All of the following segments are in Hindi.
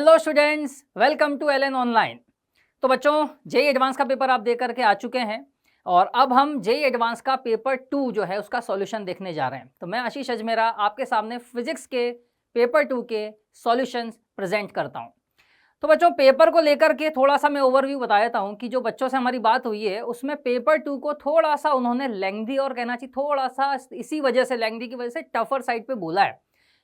Hello students, welcome to LN online. तो बच्चों, जेई एडवांस का पेपर आप दे करके आ चुके हैं और अब हम जेई एडवांस का पेपर 2 जो है उसका सॉल्यूशन देखने जा रहे हैं। तो मैं आशीष अजमेरा आपके सामने फिजिक्स के पेपर 2 के सॉल्यूशंस प्रेजेंट करता हूं। तो बच्चों, पेपर को लेकर के थोड़ा सा मैं ओवरव्यू बता देता हूं कि जो बच्चों से हमारी बात हुई है उसमें पेपर 2 को थोड़ा सा उन्होंने लेंथी और कहना चाहिए थोड़ा सा इसी वजह से, लेंथी की वजह से टफर साइड पे बोला है।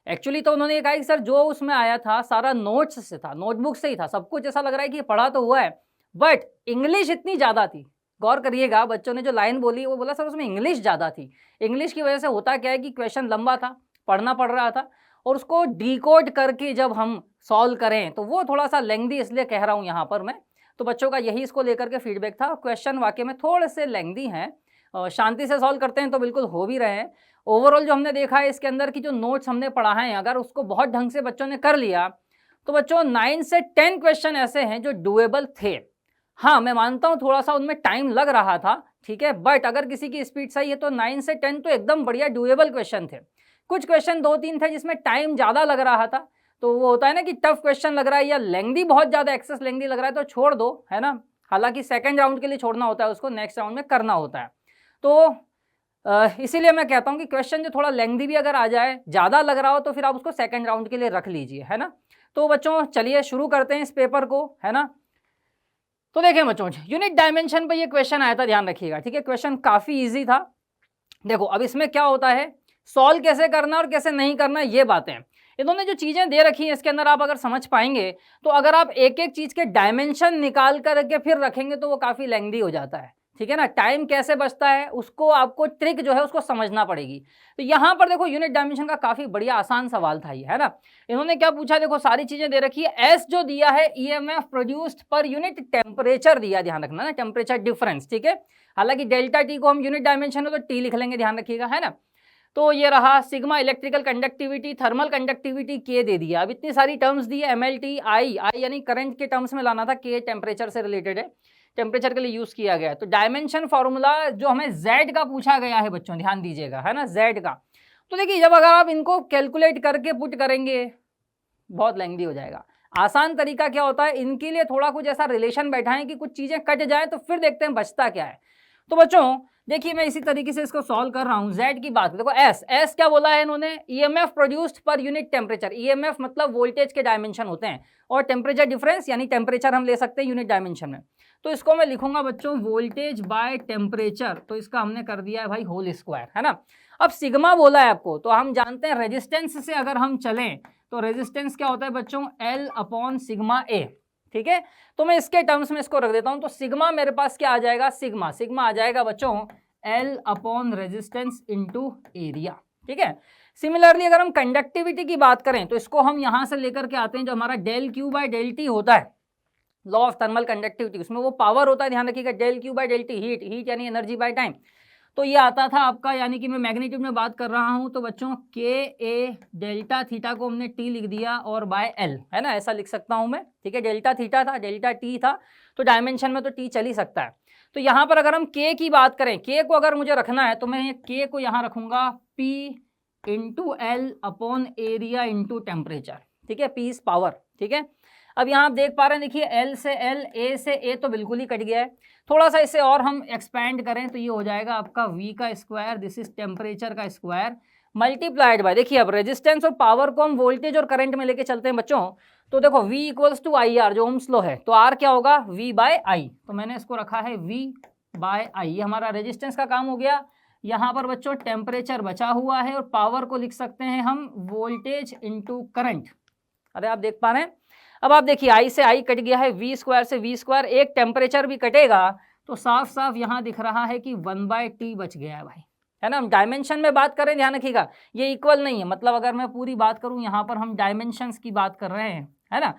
एक्चुअली तो उन्होंने ये कहा कि सर जो उसमें आया था सारा नोट्स से था, नोटबुक से ही था, सब कुछ ऐसा लग रहा है कि पढ़ा तो हुआ है बट इंग्लिश इतनी ज़्यादा थी। गौर करिएगा, बच्चों ने जो लाइन बोली वो बोला सर उसमें इंग्लिश ज़्यादा थी। इंग्लिश की वजह से होता क्या है कि क्वेश्चन लंबा था, पढ़ना पड़ रहा था और उसको डिकोड करके जब हम सॉल्व करें तो वो थोड़ा सा लेंथी, इसलिए कह रहा हूँ यहाँ पर मैं। तो बच्चों का यही इसको लेकर के फीडबैक था। क्वेश्चन वाकई में थोड़े से लेंथी हैं, शांति से सॉल्व करते हैं तो बिल्कुल हो भी रहे हैं। ओवरऑल जो हमने देखा है इसके अंदर की जो नोट्स हमने पढ़ा है, अगर उसको बहुत ढंग से बच्चों ने कर लिया तो बच्चों 9 से 10 क्वेश्चन ऐसे हैं जो डुएबल थे। हाँ, मैं मानता हूँ थोड़ा सा उनमें टाइम लग रहा था, ठीक है, बट अगर किसी की स्पीड सही है तो 9 से 10 तो एकदम बढ़िया डुएबल क्वेश्चन थे। कुछ क्वेश्चन 2-3 थे जिसमें टाइम ज़्यादा लग रहा था, तो वो होता है ना कि टफ क्वेश्चन लग रहा है या लेंथी, बहुत ज़्यादा एक्सेस लेंथी लग रहा है तो छोड़ दो, है ना। हालांकि सेकेंड राउंड के लिए छोड़ना होता है, उसको नेक्स्ट राउंड में करना होता है। तो इसीलिए मैं कहता हूं कि क्वेश्चन जो थोड़ा लेंथी भी अगर आ जाए, ज़्यादा लग रहा हो तो फिर आप उसको सेकंड राउंड के लिए रख लीजिए, है ना। तो बच्चों चलिए शुरू करते हैं इस पेपर को, है ना। तो देखिए बच्चों, यूनिट डायमेंशन पे ये क्वेश्चन आया था, ध्यान रखिएगा, ठीक है। क्वेश्चन काफ़ी ईजी था। देखो अब इसमें क्या होता है, सॉल्व कैसे करना और कैसे नहीं करना, ये बातें इन्होंने जो चीज़ें दे रखी हैं इसके अंदर आप अगर समझ पाएंगे तो अगर आप एक एक चीज़ के डायमेंशन निकाल करके फिर रखेंगे तो वो काफ़ी लेंथी हो जाता है, ठीक है ना। टाइम कैसे बचता है उसको आपको ट्रिक जो है उसको समझना पड़ेगी। तो यहाँ पर देखो यूनिट डायमेंशन का काफ़ी बढ़िया आसान सवाल था ये, है ना। इन्होंने क्या पूछा, देखो सारी चीज़ें दे रखी है। एस जो दिया है EMF produced per unit temperature दिया, ध्यान रखना ना, टेम्परेचर डिफरेंस, ठीक है। हालांकि डेल्टा टी को हम यूनिट डायमेंशन हो तो टी लिख लेंगे, ध्यान रखिएगा, है ना। तो ये रहा sigma electrical conductivity, thermal conductivity के दे दिया। अब इतनी सारी टर्म्स दी है, एमएलटी, आई यानी करंट के टर्म्स में लाना था, के टेम्परेचर से रिलेटेड है, टेम्परेचर के लिए यूज किया गया है। तो डायमेंशन फॉर्मूला जो हमें जेड का पूछा गया है बच्चों, ध्यान दीजिएगा, है ना, जेड का। तो देखिए जब अगर आप इनको कैलकुलेट करके पुट करेंगे बहुत लेंथी हो जाएगा। आसान तरीका क्या होता है, इनके लिए थोड़ा कुछ ऐसा रिलेशन बैठाएं कि कुछ चीजें कट जाए तो फिर देखते हैं बचता क्या है। तो बच्चों देखिए मैं इसी तरीके से इसको सॉल्व कर रहा हूं। Z की बात देखो, एस क्या बोला है इन्होंने, EMF produced per unit temperature. EMF मतलब वोल्टेज के डायमेंशन होते हैं और टेम्परेचर डिफरेंस यानी टेम्परेचर हम ले सकते हैं यूनिट डायमेंशन में। तो इसको मैं लिखूंगा बच्चों वोल्टेज बाय टेम्परेचर, तो इसका हमने कर दिया है भाई होल स्क्वायर, है ना। अब सिग्मा बोला है आपको, तो हम जानते हैं रेजिस्टेंस से अगर हम चलें तो रेजिस्टेंस क्या होता है बच्चों, L अपॉन सिग्मा ए, ठीक है। तो मैं इसके टर्म्स में इसको रख देता हूं। तो सिग्मा मेरे पास क्या आ जाएगा, सिग्मा आ जाएगा बच्चों L upon resistance into area, ठीक है। सिमिलरली अगर हम कंडक्टिविटी की बात करें तो इसको हम यहां से लेकर के आते हैं, जो हमारा del Q by del T होता है, लॉ ऑफ थर्मल कंडक्टिविटी, उसमें वो पावर होता है, ध्यान रखिएगा, del Q by del T, heat यानी एनर्जी बाय टाइम। तो ये आता था आपका, यानी कि मैं मैग्नीट्यूड में बात कर रहा हूं तो बच्चों के ए डेल्टा थीटा को हमने टी लिख दिया और बाय एल, है ना, ऐसा लिख सकता हूं मैं, ठीक है। डेल्टा थीटा था, डेल्टा टी था, तो डायमेंशन में तो टी चल ही सकता है। तो यहाँ पर अगर हम के की बात करें, के को अगर मुझे रखना है तो मैं के को यहाँ रखूंगा P into L upon area into temperature, ठीक है, P इज पावर, ठीक है। अब यहाँ आप देख पा रहे हैं, देखिए एल से एल, ए से ए तो बिल्कुल ही कट गया है। थोड़ा सा इसे और हम एक्सपैंड करें तो ये हो जाएगा आपका V का स्क्वायर, दिस इज टेम्परेचर का स्क्वायर, मल्टीप्लाइड बाय, देखिए अब रेजिस्टेंस और पावर को हम वोल्टेज और करंट में लेके चलते हैं बच्चों। तो देखो V equals to I R, जो ओम्स लॉ है, तो R क्या होगा, V बाय आई, तो मैंने इसको रखा है V बाय आई। ये हमारा रेजिस्टेंस का काम हो गया। यहाँ पर बच्चों टेम्परेचर बचा हुआ है और पावर को लिख सकते हैं हम वोल्टेज इंटू करंट। अरे आप देख पा रहे हैं। अब आप देखिए आई से आई कट गया है, V स्क्वायर से V स्क्वायर, एक टेम्परेचर भी कटेगा तो साफ साफ यहाँ दिख रहा है कि 1/t बच गया है भाई, है ना। हम डायमेंशन में बात करें, ध्यान रखिएगा, ये इक्वल नहीं है, मतलब अगर मैं पूरी बात करूं यहाँ पर हम डायमेंशंस की बात कर रहे हैं, है ना।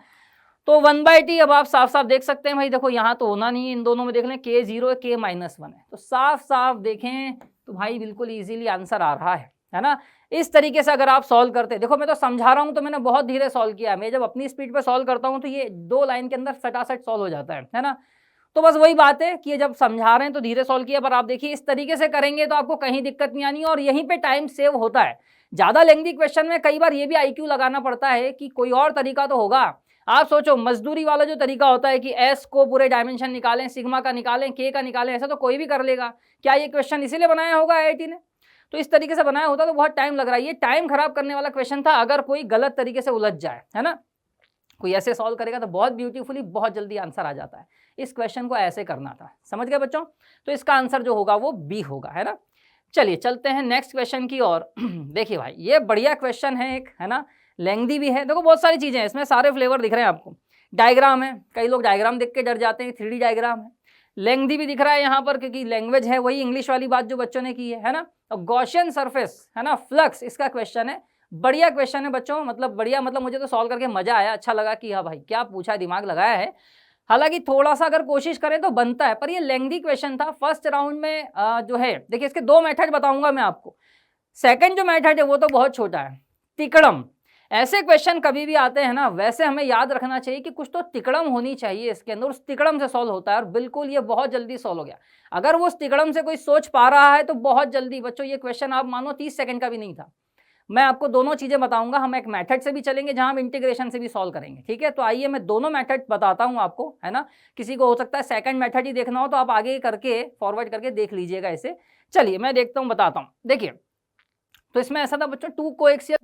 तो 1/t अब आप साफ साफ देख सकते हैं भाई, देखो यहाँ तो होना नहीं है, इन दोनों में देख लें, k 0 है, k -1 है, तो साफ साफ देखें तो भाई बिल्कुल इजीली आंसर आ रहा है ना। इस तरीके से अगर आप सॉल्व करते हैं, देखो मैं तो समझा रहा हूँ तो मैंने बहुत धीरे सॉल्व किया है, मैं जब अपनी स्पीड पे सॉल्व करता हूँ तो ये 2 लाइन के अंदर सटासट सॉल्व हो जाता है ना। तो बस वही बात है कि ये जब समझा रहे हैं तो धीरे सॉल्व किया, पर आप देखिए इस तरीके से करेंगे तो आपको कहीं दिक्कत नहीं आनी और यहीं पे टाइम सेव होता है। ज़्यादा लेंथी क्वेश्चन में कई बार ये भी IQ लगाना पड़ता है कि कोई और तरीका तो होगा, आप सोचो मजदूरी वाला जो तरीका होता है कि एस को पूरे डायमेंशन निकालें, सिग्मा का निकालें, के का निकालें, ऐसा तो कोई भी कर लेगा। क्या ये क्वेश्चन इसीलिए बनाया होगा आईआईटी ने? तो इस तरीके से बनाया होता तो बहुत टाइम लग रहा है। ये टाइम खराब करने वाला क्वेश्चन था अगर कोई गलत तरीके से उलझ जाए, है ना। कोई ऐसे सॉल्व करेगा तो बहुत ब्यूटीफुली बहुत जल्दी आंसर आ जाता है। इस क्वेश्चन को ऐसे करना था, समझ गए बच्चों। तो इसका आंसर जो होगा वो बी होगा, है ना। चलिए चलते हैं नेक्स्ट क्वेश्चन की ओर। देखिए भाई ये बढ़िया क्वेश्चन है एक, है ना, लेंथी भी है। देखो बहुत सारी चीजें हैं इसमें, सारे फ्लेवर दिख रहे हैं आपको। डायग्राम है, कई लोग डायग्राम देख के डर जाते हैं, 3D डायग्राम है। लेंथी भी दिख रहा है यहाँ पर क्योंकि लैंग्वेज है वही इंग्लिश वाली बात जो बच्चों ने की है ना। और गॉसियन सरफेस, है ना, फ्लक्स इसका क्वेश्चन है। बढ़िया क्वेश्चन है बच्चों, मतलब बढ़िया, मतलब मुझे तो सॉल्व करके मजा आया, अच्छा लगा कि हाँ भाई क्या पूछा है, दिमाग लगाया है। हालांकि थोड़ा सा अगर कोशिश करें तो बनता है, पर ये लेंथी क्वेश्चन था। फर्स्ट राउंड में जो है, देखिए इसके 2 मेथड बताऊंगा मैं आपको। सेकंड जो मेथड है वो तो बहुत छोटा है, तिकड़म। ऐसे क्वेश्चन कभी भी आते हैं ना, वैसे हमें याद रखना चाहिए कि कुछ तो तिकड़म होनी चाहिए इसके अंदर, उस तिकड़म से सॉल्व होता है। और बिल्कुल ये बहुत जल्दी सॉल्व हो गया। अगर वो उस तिकड़म से कोई सोच पा रहा है तो बहुत जल्दी बच्चों ये क्वेश्चन आप मानो 30 सेकंड का भी नहीं था। मैं आपको दोनों चीजें बताऊंगा, हम एक मेथड से भी चलेंगे जहां हम इंटीग्रेशन से भी सॉल्व करेंगे, ठीक है। तो आइए मैं दोनों मेथड बताता हूं आपको, है ना। किसी को हो सकता है सेकंड मेथड ही देखना हो तो आप आगे करके फॉरवर्ड करके देख लीजिएगा इसे। चलिए मैं देखता हूं, बताता हूं। देखिए तो इसमें ऐसा था बच्चों, 2 कोएक्सियल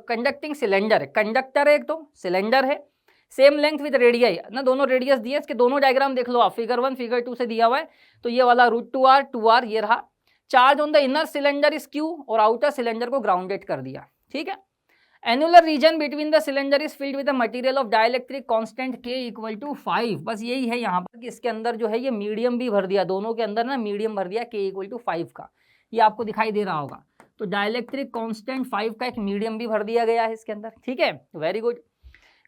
कंडक्टिंग सिलेंडर है, कंडक्टर है एक, तो सिलेंडर है, सेम लेंथ विद रेडियस ना, दोनों रेडियस दिए। इसके दोनों डायग्राम देख लो आप, फिगर 1 फिगर 2 से दिया हुआ है। तो ये वाला √2r 2r ये रहा। Charge on the inner cylinder is Q और आउटर सिलेंडर को ग्राउंडेड कर दिया, ठीक है। Annular region between the cylinder is filled with a material of dielectric constant K = 5। बस यही है यहाँ पर कि इसके अंदर जो है ये मीडियम भी भर दिया, दोनों के अंदर ना मीडियम भर दिया K = 5 का, ये आपको दिखाई दे रहा होगा। तो डाइलेक्ट्रिक कांस्टेंट 5 का एक मीडियम भी भर दिया गया है इसके अंदर, ठीक है, very good.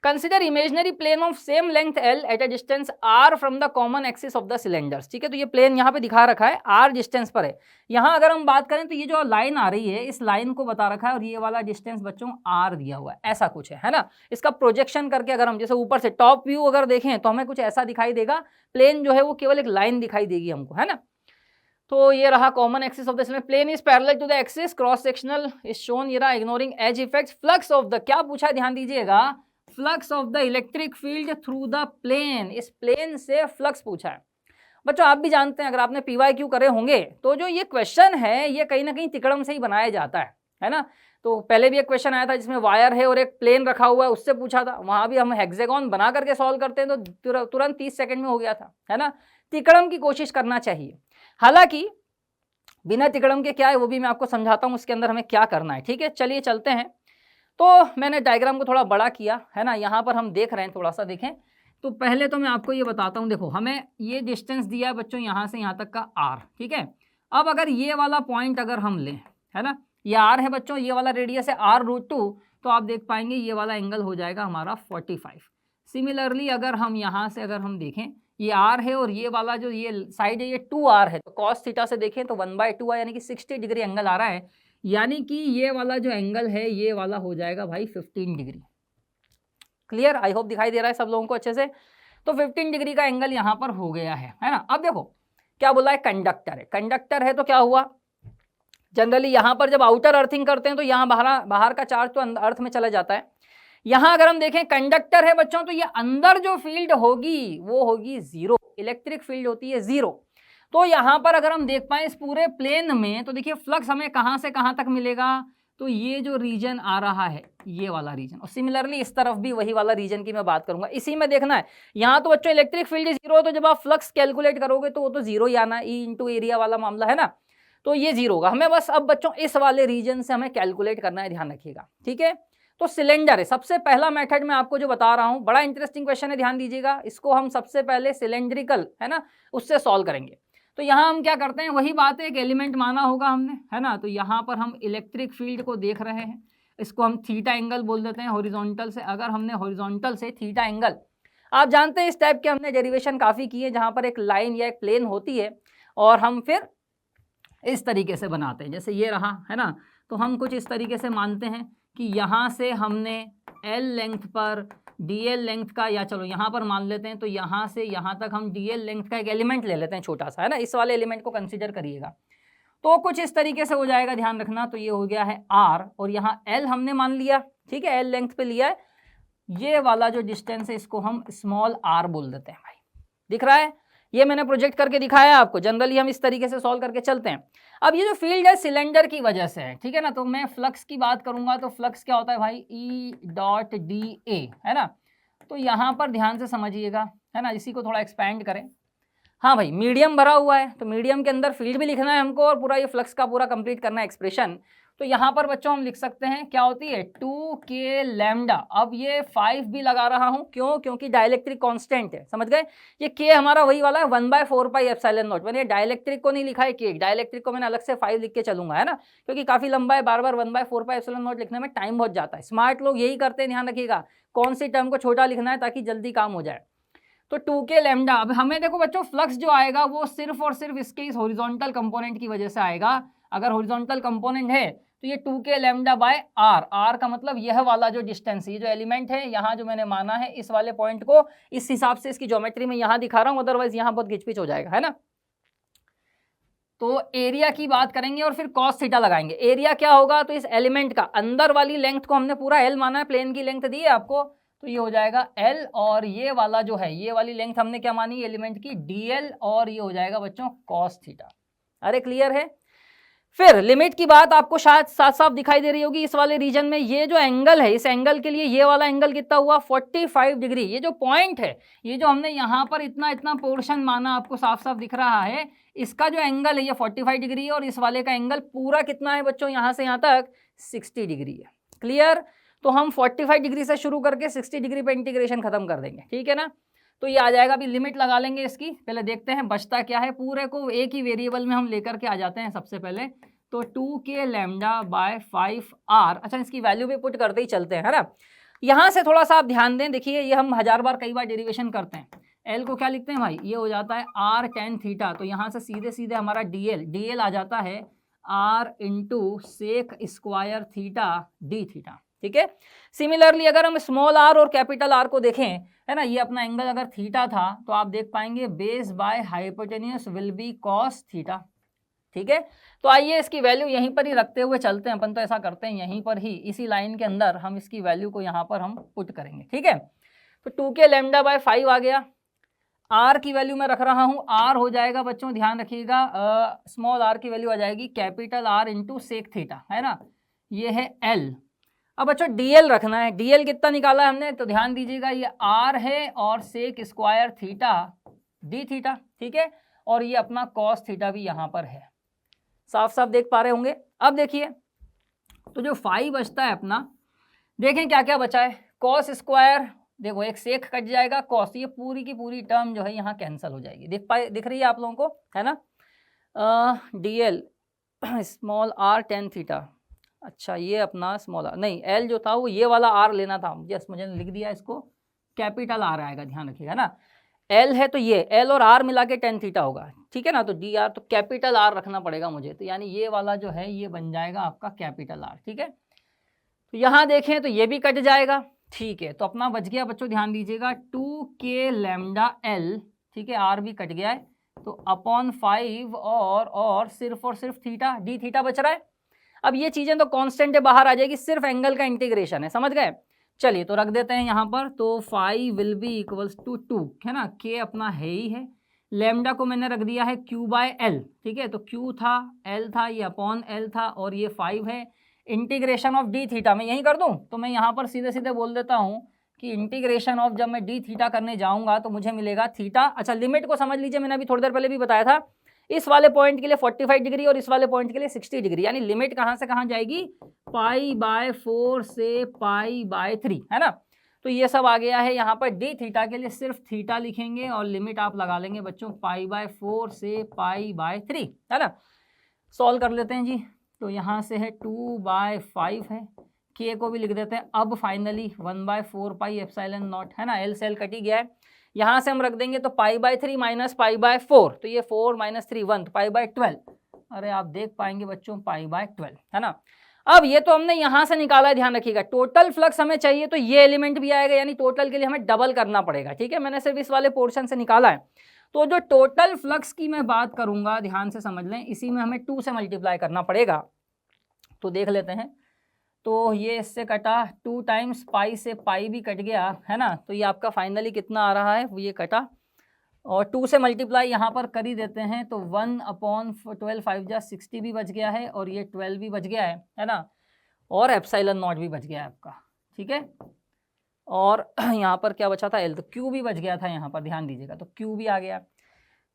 Consider imaginary plane of same length L at a distance R from the common axis of the cylinders, ठीक है। तो ये प्लेन यहाँ पे दिखा रखा है, R डिस्टेंस पर है। यहाँ अगर हम बात करें तो ये जो लाइन आ रही है इस लाइन को बता रखा है और ये वाला डिस्टेंस बच्चों R दिया हुआ है, ऐसा कुछ है ना। इसका प्रोजेक्शन करके अगर हम जैसे ऊपर से टॉप व्यू अगर देखें तो हमें कुछ ऐसा दिखाई देगा, प्लेन जो है वो केवल एक लाइन दिखाई देगी हमको, है ना। तो ये रहा common axis of the cylinder, plane is parallel to the axis, cross sectional is shown, ये रहा ignoring edge effects, flux of the, क्या पूछा है ध्यान दीजिएगा, flux of the electric field through the plane, इस प्लेन से फ्लक्स पूछा है। बच्चों आप भी जानते हैं, अगर आपने PYQ करे होंगे तो जो ये क्वेश्चन है ये कहीं ना कहीं तिकड़म से ही बनाया जाता है ना। तो पहले भी एक क्वेश्चन आया था जिसमें वायर है और एक प्लेन रखा हुआ है, उससे पूछा था, वहां भी हम हेक्सागोन बना करके सॉल्व करते हैं तो तुरंत 30 सेकंड में हो गया था, है ना। तिकड़म की कोशिश करना चाहिए। हालांकि बिना तिकड़म के क्या है वो भी मैं आपको समझाता हूँ, उसके अंदर हमें क्या करना है, ठीक है। चलिए चलते हैं। तो मैंने डायग्राम को थोड़ा बड़ा किया, है ना। यहाँ पर हम देख रहे हैं, थोड़ा सा देखें तो पहले तो मैं आपको ये बताता हूँ। देखो हमें ये डिस्टेंस दिया है बच्चों यहाँ से यहाँ तक का R, ठीक है। अब अगर ये वाला पॉइंट अगर हम लें, है ना, ये R है बच्चों, ये वाला रेडियस है R√2, तो आप देख पाएंगे ये वाला एंगल हो जाएगा हमारा 45। सिमिलरली अगर हम यहाँ से अगर हम देखें ये R है और ये वाला जो ये साइड है ये 2R है, तो cos थीटा से देखें तो 1/2 यानी कि 60 डिग्री एंगल आ रहा है, यानी कि ये वाला जो एंगल है ये वाला हो जाएगा भाई 15 डिग्री। क्लियर, आई होप दिखाई दे रहा है सब लोगों को अच्छे से। तो 15 डिग्री का एंगल यहाँ पर हो गया है ना। अब देखो क्या बोला है, कंडक्टर है, कंडक्टर है तो क्या हुआ, जनरली यहाँ पर जब आउटर अर्थिंग करते हैं तो यहाँ बाहर का चार्ज तो अर्थ में चला जाता है। यहाँ अगर हम देखें कंडक्टर है बच्चों, तो ये अंदर जो फील्ड होगी वो होगी 0, इलेक्ट्रिक फील्ड होती है 0। तो यहाँ पर अगर हम देख पाए इस पूरे प्लेन में तो देखिए फ्लक्स हमें कहाँ से कहाँ तक मिलेगा, तो ये जो रीजन आ रहा है ये वाला रीजन, और सिमिलरली इस तरफ भी वही वाला रीजन की मैं बात करूंगा। इसी में देखना है, यहाँ तो बच्चों इलेक्ट्रिक फील्ड 0, तो जब आप फ्लक्स कैलकुलेट करोगे तो वो तो 0 ही आना, E × एरिया वाला मामला है ना, तो ये 0 होगा। हमें बस अब बच्चों इस वाले रीजन से हमें कैलकुलेट करना है, ध्यान रखिएगा, ठीक है। तो सिलेंडर है, सबसे पहला मेथड मैं आपको जो बता रहा हूँ, बड़ा इंटरेस्टिंग क्वेश्चन है, ध्यान दीजिएगा। इसको हम सबसे पहले सिलेंड्रिकल, है ना, उससे सॉल्व करेंगे। तो यहाँ हम क्या करते हैं, वही बात है, एक एलिमेंट माना होगा हमने, है ना। तो यहाँ पर हम इलेक्ट्रिक फील्ड को देख रहे हैं, इसको हम थीटा एंगल बोल देते हैं हॉरिजॉन्टल से। अगर हमने हॉरिजॉन्टल से थीटा एंगल, आप जानते हैं इस टाइप के हमने डेरिवेशन काफ़ी की है, जहाँ पर एक लाइन या एक प्लेन होती है और हम फिर इस तरीके से बनाते हैं, जैसे ये रहा, है ना। तो हम कुछ इस तरीके से मानते हैं कि यहाँ से हमने L लेंथ पर DL लेंथ का, या चलो यहाँ पर मान लेते हैं, तो यहाँ से यहाँ तक हम DL लेंथ का एक एलिमेंट ले लेते हैं छोटा सा, है ना। इस वाले एलिमेंट को कंसीडर करिएगा, तो कुछ इस तरीके से हो जाएगा, ध्यान रखना। तो ये हो गया है R और यहाँ L हमने मान लिया, ठीक है, L लेंथ पे लिया है। ये वाला जो डिस्टेंस है इसको हम स्मॉल r बोल देते हैं भाई। दिख रहा है, ये मैंने प्रोजेक्ट करके दिखाया आपको। जनरली हम इस तरीके से सॉल्व करके चलते हैं। अब ये जो फील्ड है सिलेंडर की वजह से है, ठीक है ना। तो मैं फ्लक्स की बात करूंगा तो फ्लक्स क्या होता है भाई, E.dA है ना। तो यहाँ पर ध्यान से समझिएगा, है ना, इसी को थोड़ा एक्सपैंड करें। हाँ भाई, मीडियम भरा हुआ है तो मीडियम के अंदर फील्ड भी लिखना है हमको और पूरा ये फ्लक्स का पूरा कंप्लीट करना है एक्सप्रेशन। तो यहाँ पर बच्चों हम लिख सकते हैं क्या होती है 2k लैम्डा। अब ये 5 भी लगा रहा हूँ, क्यों, क्योंकि डाइलेक्ट्रिक कांस्टेंट है, समझ गए। ये k हमारा वही वाला है 1/4 पाई एप्सिलॉन नॉट। मैंने डाइलेक्ट्रिक को नहीं लिखा है k, डाइलेक्ट्रिक को मैंने अलग से 5 लिख के चलूंगा, है ना, क्योंकि काफी लंबा है, बार बार 1/4 पाई एप्सिलॉन नॉट लिखने में टाइम बहुत जाता है। स्मार्ट लोग यही करते हैं, ध्यान रखिएगा कौन सी टर्म को छोटा लिखना है ताकि जल्दी काम हो जाए। तो 2k लैम्डा। अब हमें देखो बच्चों फ्लक्स जो आएगा वो सिर्फ और सिर्फ इसके इस हॉरिजॉन्टल कंपोनेंट की वजह से आएगा। अगर हॉरिजॉन्टल कंपोनेंट है तो ये 2k लैम्डा बाय r का मतलब यह वाला जो डिस्टेंस, ये जो एलिमेंट है यहाँ जो मैंने माना है इस वाले पॉइंट को, इस हिसाब से इसकी ज्योमेट्री में यहाँ दिखा रहा हूँ, अदरवाइज यहाँ बहुत घिचपिच हो जाएगा, है ना। तो एरिया की बात करेंगे और फिर कॉस थीटा लगाएंगे। एरिया क्या होगा, तो इस एलिमेंट का अंदर वाली लेंथ को हमने पूरा l माना है, प्लेन की लेंथ दी है आपको, तो ये हो जाएगा l, और ये वाला जो है ये वाली लेंथ हमने क्या मानी एलिमेंट की dl, और ये हो जाएगा बच्चों कॉस थीटा। अरे क्लियर है। फिर लिमिट की बात आपको शायद साफ साफ दिखाई दे रही होगी। इस वाले रीजन में ये जो एंगल है, इस एंगल के लिए ये वाला एंगल कितना हुआ 45 डिग्री। ये जो पॉइंट है, ये जो हमने यहाँ पर इतना इतना पोर्शन माना, आपको साफ साफ दिख रहा है, इसका जो एंगल है ये 45 डिग्री है, और इस वाले का एंगल पूरा कितना है बच्चों, यहाँ से यहाँ तक 60 डिग्री है। क्लियर। तो हम 45 डिग्री से शुरू करके 60 डिग्री पे इंटीग्रेशन खत्म कर देंगे, ठीक है ना। तो ये आ जाएगा। अभी लिमिट लगा लेंगे इसकी, पहले देखते हैं बचता क्या है। पूरे को एक ही वेरिएबल में हम लेकर के आ जाते हैं सबसे पहले। तो 2k लैम्डा बाय 5r, अच्छा इसकी वैल्यू भी पुट करते ही चलते हैं, है ना। यहाँ से थोड़ा सा आप ध्यान दें, देखिए ये हम हजार बार कई बार डेरिवेशन करते हैं। l को क्या लिखते हैं भाई, ये हो जाता है r tan थीटा। तो यहाँ से सीधे सीधे हमारा dl आ जाता है r into sec square theta d theta, ठीक है। सिमिलरली अगर हम स्मॉल r और कैपिटल R को देखें, है ना, ये अपना एंगल अगर थीटा था तो आप देख पाएंगे base by hypotenuse will be cos theta, ठीक है। तो आइए इसकी वैल्यू यहीं पर ही रखते हुए चलते हैं। अपन तो ऐसा करते हैं, यहीं पर ही इसी लाइन के अंदर हम इसकी वैल्यू को यहाँ पर हम पुट करेंगे, ठीक है। तो 2k लैम्डा बाय 5 आ गया। r की वैल्यू मैं रख रहा हूँ, r हो जाएगा बच्चों ध्यान रखिएगा, स्मॉल r की वैल्यू आ जाएगी capital R into sec theta, है ना, ये है l। अब बच्चों dl रखना है। dl कितना निकाला है हमने, तो ध्यान दीजिएगा ये r है और sec square theta d theta, ठीक है, और ये अपना कॉस थीटा भी यहाँ पर है। साफ साफ देख पा रहे होंगे। अब देखिए तो जो 5 बचता है अपना, देखें क्या क्या बचा है। कॉस स्क्वायर, देखो एक सेक कट जाएगा, कॉस, ये पूरी की पूरी टर्म जो है यहाँ कैंसिल हो जाएगी। दिख रही है आप लोगों को, है ना। dl small r tan theta, अच्छा ये अपना स्मॉल r नहीं, l जो था वो ये वाला r लेना था, जस्ट मुझे लिख दिया, इसको कैपिटल R आएगा, ध्यान रखिएगा ना। l है तो ये l और r मिला के tan थीटा होगा, ठीक है ना। तो dr तो कैपिटल R रखना पड़ेगा मुझे, तो यानी ये वाला जो है ये बन जाएगा आपका कैपिटल R, ठीक है। तो यहाँ देखें तो ये भी कट जाएगा, ठीक है। तो अपना बच गया बच्चों, ध्यान दीजिएगा 2k लैम्डा l, ठीक है, r भी कट गया है, तो अपॉन 5 और सिर्फ थीटा डी थीटा बच रहा है। अब ये चीज़ें तो कांस्टेंट है, बाहर आ जाएगी, सिर्फ एंगल का इंटीग्रेशन है, समझ गए। चलिए तो रख देते हैं यहाँ पर। तो 5 विल बी इक्वल्स टू 2, है ना, k अपना है ही है, लैम्डा को मैंने रख दिया है q बाय l, ठीक है। तो q था, l था, ये अपॉन l था, और ये 5 है। इंटीग्रेशन ऑफ डी थीटा मैं यहीं कर दूं, तो मैं यहाँ पर सीधे सीधे बोल देता हूँ कि इंटीग्रेशन ऑफ जब मैं डी थीटा करने जाऊँगा तो मुझे मिलेगा थीटा। अच्छा लिमिट को समझ लीजिए, मैंने अभी थोड़ी देर पहले भी बताया था, इस वाले पॉइंट के लिए 45 डिग्री और इस वाले पॉइंट के लिए 60 डिग्री, यानी लिमिट कहाँ से कहाँ जाएगी, पाई बाय 4 से पाई बाय 3, है ना। तो ये सब आ गया है। यहाँ पर डी थीटा के लिए सिर्फ थीटा लिखेंगे और लिमिट आप लगा लेंगे बच्चों पाई बाय 4 से पाई बाय 3, है ना। सॉल्व कर लेते हैं जी। तो यहाँ से है 2/5 है, के को भी लिख देते हैं। अब फाइनली 1/4 पाई एप्सिलॉन नॉट, है ना, एल से एल कट ही गया है। यहाँ से हम रख देंगे तो pi by 3 minus pi by 4, तो ये 4 माइनस 3 1, तो पाई बाय 12। अरे आप देख पाएंगे बच्चों पाई बाय 12, है ना। अब ये तो हमने यहाँ से निकाला है, ध्यान रखिएगा। टोटल फ्लक्स हमें चाहिए तो ये एलिमेंट भी आएगा, यानी टोटल के लिए हमें डबल करना पड़ेगा, ठीक है। मैंने सिर्फ इस वाले पोर्शन से निकाला है। तो जो टोटल फ्लक्स की मैं बात करूंगा, ध्यान से समझ लें, इसी में हमें 2 से मल्टीप्लाई करना पड़ेगा। तो देख लेते हैं, तो ये इससे कटा 2 टाइम्स पाई से पाई भी कट गया है ना, तो ये आपका फाइनली कितना आ रहा है, वो ये कटा और 2 से मल्टीप्लाई यहाँ पर कर ही देते हैं तो 1/12 5 जा 60 भी बच गया है और ये 12 भी बच गया है ना, और एप्सिलॉन नॉट भी बच गया है आपका, ठीक है। और यहाँ पर क्या बचा था, एल, तो क्यू भी बच गया था यहाँ पर, ध्यान दीजिएगा, तो क्यू भी आ गया।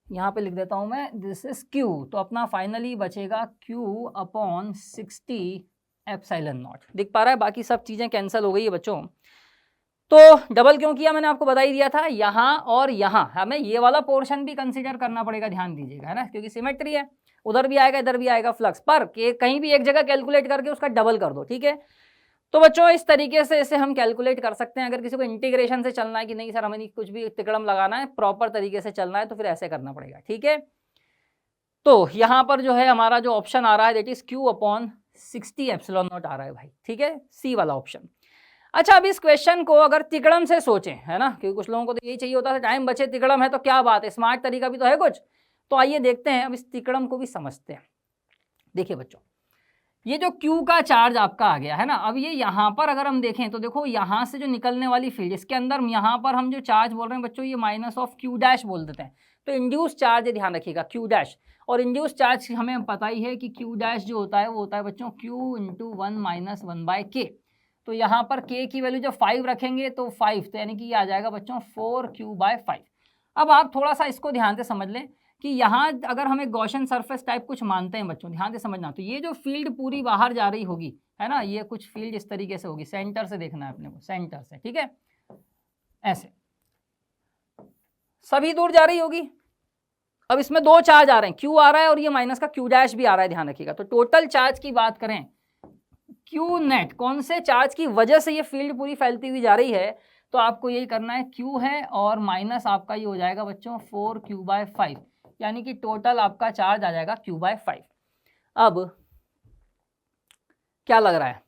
यहाँ पे लिख देता हूँ मैं, दिस इज क्यू, तो अपना फाइनली बचेगा Q/60 एप्सिलॉन नॉट। दिख पा रहा है, बाकी सब चीज़ें कैंसिल हो गई है बच्चों। तो डबल क्यों किया, मैंने आपको बता ही दिया था, यहाँ और यहाँ हमें ये वाला पोर्शन भी कंसीडर करना पड़ेगा, ध्यान दीजिएगा, है ना, क्योंकि सिमेट्री है, उधर भी आएगा इधर भी आएगा फ्लक्स, पर कहीं भी एक जगह कैलकुलेट करके उसका डबल कर दो, ठीक है। तो बच्चों इस तरीके से इसे हम कैलकुलेट कर सकते हैं। अगर किसी को इंटीग्रेशन से चलना है कि नहीं सर हमें नहीं कुछ भी तिकड़म लगाना है, प्रॉपर तरीके से चलना है, तो फिर ऐसे करना पड़ेगा, ठीक है। तो यहाँ पर जो है हमारा जो ऑप्शन आ रहा है that is Q/60 epsilon naught आ रहा है भाई, ठीक है, सी वाला ऑप्शन। अच्छा, अब इस क्वेश्चन को अगर तिकड़म से सोचें, है ना, क्योंकि कुछ लोगों को तो यही चाहिए होता है, टाइम बचे तिकड़म है तो क्या बात है, स्मार्ट तरीका भी तो है कुछ। तो आइए देखते हैं, अब इस तिकड़म को भी समझते हैं। देखिए बच्चों, ये जो Q का चार्ज आपका आ गया है ना, अब ये यहाँ पर अगर हम देखें तो देखो यहाँ से जो निकलने वाली फील्ड, इसके अंदर यहाँ पर हम जो चार्ज बोल रहे हैं बच्चों, ये -Q' बोल देते हैं, तो इंड्यूस चार्ज, ध्यान रखिएगा Q', और इंड्यूस चार्ज हमें पता ही है कि Q' जो होता है वो होता है बच्चों Q × 1 - 1/k। तो यहाँ पर k की वैल्यू जब 5 रखेंगे तो 5, तो यानी कि ये आ जाएगा बच्चों 4Q/5। अब आप थोड़ा सा इसको ध्यान से समझ लें कि यहाँ अगर हम एक गॉसियन सरफेस टाइप कुछ मानते हैं बच्चों, ध्यान से समझना, तो ये जो फील्ड पूरी बाहर जा रही होगी, है ना, ये कुछ फील्ड इस तरीके से होगी, सेंटर से देखना है अपने को, सेंटर से, ठीक है, ऐसे सभी दूर जा रही होगी। अब इसमें 2 चार्ज आ रहे हैं, Q आ रहा है और ये माइनस का Q' भी आ रहा है, ध्यान रखिएगा। तो टोटल चार्ज की बात करें, Q नेट, कौन से चार्ज की वजह से ये फील्ड पूरी फैलती हुई जा रही है, तो आपको यही करना है, Q है और माइनस आपका ये हो जाएगा बच्चों 4Q/5, यानी कि टोटल आपका चार्ज आ जाएगा Q/5। अब क्या लग रहा है,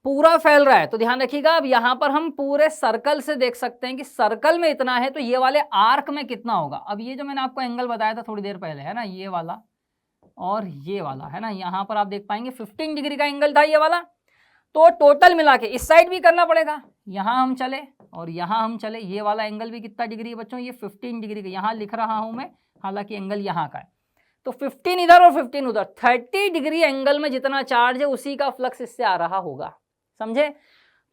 पूरा फैल रहा है, तो ध्यान रखिएगा। अब यहाँ पर हम पूरे सर्कल से देख सकते हैं कि सर्कल में इतना है, तो ये वाले आर्क में कितना होगा। अब ये जो मैंने आपको एंगल बताया था थोड़ी देर पहले, है ना, ये वाला और ये वाला, है ना, यहाँ पर आप देख पाएंगे 15 डिग्री का एंगल था ये वाला। तो टोटल मिला के इस साइड भी करना पड़ेगा, यहाँ हम चले और यहाँ हम चले, ये वाला एंगल भी कितना डिग्री है बच्चों, ये 15 डिग्री का, यहाँ लिख रहा हूँ मैं, हालांकि एंगल यहाँ का है, तो 15 इधर और 15 उधर, 30 डिग्री एंगल में जितना चार्ज है उसी का फ्लक्स इससे आ रहा होगा, समझे।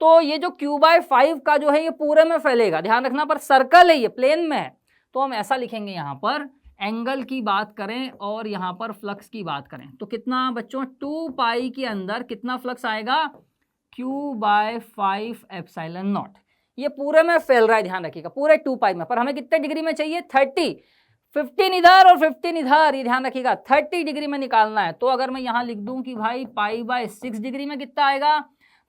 तो ये जो Q/5 का जो है ये पूरे में फैलेगा, ध्यान रखना, पर सर्कल है, ये प्लेन में है, तो हम ऐसा लिखेंगे, यहाँ पर एंगल की बात करें और यहाँ पर फ्लक्स की बात करें, तो कितना बच्चों 2 पाई के अंदर कितना फ्लक्स आएगा, Q/5 एप्सिलॉन नॉट। ये पूरे में फैल रहा है, ध्यान रखिएगा, पूरे 2 पाई में, पर हमें कितने डिग्री में चाहिए, 30, 15 इधर और 15 इधर, ये ध्यान रखिएगा 30 डिग्री में निकालना है। तो अगर मैं यहाँ लिख दूं कि भाई π/6 डिग्री में कितना आएगा,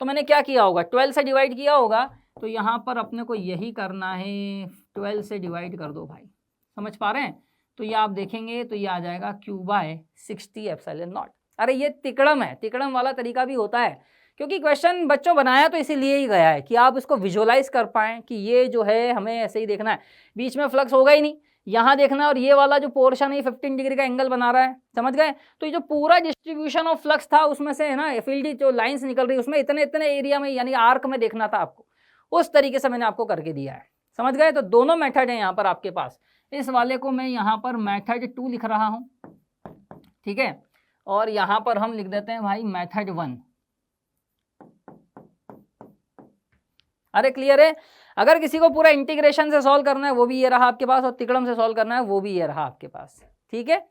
तो मैंने क्या किया होगा, 12 से डिवाइड किया होगा, तो यहाँ पर अपने को यही करना है, 12 से डिवाइड कर दो भाई, समझ पा रहे हैं। तो ये आप देखेंगे तो ये आ जाएगा Q/60 एप्सिलॉन नॉट। अरे ये तिकड़म है, तिकड़म वाला तरीका भी होता है, क्योंकि क्वेश्चन बच्चों बनाया तो इसीलिए ही गया है कि आप इसको विजुअलाइज कर पाएँ कि ये जो है हमें ऐसे ही देखना है, बीच में फ्लक्स होगा ही नहीं, यहाँ देखना, और ये वाला जो पोर्शन है 15 डिग्री का एंगल बना रहा है, समझ गए। तो ये जो पूरा डिस्ट्रीब्यूशन ऑफ फ्लक्स था उसमें से, है ना, फील्ड जो लाइंस निकल रही है उसमें इतने इतने एरिया में, यानी आर्क में देखना था आपको, उस तरीके से मैंने आपको करके दिया है, समझ गए। तो दोनों मेथड है यहाँ पर आपके पास, इस वाले को मैं यहाँ पर मेथड 2 लिख रहा हूँ, ठीक है, और यहाँ पर हम लिख देते हैं भाई मेथड 1। अरे क्लियर है। अगर किसी को पूरा इंटीग्रेशन से सॉल्व करना है वो भी ये रहा आपके पास, और तिकड़म से सॉल्व करना है वो भी ये रहा आपके पास, ठीक है।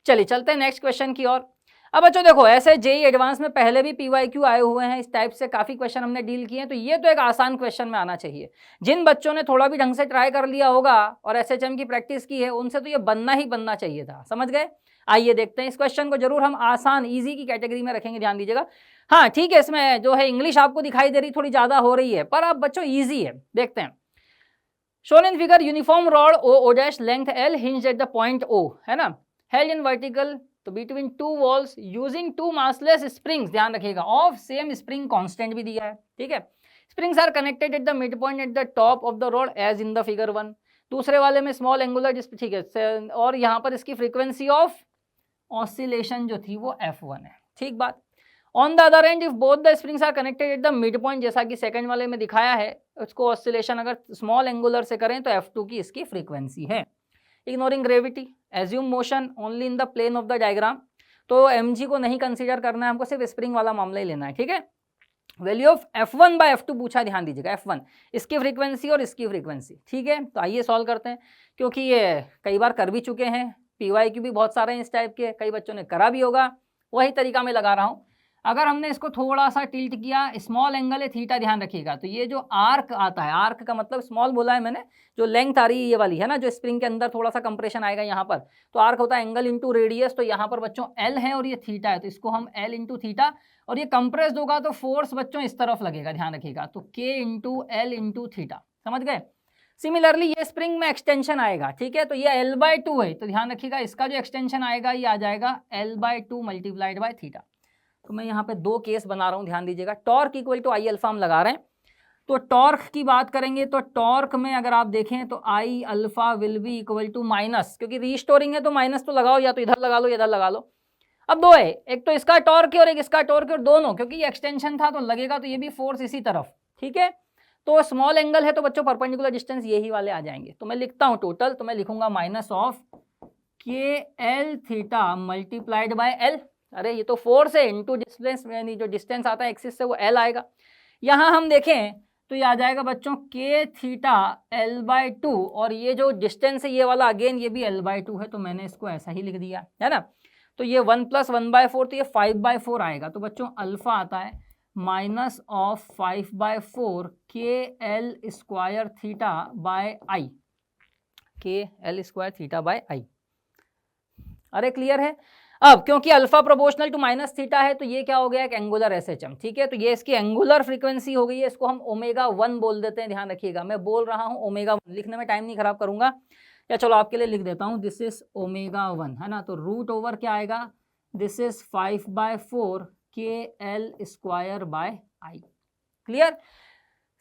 चलिए चलते हैं नेक्स्ट क्वेश्चन की ओर। अब बच्चों देखो, ऐसे जेईई एडवांस में पहले भी PYQ आए हुए हैं, इस टाइप से काफ़ी क्वेश्चन हमने डील किए हैं, तो ये तो एक आसान क्वेश्चन में आना चाहिए। जिन बच्चों ने थोड़ा भी ढंग से ट्राई कर लिया होगा और SHM की प्रैक्टिस की है, उनसे तो ये बनना ही बनना चाहिए था, समझ गए। आइए देखते हैं, इस क्वेश्चन को जरूर हम आसान ईजी की कैटेगरी में रखेंगे, ध्यान दीजिएगा। हाँ ठीक है, इसमें जो है इंग्लिश आपको दिखाई दे रही थोड़ी ज़्यादा हो रही है, पर अब बच्चों ईजी है, देखते हैं। Shown in figure, uniform rod O' length L hinged at the point O, है ना, हेल्ड इन वर्टिकल तो between 2 walls using 2 massless springs, ध्यान रखिएगा, ऑफ सेम स्प्रिंग कांस्टेंट भी दिया है, ठीक है। Springs are connected at the mid point at the top of the rod as in the figure 1। दूसरे वाले में स्मॉल एंगुलर, ठीक है, और यहाँ पर इसकी फ्रीक्वेंसी ऑफ ऑसिलेशन जो थी वो F1 है, ठीक बात। On the other end if both the springs are connected at the mid point, जैसा कि सेकंड वाले में दिखाया है, उसको ऑसिलेशन अगर स्मॉल एंगुलर से करें तो F2 की इसकी फ्रीक्वेंसी है। Ignoring gravity, assume motion only in the plane of the diagram. तो mg को नहीं कंसीडर करना है, हमको सिर्फ स्प्रिंग वाला मामला ही लेना है, ठीक है। Value of F1 bye F2 पूछा, ध्यान दीजिएगा, F1 इसकी फ्रीक्वेंसी और इसकी फ्रीक्वेंसी, ठीक है। तो आइए सॉल्व करते हैं, क्योंकि ये कई बार कर भी चुके हैं, PYQ भी बहुत सारे हैं इस टाइप के, कई बच्चों ने करा भी होगा, वही तरीका मैं लगा रहा हूँ। अगर हमने इसको थोड़ा सा टिल्ट किया, स्मॉल एंगल है थीटा, ध्यान रखिएगा, तो ये जो आर्क आता है, आर्क का मतलब स्मॉल बोला है मैंने, जो लेंथ आ रही है ये वाली है ना, जो स्प्रिंग के अंदर थोड़ा सा कंप्रेशन आएगा यहाँ पर, तो आर्क होता है एंगल इंटू रेडियस। तो यहाँ पर बच्चों L है और ये थीटा है, तो इसको हम L इंटू थीटा, और ये कंप्रेस्ड होगा तो फोर्स बच्चों इस तरफ लगेगा, ध्यान रखिएगा, तो K into L into theta, समझ गए। सिमिलरली ये स्प्रिंग में एक्सटेंशन आएगा, ठीक है, तो ये L/2 है, तो ध्यान रखिएगा इसका जो एक्सटेंशन आएगा ये आ जाएगा L/2 मल्टीप्लाइड बाय थीटा। तो मैं यहाँ पे दो केस बना रहा हूँ, ध्यान दीजिएगा। Torque equal to I alpha हम लगा रहे हैं, तो टॉर्क की बात करेंगे तो टॉर्क में अगर आप देखें तो I alpha will be equal to minus, क्योंकि रीस्टोरिंग है तो माइनस तो लगाओ, या तो इधर लगा लो या इधर लगा लो। अब दो है, एक तो इसका टॉर्क है और एक इसका टॉर्क है, और दोनों क्योंकि ये एक्सटेंशन था तो लगेगा, तो ये भी फोर्स इसी तरफ, ठीक है। तो स्मॉल एंगल है तो बच्चों परपेंडिकुलर डिस्टेंस यही वाले आ जाएंगे। तो मैं लिखता हूँ टोटल, तो मैं लिखूंगा माइनस ऑफ के L theta multiplied by L, अरे ये तो फोर्स है इनटू डिस्टेंस, यानी जो डिस्टेंस आता है एक्सिस से वो एल आएगा। यहाँ हम देखें तो ये आ जाएगा बच्चों के थीटा L/2, और ये जो डिस्टेंस है ये वाला अगेन ये भी L/2 है, तो मैंने इसको ऐसा ही लिख दिया है ना। तो ये 1 + 1/4, तो ये 5/4 आएगा। तो बच्चों अल्फा आता है minus of 5/4 K L square theta by I, K L square theta by I. अरे क्लियर है। अब क्योंकि alpha proportional to minus theta है तो ये क्या हो गया, एक एंगुलर SHM, ठीक है। तो ये इसकी एंगुलर फ्रीक्वेंसी हो गई है, इसको हम ω1 बोल देते हैं, ध्यान रखिएगा, मैं बोल रहा हूँ ω1, लिखने में टाइम नहीं खराब करूंगा, या चलो आपके लिए लिख देता हूँ, दिस इज ω1, है ना। तो रूट ओवर क्या आएगा, this is 5/4 K L square bye I. Clear.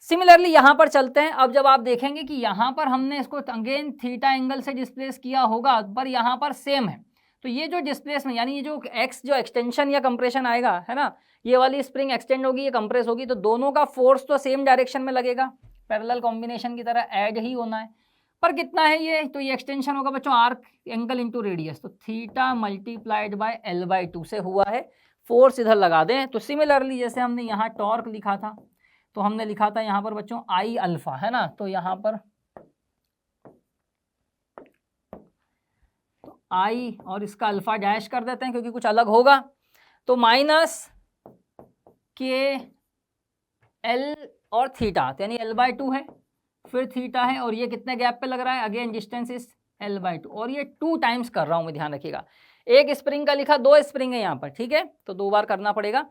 Similarly यहाँ पर चलते हैं। अब जब आप देखेंगे कि यहाँ पर हमने इसको अगेन थीटा एंगल से डिस्प्लेस किया होगा, पर यहाँ पर सेम है, तो ये जो डिस्प्लेसमेंट यानी ये जो एक्स जो एक्सटेंशन या कंप्रेशन आएगा, है ना, ये वाली स्प्रिंग एक्सटेंड होगी, ये कंप्रेस होगी, तो दोनों का फोर्स तो सेम डायरेक्शन में लगेगा, पैरेलल कॉम्बिनेशन की तरह ऐड ही होना है। पर कितना है ये, तो ये एक्सटेंशन होगा बच्चों आर्क एंगल इंटू रेडियस, तो थीटा मल्टीप्लाइड बाय L/2 से हुआ है, फोर्स इधर लगा दें। तो सिमिलरली जैसे हमने यहाँ टॉर्क लिखा था, तो हमने लिखा था यहाँ पर बच्चों आई अल्फा, है ना, तो यहाँ पर आई और इसका अल्फा डैश कर देते हैं क्योंकि कुछ अलग होगा, तो माइनस के एल और थीटा, यानी L/2 है, फिर थीटा है, और ये कितने गैप पे लग रहा है, अगेन डिस्टेंस इज L/2, और ये 2 टाइम्स कर रहा हूँ मैं, ध्यान रखिएगा, एक स्प्रिंग का लिखा, 2 स्प्रिंग है यहाँ पर, ठीक है, तो 2 बार करना पड़ेगा।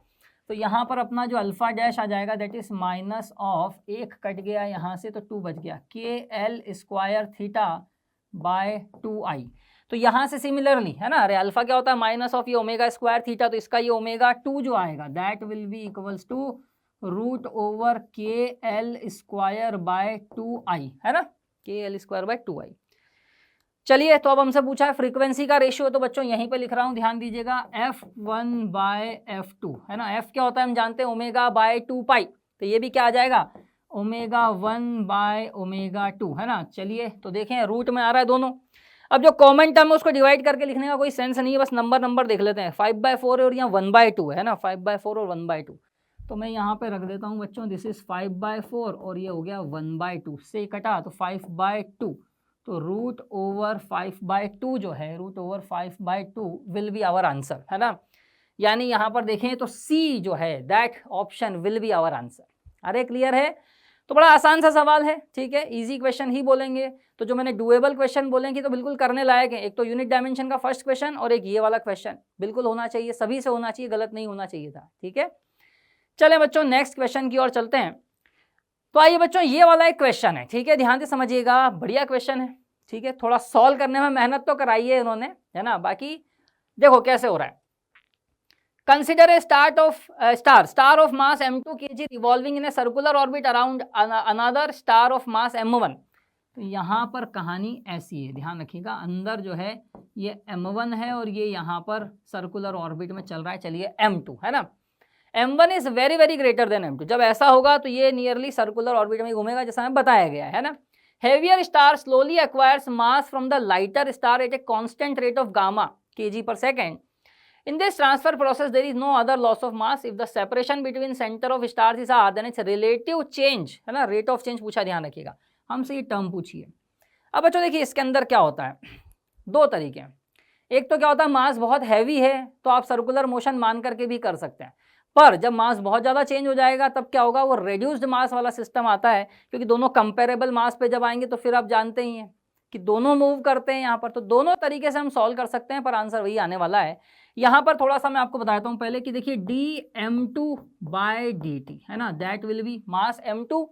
तो यहाँ पर अपना जो अल्फा डैश आ जाएगा दैट इज माइनस ऑफ, एक कट गया यहाँ से तो 2 बच गया, के L square theta bye 2i। तो यहाँ से सिमिलरली, है ना, अरे अल्फा क्या होता है माइनस ऑफ ये ओमेगा स्क्वायर थीटा, तो इसका ये ω2 जो आएगा that will be equals to root over K L square by 2i, है ना, के एल स्क्वायर बाय 2i। चलिए, तो अब हमसे पूछा है फ्रीक्वेंसी का रेशियो, तो बच्चों यहीं पे लिख रहा हूँ, ध्यान दीजिएगा, F1/F2, है ना, F क्या होता है हम जानते हैं ω/2π, तो ये भी क्या आ जाएगा ω1/ω2, है ना। चलिए, तो देखें रूट में आ रहा है दोनों। अब जो कॉमन टर्म है उसको डिवाइड करके लिखने का कोई सेंस नहीं है, बस नंबर देख लेते हैं, 5/4 है और यहाँ 1/2 है ना, 5/4 और 1/2, तो मैं यहाँ पे रख देता हूँ बच्चों, दिस इज 5/4 और ये हो गया 1/2, से कटा तो 5/2, तो रूट ओवर 5/2 जो है, root over 5/2 will be our answer, है ना। यानी यहाँ पर देखें तो सी जो है that option will be our answer. अरे क्लियर है। तो बड़ा आसान सा सवाल है, ठीक है, इजी क्वेश्चन ही बोलेंगे, तो जो मैंने डुएबल क्वेश्चन बोलेंगे तो बिल्कुल करने लायक है। एक तो यूनिट डायमेंशन का फर्स्ट क्वेश्चन और एक ये वाला क्वेश्चन बिल्कुल होना चाहिए, सभी से होना चाहिए, गलत नहीं होना चाहिए था, ठीक है। चले बच्चों नेक्स्ट क्वेश्चन की ओर चलते हैं। तो आइए बच्चों, ये वाला एक क्वेश्चन है, ठीक है, ध्यान से समझिएगा, बढ़िया क्वेश्चन है, ठीक है, थोड़ा सॉल्व करने में मेहनत तो कराई है इन्होंने, है ना। बाकी देखो कैसे हो रहा है। Consider a star of mass m2 kg revolving in a circular orbit around another star of mass m1। तो यहाँ पर कहानी ऐसी है, ध्यान रखिएगा, अंदर जो है ये m1 है और ये यहाँ पर सर्कुलर ऑर्बिट में चल रहा है, चलिए m2, है ना। m1 is very very greater than m2। जब ऐसा होगा तो ये नियरली सर्कुलर ऑर्बिट में घूमेगा, जैसा हमें बताया गया है ना। Heavier star slowly acquires mass from the lighter star at a constant rate of gamma kg/s। In this transfer process, there is no other loss of mass. If the separation between center of stars is r, then its relative change, है ना, rate of change पूछा, ध्यान रखिएगा, हमसे ये टर्म पूछिए। अब बच्चों देखिए इसके अंदर क्या होता है, दो तरीके हैं। एक तो क्या होता है, मास बहुत हैवी है तो आप सर्कुलर मोशन मान करके भी कर सकते हैं, पर जब मास बहुत ज़्यादा चेंज हो जाएगा तब क्या होगा, वो रेड्यूस्ड मास वाला सिस्टम आता है, क्योंकि दोनों कंपेरेबल मास पे जब आएंगे तो फिर आप जानते ही हैं कि दोनों मूव करते हैं यहाँ पर। तो दोनों तरीके से हम सॉल्व कर सकते हैं, पर आंसर वही आने वाला है। यहाँ पर थोड़ा सा मैं आपको बताता हूँ पहले कि देखिए dm2/dt है ना, that will B mass m2,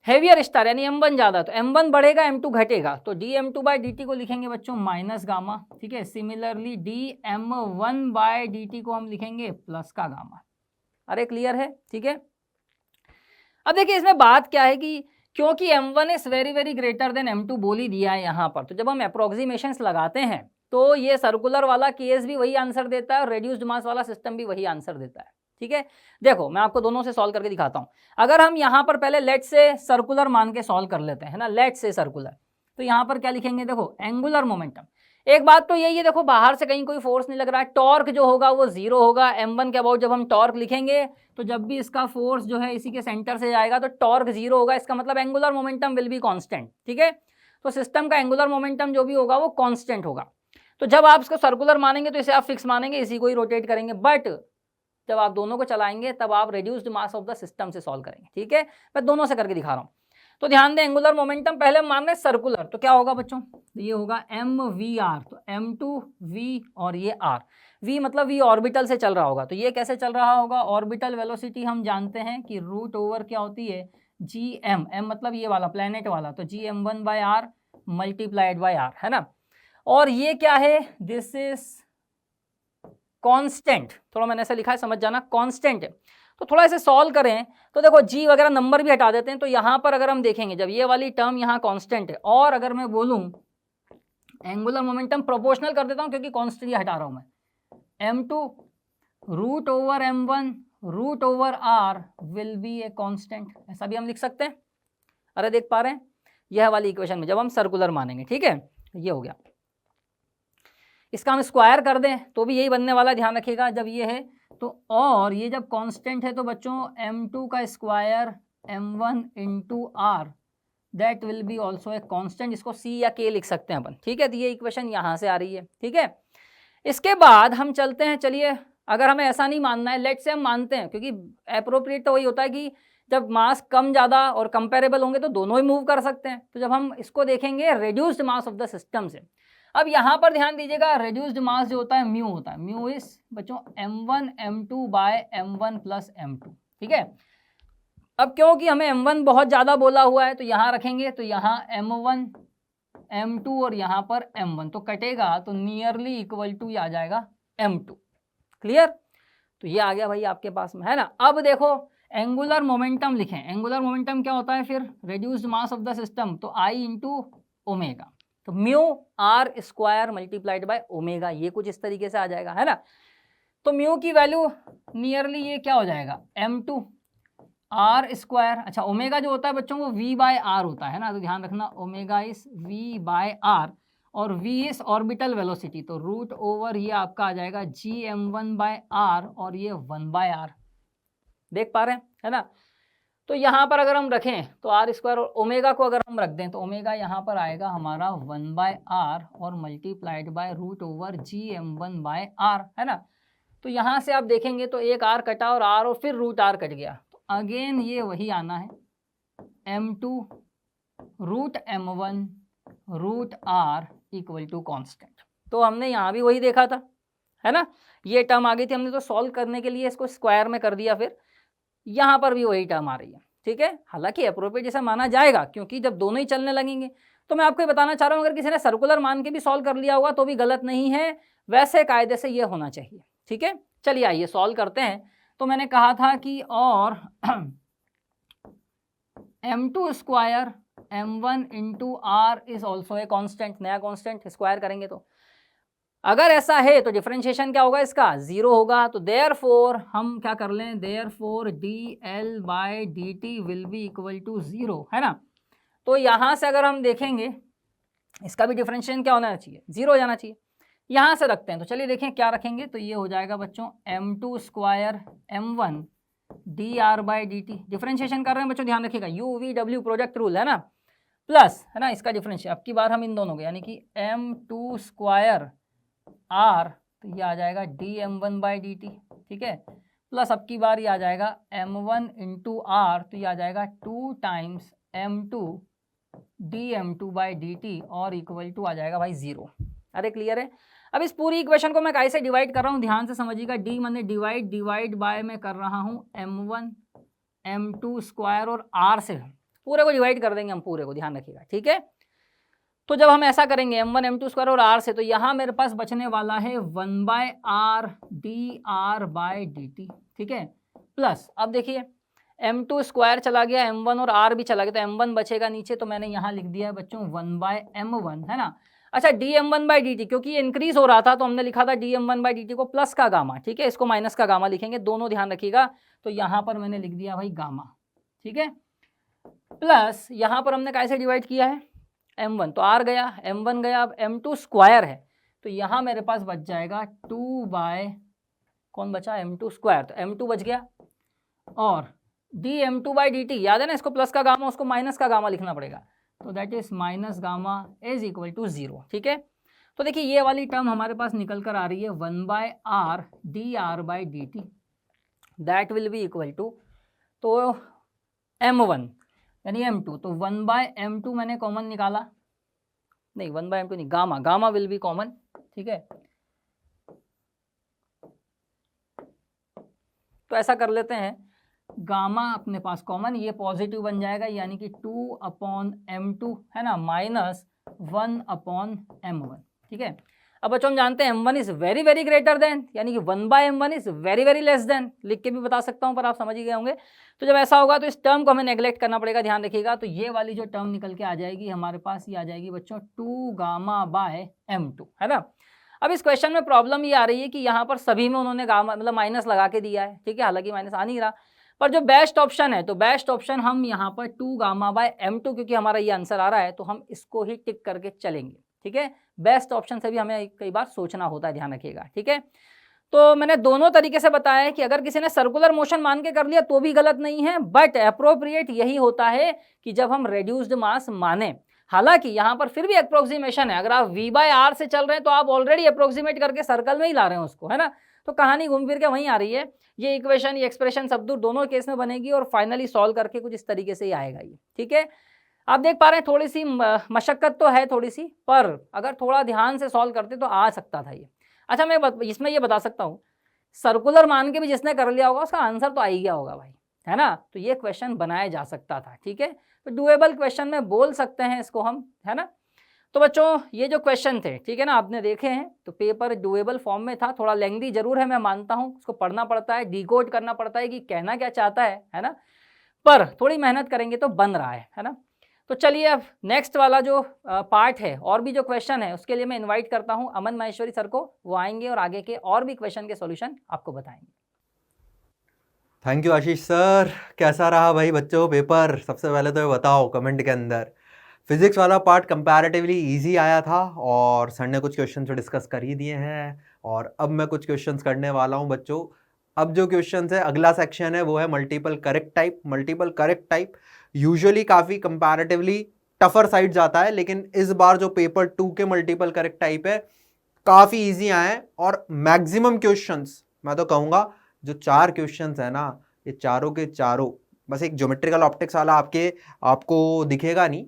heavier star यानी m1 ज़्यादा तो m1 बढ़ेगा m2 घटेगा, तो dm2/dt को लिखेंगे बच्चों माइनस गामा, ठीक है। सिमिलरली dm1/dt को हम लिखेंगे प्लस का गामा। अरे क्लियर है, ठीक है। अब देखिए इसमें बात क्या है कि क्योंकि m1 is very very greater than m2 बोल ही दिया है यहाँ पर, तो जब हम अप्रोक्सीमेशंस लगाते हैं तो ये सर्कुलर वाला केस भी वही आंसर देता है और रेड्यूस्ड मास वाला सिस्टम भी वही आंसर देता है, ठीक है। देखो मैं आपको दोनों से सॉल्व करके दिखाता हूँ। अगर हम यहाँ पर पहले लेट से सर्कुलर मान के सॉल्व कर लेते हैं ना, लेट से सर्कुलर, तो यहाँ पर क्या लिखेंगे, देखो एंगुलर मोमेंटम। एक बात तो यही है, देखो बाहर से कहीं कोई फोर्स नहीं लग रहा है, टॉर्क जो होगा वो जीरो होगा। m1 के अबाउट जब हम टॉर्क लिखेंगे तो जब भी इसका फोर्स जो है इसी के सेंटर से जाएगा तो टॉर्क जीरो होगा, इसका मतलब angular momentum will be constant, ठीक है। तो सिस्टम का एंगुलर मोमेंटम जो भी होगा वो कांस्टेंट होगा। तो जब आप इसको सर्कुलर मानेंगे तो इसे आप फिक्स मानेंगे, इसी को ही रोटेट करेंगे, बट जब आप दोनों को चलाएंगे तब आप reduced mass of the system से सॉल्व करेंगे, ठीक है। मैं दोनों से करके दिखा रहा हूँ। तो ध्यान दें, एंगुलर मोमेंटम पहले मान रहे सर्कुलर, तो क्या होगा बच्चों, ये होगा mvr, तो m2v और ये r, v मतलब v ऑर्बिटल से चल रहा होगा, तो ये कैसे चल रहा होगा, ऑर्बिटल वेलोसिटी हम जानते हैं कि रूट ओवर क्या होती है gm, m मतलब ये वाला प्लेनेट वाला, तो gm1/r मल्टीप्लाइड बाय r, है ना। और ये क्या है, दिस इज कांस्टेंट, थोड़ा मैंने ऐसा लिखा है समझ जाना, कांस्टेंट है। तो थोड़ा इसे सॉल्व करें तो देखो जी वगैरह नंबर भी हटा देते हैं, तो यहाँ पर अगर हम देखेंगे जब ये वाली टर्म यहाँ कांस्टेंट है, और अगर मैं बोलूँ एंगुलर मोमेंटम प्रोपोर्शनल कर देता हूँ क्योंकि कांस्टेंट ये हटा रहा हूँ मैं, m2 root over m1 root over r will be a constant, ऐसा भी हम लिख सकते हैं। अरे देख पा रहे हैं, यह वाली इक्वेशन में जब हम सर्कुलर मानेंगे, ठीक है, ये हो गया। इसका हम स्क्वायर कर दें तो भी यही बनने वाला, ध्यान रखिएगा जब ये है तो, और ये जब कांस्टेंट है तो बच्चों m2 का square m1 into r that will be also a constant, इसको c या k लिख सकते हैं अपन, ठीक है। तो ये इक्वेशन यहाँ से आ रही है, ठीक है। इसके बाद हम चलते हैं, चलिए अगर हमें ऐसा नहीं मानना है, लेट से हम मानते हैं, क्योंकि एप्रोप्रिएट तो वही होता है कि जब मास कम ज़्यादा और कंपेरेबल होंगे तो दोनों ही मूव कर सकते हैं। तो जब हम इसको देखेंगे reduced mass of the system से, अब यहाँ पर ध्यान दीजिएगा, रेड्यूस्ड मास जो होता है म्यू होता है, म्यू इज बच्चों m1 m2 bye m1 plus m2, ठीक है। अब क्योंकि हमें m1 बहुत ज़्यादा बोला हुआ है तो यहाँ रखेंगे, तो यहाँ m1 m2 और यहाँ पर m1 तो कटेगा, तो नियरली इक्वल टू आ जाएगा m2, क्लियर। तो ये आ गया भाई आपके पास में, है ना। अब देखो एंगुलर मोमेंटम लिखें, एंगुलर मोमेंटम क्या होता है फिर, reduced mass of the system, तो I इंटू ओमेगा, तो mu r square multiplied by omega, ये कुछ इस तरीके से आ जाएगा, है ना। तो म्यू की वैल्यू नियरली ये क्या हो जाएगा m2 आर स्क्वायर, अच्छा ओमेगा जो होता है बच्चों वो v बाय आर होता है ना, तो ध्यान रखना omega is v by r, और v इज ऑर्बिटल वेलोसिटी, तो रूट ओवर ये आपका आ जाएगा gm1 बाय आर और ये 1 बाय आर, देख पा रहे हैं, है ना। तो यहाँ पर अगर हम रखें तो आर स्क्वायर और ओमेगा को अगर हम रख दें तो ओमेगा यहाँ पर आएगा हमारा 1 बाय आर और multiplied by root over gm1 by r, है ना। तो यहाँ से आप देखेंगे तो एक आर कटा और आर और फिर रूट आर कट गया, तो अगेन ये वही आना है m2 root m1 root r equal to constant. तो हमने यहाँ भी वही देखा था, है ना, ये टर्म आ गई थी, हमने तो सॉल्व करने के लिए इसको स्क्वायर में कर दिया, फिर यहाँ पर भी वही टर्म आ रही है, ठीक है। हालांकि अप्रोप्रिएट जैसा माना जाएगा क्योंकि जब दोनों ही चलने लगेंगे, तो मैं आपको बताना चाह रहा हूँ अगर किसी ने सर्कुलर मान के भी सॉल्व कर लिया होगा तो भी गलत नहीं है, वैसे कायदे से ये होना चाहिए, ठीक है। चलिए आइए सॉल्व करते हैं। तो मैंने कहा था कि और m2 square m1 into r is also a constant, नया कॉन्स्टेंट स्क्वायर करेंगे तो अगर ऐसा है तो डिफरेंशिएशन क्या होगा इसका, 0 होगा। तो देयरफॉर हम क्या कर लें, therefore dl/dt will be equal to 0, है ना। तो यहाँ से अगर हम देखेंगे इसका भी डिफरेंशिएशन क्या होना चाहिए, 0 हो जाना चाहिए। यहाँ से रखते हैं, तो चलिए देखें क्या रखेंगे। तो ये हो जाएगा बच्चों m2 square m1 dr/dt। Differentiation कर रहे हैं बच्चों, ध्यान रखिएगा, UVW प्रोजेक्ट रूल है ना, प्लस है ना इसका डिफरेंशिएशन। अब की बार हम इन दोनों को यानी कि m2 स्क्वायर r, तो ये आ जाएगा dm1/dt, ठीक है, प्लस अब की बार ये आ जाएगा m1 इंटू r, तो ये आ जाएगा 2 टाइम्स m2 dm2/dt और इक्वल टू आ जाएगा भाई 0। अरे क्लियर है। अब इस पूरी इक्वेशन को मैं कैसे डिवाइड कर रहा हूँ, ध्यान से समझिएगा। d मैंने डिवाइड बाय में कर रहा हूँ m1 m2 स्क्वायर और r से पूरे को डिवाइड कर देंगे हम, पूरे को, ध्यान रखिएगा, ठीक है। तो जब हम ऐसा करेंगे m1 m2 स्क्वायर और r से, तो यहाँ मेरे पास बचने वाला है 1/r dr/dt, ठीक है, प्लस अब देखिए m2 स्क्वायर चला गया, m1 और r भी चला गया, तो m1 बचेगा नीचे, तो मैंने यहाँ लिख दिया है बच्चों 1/m1, है ना। अच्छा, dm1/dt क्योंकि ये इंक्रीज हो रहा था तो हमने लिखा था dm1/dt को प्लस का गामा, ठीक है, इसको माइनस का गामा लिखेंगे, दोनों ध्यान रखिएगा। तो यहाँ पर मैंने लिख दिया भाई गामा, ठीक है, प्लस यहाँ पर हमने कैसे डिवाइड किया है, m1 तो r गया, m1 गया, अब m2 स्क्वायर है, तो यहाँ मेरे पास बच जाएगा 2 कौन बचा, m2 स्क्वायर, तो m2 बच गया, और dm2/dt याद है ना, इसको प्लस का गामा उसको माइनस का गामा लिखना पड़ेगा, तो that is minus gamma is equal to 0, ठीक है। तो देखिए ये वाली टर्म हमारे पास निकल कर आ रही है 1/r dr/dt, that will be equal to, तो m1 यानी m2, तो 1/m2 मैंने कॉमन निकाला, नहीं 1/m2 नहीं, गामा विल बी कॉमन, ठीक है। तो ऐसा कर लेते हैं, गामा अपने पास कॉमन, ये पॉजिटिव बन जाएगा, यानी कि 2/m2 है ना, माइनस 1/m1, ठीक है। अब बच्चों हम जानते हैं m1 is very very greater than, यानी कि 1/m1 is very very less than, लिख के भी बता सकता हूँ पर आप समझ ही गए होंगे। तो जब ऐसा होगा तो इस टर्म को हमें नेग्लेक्ट करना पड़ेगा, ध्यान रखिएगा। तो ये वाली जो टर्म निकल के आ जाएगी हमारे पास, ये आ जाएगी बच्चों 2 गामा/m2, है ना। अब इस क्वेश्चन में प्रॉब्लम ये आ रही है कि यहाँ पर सभी में उन्होंने गामा मतलब माइनस लगा के दिया है, ठीक है, हालांकि माइनस आ नहीं रहा, पर जो बेस्ट ऑप्शन है, तो बेस्ट ऑप्शन हम यहाँ पर 2 गामा/m2, क्योंकि हमारा ये आंसर आ रहा है तो हम इसको ही टिक करके चलेंगे, ठीक है। बेस्ट ऑप्शन से भी हमें कई बार सोचना होता है, ध्यान रखिएगा, ठीक है। तो मैंने दोनों तरीके से बताया है कि अगर किसी ने सर्कुलर मोशन मान के कर लिया तो भी गलत नहीं है, बट अप्रोप्रिएट यही होता है कि जब हम रेड्यूस्ड मास माने। हालांकि यहाँ पर फिर भी अप्रोक्सीमेशन है, अगर आप v/r से चल रहे हैं तो आप ऑलरेडी अप्रोक्सीमेट करके सर्कल में ही ला रहे हैं उसको, है ना। तो कहानी घूम फिर के वहीं आ रही है, ये इक्वेशन ये एक्सप्रेशन सब दोनों केस में बनेगी और फाइनली सॉल्व करके कुछ इस तरीके से ही आएगा ये, ठीक है। आप देख पा रहे हैं थोड़ी सी मशक्कत तो है थोड़ी सी, पर अगर थोड़ा ध्यान से सॉल्व करते तो आ सकता था ये। अच्छा, मैं इसमें ये बता सकता हूँ, सर्कुलर मान के भी जिसने कर लिया होगा उसका आंसर तो आ ही गया होगा भाई, है ना। तो ये क्वेश्चन बनाया जा सकता था, ठीक है, तो डुएबल क्वेश्चन में बोल सकते हैं इसको हम, है ना। तो बच्चों ये जो क्वेश्चन थे, ठीक है ना, आपने देखे हैं, तो पेपर डुएबल फॉर्म में था, थोड़ा लेंथी जरूर है, मैं मानता हूँ, उसको पढ़ना पड़ता है, डिकोड करना पड़ता है कि कहना क्या चाहता है ना, पर थोड़ी मेहनत करेंगे तो बन रहा है ना। तो चलिए अब नेक्स्ट वाला जो पार्ट है और भी जो क्वेश्चन है उसके लिए मैं इनवाइट करता हूं अमन माहेश्वरी सर को, वो आएंगे और आगे के और भी क्वेश्चन के सॉल्यूशन आपको बताएंगे। Thank you Ashish sir. कैसा रहा भाई बच्चों पेपर? सबसे पहले तो ये बताओ कमेंट के अंदर। फिजिक्स वाला पार्ट कंपैरेटिवली इजी आया था और सर ने कुछ क्वेश्चन तो डिस्कस कर ही दिए हैं, और अब मैं कुछ क्वेश्चंस करने वाला हूं बच्चों। अब जो क्वेश्चन है, अगला सेक्शन है, वो है multiple correct type. Multiple correct type usually काफ़ी कंपैरेटिवली टफर साइड जाता है, लेकिन इस बार जो पेपर 2 के मल्टीपल करेक्ट टाइप है काफ़ी ईजी आए हैं, और मैक्सिमम क्वेश्चंस मैं तो कहूँगा जो 4 क्वेश्चंस है ना, ये चारों के चारों, बस एक ज्योमेट्रिकल ऑप्टिक्स वाला आपको दिखेगा नहीं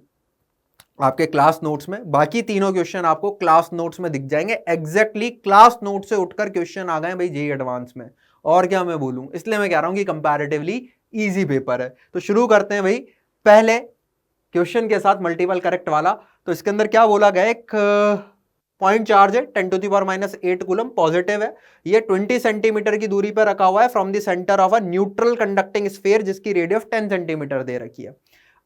आपके क्लास नोट्स में, बाकी तीनों क्वेश्चन आपको क्लास नोट्स में दिख जाएंगे। एग्जैक्टली क्लास नोट से उठकर क्वेश्चन आ गए भाई जेईई एडवांस में, और क्या मैं बोलूं। इसलिए मैं कह रहा हूं कि कंपैरेटिवली इजी पेपर है। तो शुरू करते हैं भाई पहले क्वेश्चन के साथ, मल्टीपल करेक्ट वाला। तो इसके अंदर क्या बोला गया, एक पॉइंट चार्ज है 10⁻⁸ कूलम, पॉजिटिव है, ये 20 सेंटीमीटर की दूरी पर रखा हुआ है from the centre of a neutral conducting sphere, जिसकी रेडियस 10 सेंटीमीटर दे रखी है।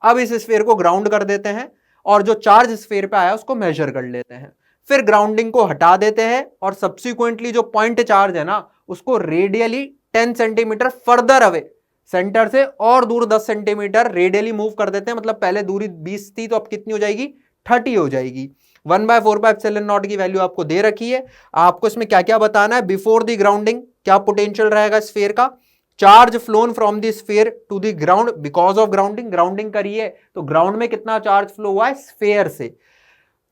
अब इस स्फीयर को ग्राउंड कर देते हैं और जो चार्ज स्फीयर पे आया उसको मेजर कर लेते हैं। फिर ग्राउंडिंग को हटा देते हैं और सब्सिक्वेंटली जो पॉइंट चार्ज है ना उसको radially 10 centimetre further away centre से और दूर 10 सेंटीमीटर रेडियली मूव कर देते हैं। मतलब पहले दूरी 20 थी तो अब कितनी हो जाएगी, 30 हो जाएगी। 1/4πε0 की वैल्यू आपको दे रखी है। आपको इसमें क्या क्या बताना है, बिफोर द ग्राउंडिंग क्या पोटेंशियल रहेगा स्फीयर का, charge flown from the sphere to the ground because of grounding, grounding करी है तो ग्राउंड में कितना चार्ज फ्लो हुआ है स्फीयर से,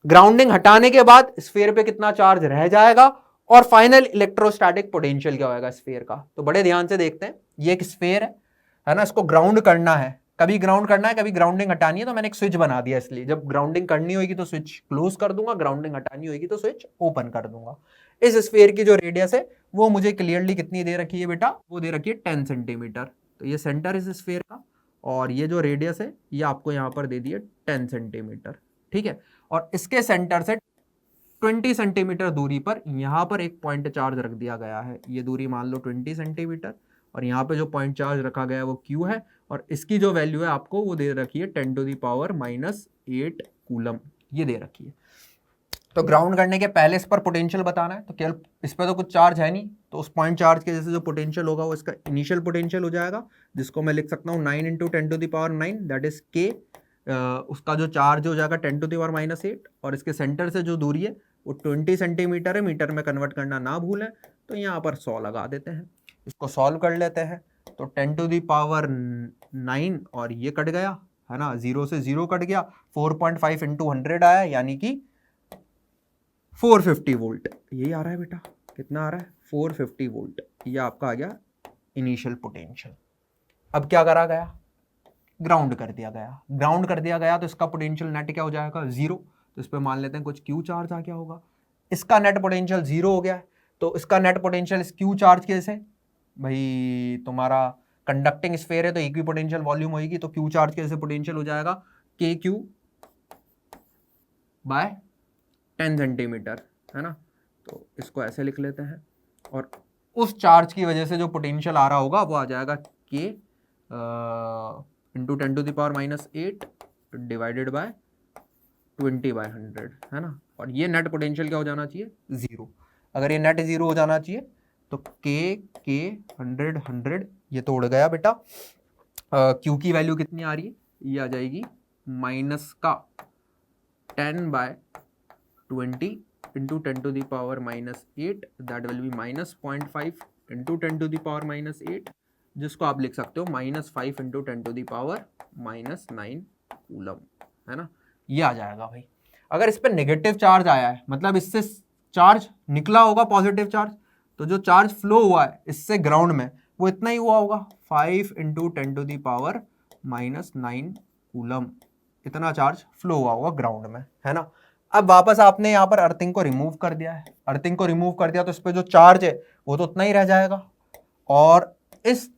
ग्राउंडिंग हटाने के बाद स्फीयर पे कितना चार्ज रह जाएगा, और फाइनल इलेक्ट्रोस्टैटिक पोटेंशियल क्या होगा स्फीयर का। तो बड़े ध्यान से देखते हैं, ये एक स्फीयर है ना, इसको ग्राउंड करना है, कभी ग्राउंड करना है कभी ग्राउंडिंग हटानी है, तो मैंने एक स्विच बना दिया, इसलिए जब ग्राउंडिंग करनी होगी तो स्विच क्लोज कर दूंगा, ग्राउंडिंग हटानी होगी तो स्विच ओपन कर दूंगा। इस स्फीयर की जो रेडियस है वो मुझे क्लियरली कितनी दे रखी है बेटा, वो दे रखी है 10 सेंटीमीटर। तो ये सेंटर इस स्फीयर का और ये जो रेडियस है ये आपको यहाँ पर दे दी है 10 सेंटीमीटर, ठीक है। और इसके सेंटर से 20 सेंटीमीटर दूरी पर यहाँ पर एक पॉइंट चार्ज रख दिया गया है। ये दूरी मान लो 20 सेंटीमीटर और यहाँ पे जो पॉइंट चार्ज रखा गया है वो Q है और इसकी जो वैल्यू है आपको वो दे रखी है 10⁻⁻8 कूलम, ये दे रखी है। तो ग्राउंड करने के पहले इस पर पोटेंशियल बताना है, तो केवल इस पर तो कुछ चार्ज है नहीं, तो उस पॉइंट चार्ज के जैसे जो पोटेंशियल होगा वो इसका इनिशियल पोटेंशियल हो जाएगा, जिसको मैं लिख सकता हूँ 9 × 10⁻9 दैट इज K। उसका जो चार्ज हो जाएगा 10⁻⁸ और इसके सेंटर से जो दूरी है वो 20 सेंटीमीटर है, मीटर में कन्वर्ट करना ना भूलें। तो यहाँ पर 100 लगा देते हैं, इसको सॉल्व कर लेते हैं। तो 10⁻9 और ये कट गया है ना, 0 से 0 कट गया, 4.5 × 100 आया यानी कि 450 वोल्ट। यही आ रहा है बेटा, कितना आ रहा है 450 वोल्ट, ये आपका आ गया इनिशियल पोटेंशियल। अब क्या करा गया, ग्राउंड कर दिया गया, ग्राउंड कर दिया गया तो इसका पोटेंशियल नेट क्या हो जाएगा 0। तो इस पर मान लेते हैं कुछ Q चार्ज आ गया होगा, इसका नेट पोटेंशियल 0 हो गया है। तो इसका नेट पोटेंशियल इस Q चार्ज के से, भाई तुम्हारा कंडक्टिंग स्फीयर है तो इक्वी पोटेंशियल वॉल्यूम होगी, तो Q चार्ज के से पोटेंशियल हो जाएगा KQ/10 सेंटीमीटर, है ना। तो इसको ऐसे लिख लेते हैं और उस चार्ज की वजह से जो पोटेंशियल आ रहा होगा वो आ जाएगा K × 10⁻⁸ डिवाइडेड बाय 20/100, है ना। और ये नेट पोटेंशियल क्या हो जाना चाहिए 0। अगर ये नेट 0 हो जाना चाहिए तो K 100 ये तोड़ गया बेटा। Q की वैल्यू कितनी आ रही है, ये आ जाएगी -10/20 × 10⁻⁸ दैट विल बी -0.5 × 10⁻⁸, जिसको आप लिख सकते हो -5 × 10⁻⁹ कूलम, है ना। ये आ जाएगा भाई। अगर इस पर नेगेटिव चार्ज आया है, मतलब इससे चार्ज निकला होगा पॉजिटिव चार्ज, तो जो चार्ज फ्लो हुआ है इससे ग्राउंड में वो इतना ही हुआ होगा 5 × 10⁻⁹ कूलम, इतना चार्ज फ्लो हुआ होगा ग्राउंड में, है ना। अब वापस आपने यहाँ पर अर्थिंग को रिमूव कर दिया है, अर्थिंग को रिमूव कर दिया तो इस पर जो चार्ज है वो तो उतना ही रह जाएगा, और इस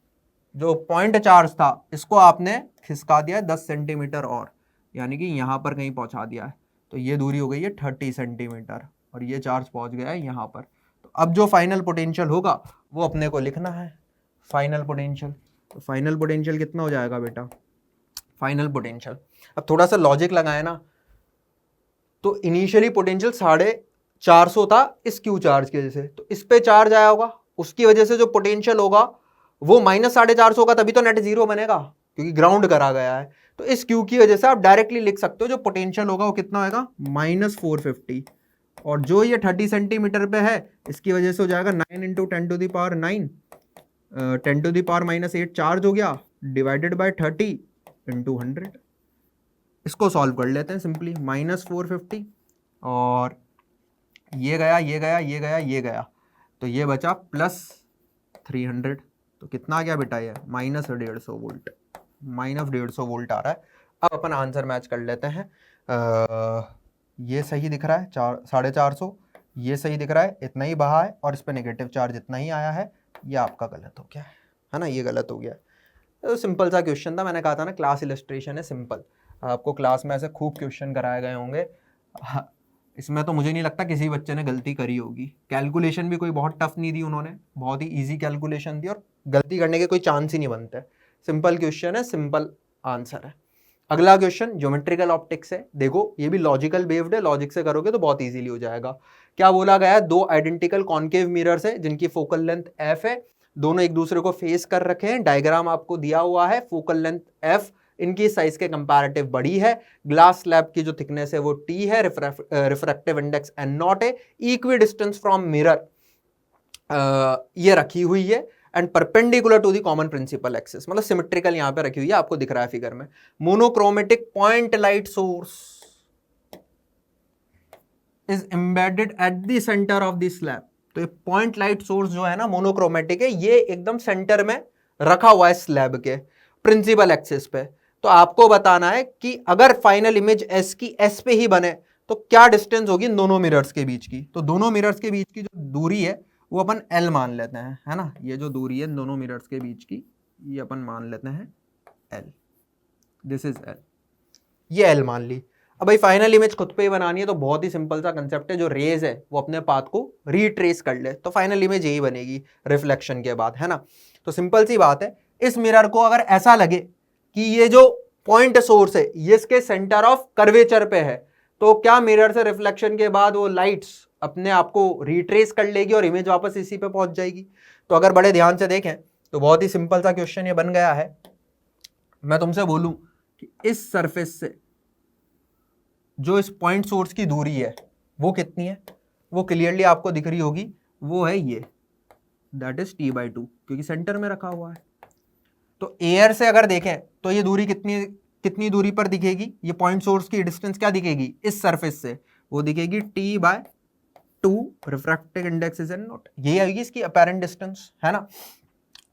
जो पॉइंट चार्ज था इसको आपने खिसका दिया है 10 सेंटीमीटर और, यानी कि यहाँ पर कहीं पहुँचा दिया है। तो ये दूरी हो गई है 30 सेंटीमीटर और ये चार्ज पहुँच गया है यहाँ पर। तो अब जो फाइनल पोटेंशियल होगा वो अपने को लिखना है, फाइनल पोटेंशियल। तो फाइनल पोटेंशियल कितना हो जाएगा बेटा, फाइनल पोटेंशियल, अब थोड़ा सा लॉजिक लगाए ना, तो इनिशियली पोटेंशियल 450 था इस Q चार्ज की वजह से, तो इस पे चार्ज आया होगा, उसकी वजह से जो पोटेंशियल होगा वो -450 होगा, तभी तो नेट 0 बनेगा क्योंकि ग्राउंड करा गया है। तो इस Q की वजह से आप डायरेक्टली लिख सकते हो जो पोटेंशियल होगा वो कितना होगा -450, और जो ये 30 सेंटीमीटर पे है इसकी वजह से हो जाएगा 9 × 10⁻⁹ चार्ज हो गया डिवाइडेड बाय 30 × 100। इसको सॉल्व कर लेते हैं सिंपली, -450 और ये गया ये गया ये गया ये गया, तो ये बचा +300। तो कितना आ गया बेटा, ये -150 वोल्ट, -150 वोल्ट आ रहा है। अब अपन आंसर मैच कर लेते हैं। ये सही दिख रहा है 450, ये सही दिख रहा है इतना ही बहा है, और इस पर नेगेटिव चार्ज इतना ही आया है, ये आपका गलत हो गया है ना, ये गलत हो गया। तो सिंपल सा क्वेश्चन था, मैंने कहा था ना क्लास इलस्ट्रेशन है सिंपल, आपको क्लास में ऐसे खूब क्वेश्चन कराए गए होंगे, इसमें तो मुझे नहीं लगता किसी बच्चे ने गलती करी होगी। कैलकुलेशन भी कोई बहुत टफ नहीं दी उन्होंने, बहुत ही इजी कैलकुलेशन दी और गलती करने के कोई चांस ही नहीं बनते। सिंपल क्वेश्चन है, सिंपल आंसर है। अगला क्वेश्चन ज्योमेट्रिकल ऑप्टिक्स है। देखो ये भी लॉजिकल बेस्ड है, लॉजिक से करोगे तो बहुत इजीली हो जाएगा। क्या बोला गया है, दो आइडेंटिकल कॉन्केव मिरर्स है जिनकी फोकल लेंथ f है, दोनों एक दूसरे को फेस कर रखे हैं, डायग्राम आपको दिया हुआ है, फोकल लेंथ f इनकी साइज के कंपैरेटिव बड़ी है, ग्लास स्लैब की जो थिकनेस है वो t है, रिफ्रैक्टिव इंडेक्स n0 है, इक्वी डिस्टेंस फ्रॉम मिरर ये रखी हुई है and perpendicular to the common principal axis, मतलब सिमेट्रिकल यहां पे रखी हुई है, आपको दिख रहा है फिगर में। Monochromatic point light source is embedded at the centre of the slab. तो ये पॉइंट लाइट सोर्स जो है ना मोनोक्रोमेटिक है, ये एकदम सेंटर में रखा हुआ है स्लैब के प्रिंसिपल एक्सिस पे। तो आपको बताना है कि अगर फाइनल इमेज एस की एस पे ही बने तो क्या डिस्टेंस होगी इन दोनों मिरर्स के बीच की। तो दोनों मिरर्स के बीच की जो दूरी है वो अपन L मान लेते हैं, है ना। ये जो दूरी है दोनों मिरर्स के बीच की ये अपन मान लेते हैं L, दिस इज L, ये L मान ली। अब भाई फाइनल इमेज खुद पे ही बनानी है तो बहुत ही सिंपल सा कंसेप्ट है, जो रेज है वो अपने पाथ को रिट्रेस कर ले तो फाइनल इमेज यही बनेगी रिफ्लेक्शन के बाद, है ना। तो सिंपल सी बात है, इस मिरर को अगर ऐसा लगे कि ये जो पॉइंट सोर्स है ये इसके सेंटर ऑफ कर्वेचर पे है, तो क्या मिरर से रिफ्लेक्शन के बाद वो लाइट्स अपने आप को रिट्रेस कर लेगी और इमेज वापस इसी पे पहुंच जाएगी। तो अगर बड़े ध्यान से देखें तो बहुत ही सिंपल सा क्वेश्चन ये बन गया है। मैं तुमसे बोलूं कि इस सरफेस से जो इस पॉइंट सोर्स की दूरी है वो कितनी है, वो क्लियरली आपको दिख रही होगी, वो है ये, दैट इज t/2, क्योंकि सेंटर में रखा हुआ है। तो एयर से अगर देखें तो ये दूरी कितनी दूरी पर दिखेगी, ये पॉइंट सोर्स की डिस्टेंस क्या दिखेगी इस सरफेस से, वो दिखेगी t/2, refractive index is n0, यही आएगी इसकी अपैरेंट डिस्टेंस, है ना।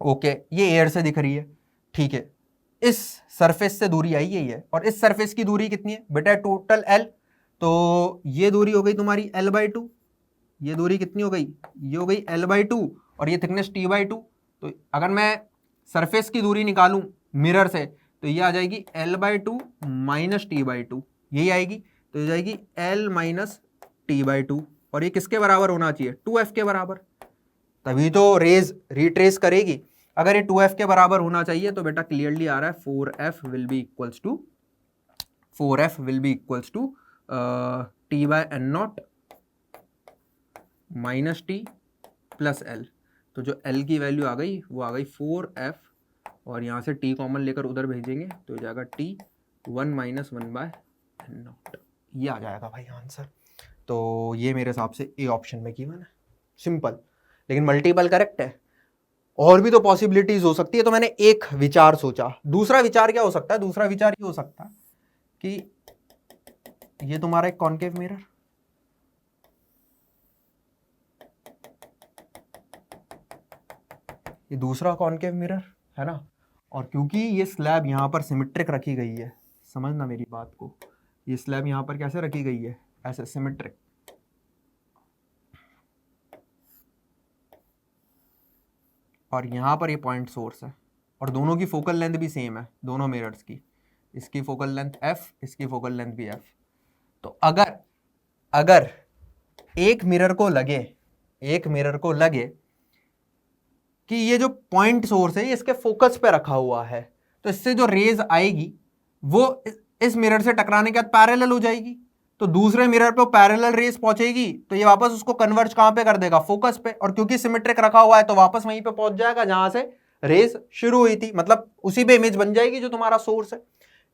ओके, ये एयर से दिख रही है, ठीक है। इस सरफेस से दूरी आई यही है, और इस सरफेस की दूरी कितनी है बेटा, टोटल L, तो ये दूरी हो गई तुम्हारी L/2, ये दूरी कितनी हो गई, ये हो गई L/2, और ये थिकनेस t/2। तो अगर मैं सरफेस की दूरी निकालूं मिरर से तो ये आ जाएगी L/2 माइनस t/2, यही आएगी। तो ये जाएगी L माइनस t/2, और ये किसके बराबर होना चाहिए, 2f के बराबर, तभी तो रेज रिट्रेस करेगी। अगर ये 2f के बराबर होना चाहिए तो बेटा क्लियरली आ रहा है 4f will be equals to t/n0 minus t plus l। तो जो l की वैल्यू आ गई वो आ गई 4f, और यहाँ से t कॉमन लेकर उधर भेजेंगे तो हो जाएगा t 1 माइनस 1/n0, ये आ जाएगा भाई आंसर। तो ये मेरे हिसाब से ए ऑप्शन में गिवन है, सिंपल, लेकिन मल्टीपल करेक्ट है, और भी तो पॉसिबिलिटीज हो सकती है। तो मैंने एक विचार सोचा, दूसरा विचार क्या हो सकता है, दूसरा विचार ये हो सकता है कि ये तुम्हारा एक कॉन्केव मिरर, ये दूसरा कॉन्केव मिरर है ना, और क्योंकि ये स्लैब यहां पर सिमेट्रिक रखी गई है, समझना मेरी बात को, ये स्लैब यहां पर कैसे रखी गई है, ऐसे सिमेट्रिक, और यहां पर ये पॉइंट सोर्स है, और दोनों की फोकल लेंथ भी सेम है, दोनों मिरर्स की, इसकी फोकल लेंथ f, इसकी फोकल लेंथ भी f। तो अगर एक मिरर को लगे कि ये जो पॉइंट सोर्स है ये इसके फोकस पे रखा हुआ है, तो इससे जो रेज आएगी वो इस मिरर से टकराने के बाद पैरेलल हो जाएगी, तो दूसरे मिरर पे पैरेलल रेज पहुंचेगी तो ये वापस उसको कन्वर्ज कहां पे कर देगा, फोकस पे, और क्योंकि सिमेट्रिक रखा हुआ है तो वापस वहीं पे पहुंच जाएगा जहां से रेज शुरू हुई थी, मतलब उसी पे इमेज बन जाएगी जो तुम्हारा सोर्स है।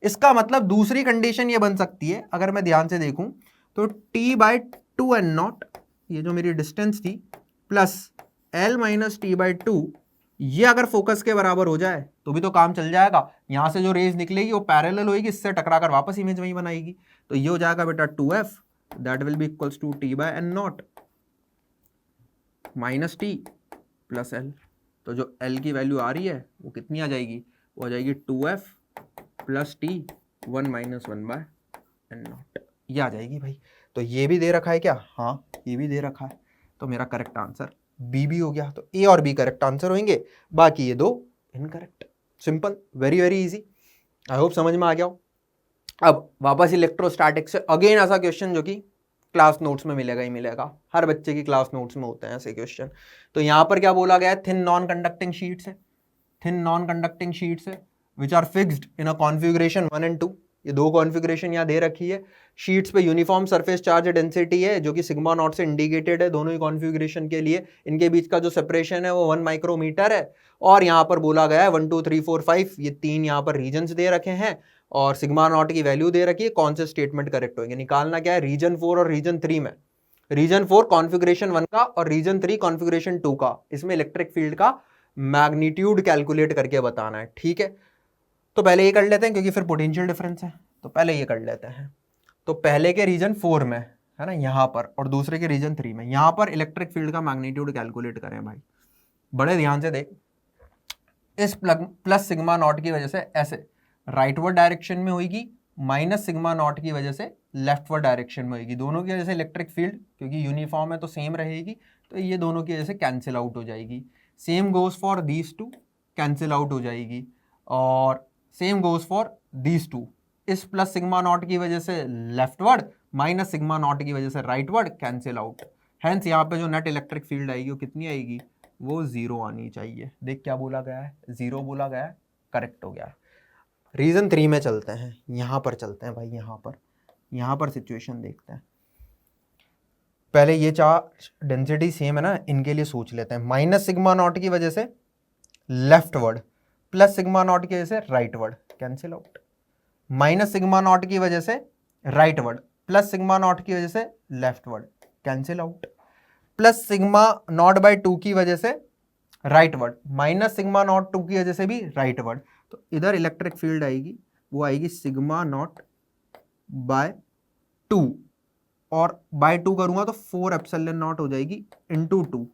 इसका मतलब दूसरी कंडीशन ये बन सकती है, अगर मैं ध्यान से देखूं तो t/2n0, ये जो मेरी डिस्टेंस थी, प्लस L माइनस t/2, ये अगर फोकस के बराबर हो जाए तो भी तो काम चल जाएगा, यहां से जो रेज निकलेगी वो पैरेलल होगी, इससे टकरा कर वापस इमेज वहीं बनाएगी। तो ये हो जाएगा बेटा 2f, that will be equals to t/n0 minus t plus l। तो जो l की वैल्यू आ रही है वो कितनी आ जाएगी, वो आ जाएगी 2f plus t 1 minus 1/n0, ये आ जाएगी भाई। तो ये भी दे रखा है क्या, हाँ ये भी दे रखा है, तो मेरा करेक्ट आंसर बी भी हो गया। तो ए और बी करेक्ट आंसर होंगे, बाकी ये दो incorrect. Simple, very very easy, I hope समझ में आ गया हो। अब वापस इलेक्ट्रोस्टैटिक्स से अगेन ऐसा क्वेश्चन जो कि क्लास नोट्स में मिलेगा ही मिलेगा, हर बच्चे की क्लास नोट्स में होते हैं ऐसे क्वेश्चन। तो यहाँ पर क्या बोला गया है, थिन नॉन कंडक्टिंग शीट्स है, थिन नॉन कंडक्टिंग शीट्स है which are fixed in a configuration 1 and 2, ये दो कॉन्फ़िगरेशन यहाँ दे रखी है। शीट्स पे यूनिफॉर्म सरफेस चार्ज डेंसिटी है जो कि सिग्मा नॉट से इंडिकेटेड है दोनों ही कॉन्फ़िगरेशन के लिए। इनके बीच का जो सेपरेशन है वो 1 माइक्रोमीटर है। और यहाँ पर बोला गया है 1 2 3 4 5 ये 3 यहाँ पर रीजन्स दे रखे हैं और सिग्मा नॉट की वैल्यू दे रखी है। कौन से स्टेटमेंट करेक्ट होंगे निकालना क्या है, रीजन 4 और रीजन 3 में। रीजन 4 कॉन्फ़िगरेशन 1 का और रीजन 3 कॉन्फ़िगरेशन 2 का। इसमें इलेक्ट्रिक फील्ड का मैग्नीट्यूड कैलकुलेट करके बताना है, ठीक है। तो पहले ये कर लेते हैं क्योंकि फिर पोटेंशियल डिफरेंस है, तो पहले ये कर लेते हैं। तो पहले के रीजन 4 में है ना यहाँ पर, और दूसरे के रीजन 3 में यहाँ पर इलेक्ट्रिक फील्ड का मैग्नीट्यूड कैलकुलेट करें भाई। बड़े ध्यान से देख, इस प्लस सिग्मा नॉट की वजह से ऐसे राइटवर्ड डायरेक्शन में होगी, माइनस सिग्मा नॉट की वजह से लेफ्टवर्ड डायरेक्शन में होगी। दोनों की वजह से इलेक्ट्रिक फील्ड क्योंकि यूनिफॉर्म है तो सेम रहेगी, तो ये दोनों की वजह से कैंसिल आउट हो जाएगी। Same goes for these two, cancel out हो जाएगी। और same goes for these two, इस प्लस सिग्मा नॉट की वजह से लेफ्टवर्ड, माइनस सिग्मा नॉट की वजह से राइटवर्ड, कैंसिल आउट। हेंस यहाँ पे जो नेट इलेक्ट्रिक फील्ड आएगी वो कितनी आएगी, वो 0 आनी चाहिए। देख क्या बोला गया है, 0 बोला गया है, करेक्ट हो गया। रीजन 3 में चलते हैं, यहाँ पर चलते हैं भाई। यहाँ पर सिचुएशन देखते हैं। पहले ये चार्ज डेंसिटी सेम है ना, इनके लिए सोच लेते हैं। माइनस सिग्मा नॉट की वजह से लेफ्टवर्ड, प्लस सिग्मा नॉट की वजह से rightward, cancel out. Minus sigma not की वजह से राइटवर्ड, प्लस सिग्मा नॉट की वजह से leftward, cancel out. Plus sigma naught by 2 की वजह से राइटवर्ड, माइनस सिग्मा नॉट 2 की वजह से भी राइटवर्ड। तो इधर इलेक्ट्रिक फील्ड आएगी, वो आएगी सिग्मा नॉट बाय 2, और बाय 2 करूंगा तो 4 एप्सिलॉन नॉट हो जाएगी इंटू 2।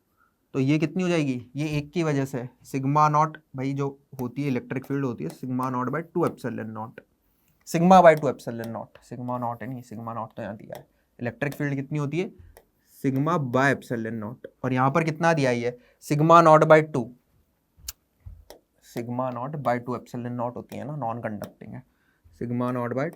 तो ये कितनी हो जाएगी, ये 1 की वजह से सिग्मा नॉट भाई जो होती है इलेक्ट्रिक फील्ड होती है sigma naught by 2 epsilon naught, sigma by 2 epsilon naught, sigma naught है नहीं, सिग्मा नॉट तो यहाँ दिया है। इलेक्ट्रिक फील्ड कितनी होती है, सिग्मा बाय एप्सिलॉन नॉट, और यहाँ पर कितना दिया है, sigma naught by 2, sigma naught by 2 epsilon naught होती है ना, नॉन कंडक्टिंग है, sigma naught by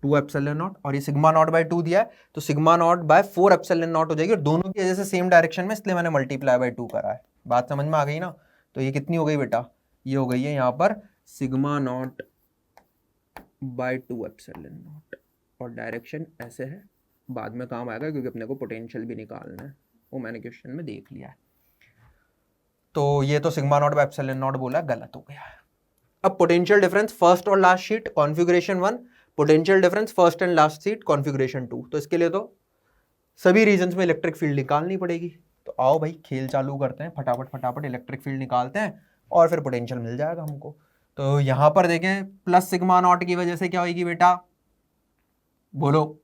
2 epsilon naught, और ये सिग्मा नॉट बाय 2 दिया है तो sigma naught by 4 epsilon naught हो जाएगी, और दोनों की वजह से सेम डायरेक्शन में, इसलिए मैंने मल्टीप्लाई बाय 2 करा है। बात समझ में आ गई ना। तो ये कितनी हो गई बेटा, ये हो गई है यहाँ पर sigma naught by 2 epsilon naught, और डायरेक्शन ऐसे है, बाद में काम आएगा क्योंकि अपने को पोटेंशियल भी निकालना है, वो मैंने क्वेश्चन में देख लिया है। तो ये तो sigma naught by epsilon not बोला, गलत हो गया है। अब पोटेंशियल डिफरेंस फर्स्ट और last sheet configuration 1, potential difference first and last sheet configuration 2। तो इसके लिए तो सभी रीजन्स में इलेक्ट्रिक फील्ड निकालनी पड़ेगी। तो आओ भाई खेल चालू करते हैं, फटाफट इलेक्ट्रिक फील्ड निकालते हैं और फिर पोटेंशियल मिल जाएगा हमको। तो यहाँ पर देखें, प्लस सिग्मा नॉट की वजह से क्या होगी बेटा, बोलो,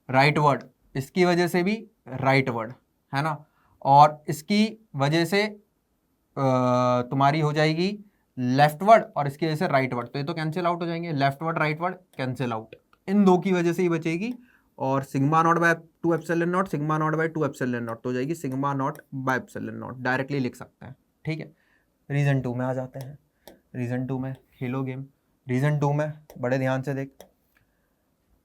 राइटवर्ड, इसकी वजह से भी राइटवर्ड है ना, और इसकी वजह से तुम्हारी हो जाएगी लेफ्टवर्ड, और इसकी वजह से राइटवर्ड, तो ये तो कैंसिल आउट हो जाएंगे, लेफ्टवर्ड राइटवर्ड कैंसिल आउट, इन दो की वजह से ही बचेगी। और sigma naught by 2 epsilon naught, sigma naught by 2 epsilon naught, तो हो जाएगी sigma naught by epsilon naught, directly लिख सकते हैं, ठीक है। रीजन 2 में आ जाते हैं। रीजन 2 में खेलो गेम। रीजन 2 में बड़े ध्यान से देख,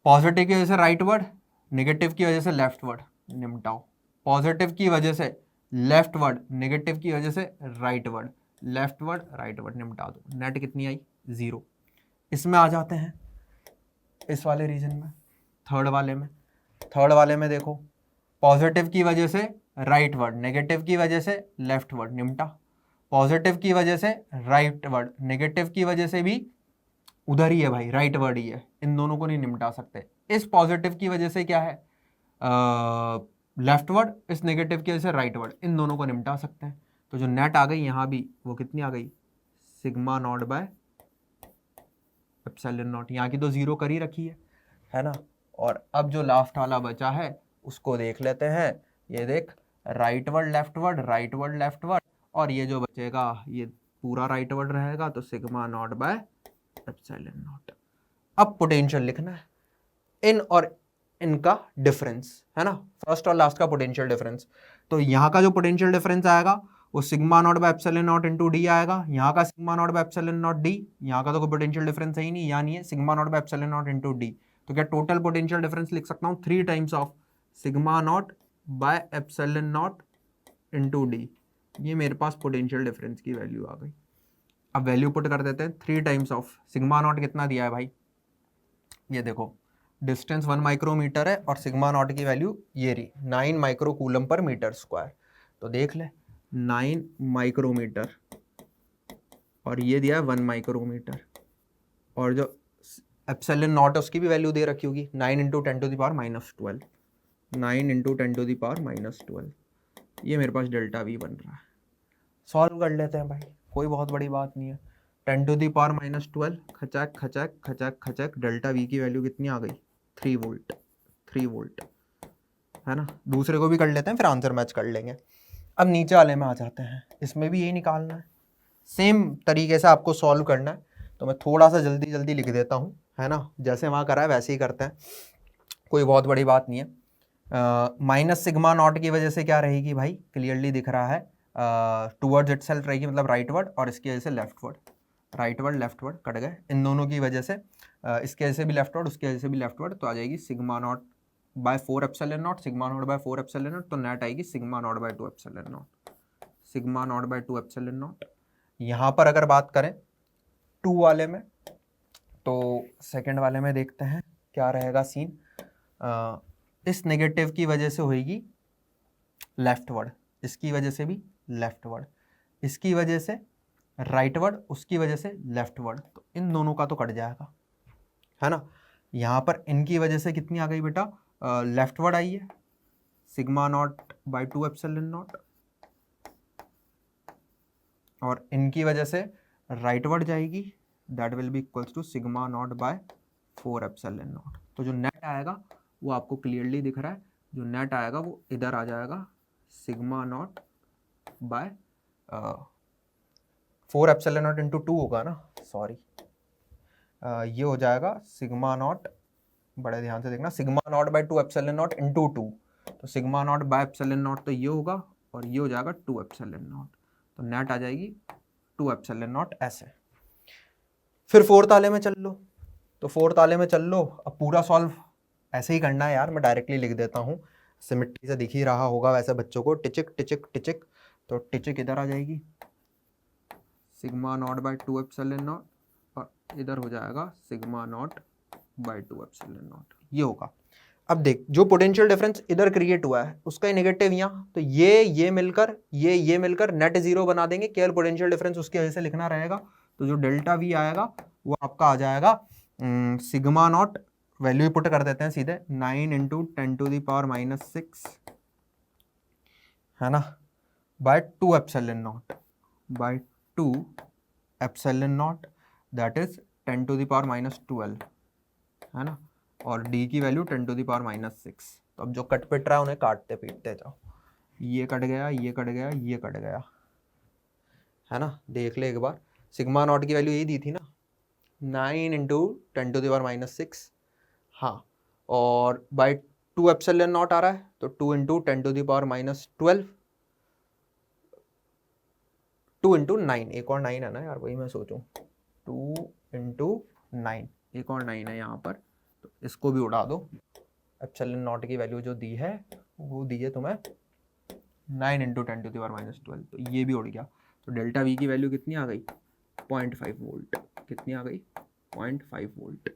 पॉजिटिव की वजह से राइटवर्ड, नेगेटिव की वजह से लेफ्टवर्ड, निपटाओ। पॉजिटिव की वजह से लेफ्टवर्ड, नेगेटिव की वजह से राइटवर्ड, लेफ्टवर्ड राइटवर्ड, निपटा दो। नेट कितनी आई, 0। इसमें आ जाते हैं, इस वाले रीजन में, थर्ड वाले में देखो, पॉजिटिव की वजह से राइटवर्ड, नेगेटिव की वजह से लेफ्टवर्ड, निपटा। पॉजिटिव की वजह से राइटवर्ड, नेगेटिव की वजह से भी उधर ही है भाई, राइटवर्ड ही है, इन दोनों को नहीं निपटा सकते। इस पॉजिटिव की वजह से क्या है, लेफ्टवर्ड, इस नेगेटिव की वजह से राइटवर्ड, इन दोनों को निपटा सकते हैं। तो जो नेट आ गई यहाँ भी, वो कितनी आ गई, sigma naught by epsilon naught, यहाँ की तो 0 कर ही रखी है ना। और अब जो लास्ट वाला बचा है उसको देख लेते हैं। ये देख, राइटवर्ड लेफ्टवर्ड, राइटवर्ड लेफ्टवर्ड, और ये जो बचेगा ये पूरा राइटवर्ड रहेगा, तो sigma naught by epsilon not. अब पोटेंशियल लिखना है, इन और इनका डिफरेंस है ना, फर्स्ट और लास्ट का पोटेंशियल डिफरेंस। तो यहाँ का जो पोटेंशियल डिफरेंस आएगा वो sigma naught by epsilon naught into D आएगा, यहाँ का sigma naught by epsilon not D, यहाँ का तो कोई पोटेंशियल डिफरेंस है ही नहीं, यानी है sigma naught by epsilon naught into D. तो क्या टोटल पोटेंशियल डिफरेंस लिख सकता हूँ 3 times of sigma naught by epsilon naught into D. ये मेरे पास पोटेंशियल डिफरेंस की वैल्यू आ गई। अब वैल्यू पुट कर देते हैं, 3 टाइम्स ऑफ सिग्मा नॉट कितना दिया है भाई, ये देखो डिस्टेंस 1 माइक्रोमीटर है और सिग्मा नॉट की वैल्यू ये रही 9 micro coulomb per metre square. तो देख ले 9 माइक्रोमीटर और ये दिया है 1 माइक्रोमीटर, और जो एप्सिलॉन नॉट है उसकी भी वैल्यू दे रखी होगी 9 into 10 to the power -12, 9 into 10 to the power -12। ये मेरे पास डेल्टा वी बन रहा है। सॉल्व कर लेते हैं भाई, कोई बहुत बड़ी बात नहीं है। 10 टू द पावर -12 खचक खचक खचक खचक, डेल्टा वी की वैल्यू कितनी आ गई 3 वोल्ट, 3 वोल्ट है ना। दूसरे को भी कर लेते हैं फिर आंसर मैच कर लेंगे। अब नीचे वाले में आ जाते हैं, इसमें भी यही निकालना है, सेम तरीके से आपको सॉल्व करना है। तो मैं थोड़ा सा जल्दी जल्दी लिख देता हूँ, है ना, जैसे वहाँ करा है वैसे ही करते हैं, कोई बहुत बड़ी बात नहीं है। माइनस सिग्मा नॉट की वजह से क्या रहेगी भाई, क्लियरली दिख रहा है, टूवर्ड्स इटसेल्फ रहेगी, मतलब राइटवर्ड, और इसकी वजह से लेफ्टवर्ड, राइटवर्ड लेफ्टवर्ड कट गए इन दोनों की वजह से, इसकी वजह से भी लेफ्टवर्ड, उसकी वजह से भी लेफ्टवर्ड, तो आ जाएगी sigma naught by 4 epsilon naught, sigma naught by 4 epsilon naught, तो नेट आएगी sigma naught by 2 epsilon naught, sigma naught by 2 epsilon naught. यहाँ पर अगर बात करें 2 वाले में, तो सेकंड वाले में देखते हैं क्या रहेगा सीन। इस नेगेटिव की वजह से होएगी लेफ्टवर्ड, इसकी वजह से भी लेफ्टवर्ड, इसकी वजह से राइटवर्ड, उसकी वजह से लेफ्टवर्ड, तो इन दोनों का तो कट जाएगा, है ना। यहाँ पर इनकी वजह से कितनी आ गई बेटा, लेफ्टवर्ड आई है sigma naught by 2 epsilon naught, और इनकी वजह से राइटवर्ड जाएगी, that will be equals to sigma naught by 4 epsilon naught. तो जो नेट आएगा वो आपको क्लियरली दिख रहा है, जो नेट आएगा वो इधर आ जाएगा sigma naught by 4 epsilon naught into 2 होगा ना, सॉरी, ये हो जाएगा सिग्मा नॉट, बड़े ध्यान से देखना, sigma naught by 2 epsilon naught into 2, तो sigma naught by epsilon naught तो ये होगा, और ये हो जाएगा 2 एप्सिलॉन नॉट, तो नेट आ जाएगी 2 एप्सिलॉन नॉट ऐसे। फिर फोर्थ वाले में चल लो, तो फोर्थ वाले में चल लो, अब पूरा सॉल्व ऐसे ही करना है यार, मैं डायरेक्टली लिख देता हूँ, सिमेट्री से दिख ही रहा होगा वैसे बच्चों को, टिचिक टिचिक टिचिक, तो टिचिक इधर आ जाएगी sigma naught by 2 epsilon naught, और इधर हो जाएगा sigma naught by 2 epsilon naught, ये होगा। अब देख जो पोटेंशियल डिफरेंस इधर क्रिएट हुआ है उसका ही नेगेटिव यहाँ, तो ये मिलकर ये मिलकर नेट जीरो बना देंगे, केवल पोटेंशियल डिफरेंस उसकी वजह से लिखना रहेगा, तो जो डेल्टा वी आएगा वो आपका आ जाएगा सिग्मा नॉट, वैल्यू पुट कर देते हैं सीधे, 9 इंटू 10 टू द पावर -6, है ना, by 2 epsilon naught, by 2 epsilon naught, that is 10 to the power -12, है ना, और d की वैल्यू 10 टू द पावर -6। तो अब जो कट पिट रहा है उन्हें काटते पीटते जाओ, ये कट गया, ये कट गया, ये कट गया, है ना। देख ले एक बार, सिग्मा नॉट की वैल्यू यही दी थी ना, 9 इंटू 10 टू द पावर -6, हाँ, और बाय 2 एप्सिलॉन नॉट आ रहा है, तो 2 into 10 to the power -12, 2 into 9, एक और 9 है ना यार, वही मैं सोचूं, 2 इंटू 9, एक और 9 है यहाँ पर, तो इसको भी उड़ा दो, एप्सिलॉन नॉट की वैल्यू जो दी है वो दी है तुम्हें 9 इंटू 10 टू द पावर -12, तो ये भी उड़ गया, तो डेल्टा वी की वैल्यू कितनी आ गई 0.5 वोल्ट, कितनी आ गई 0.5 वोल्ट,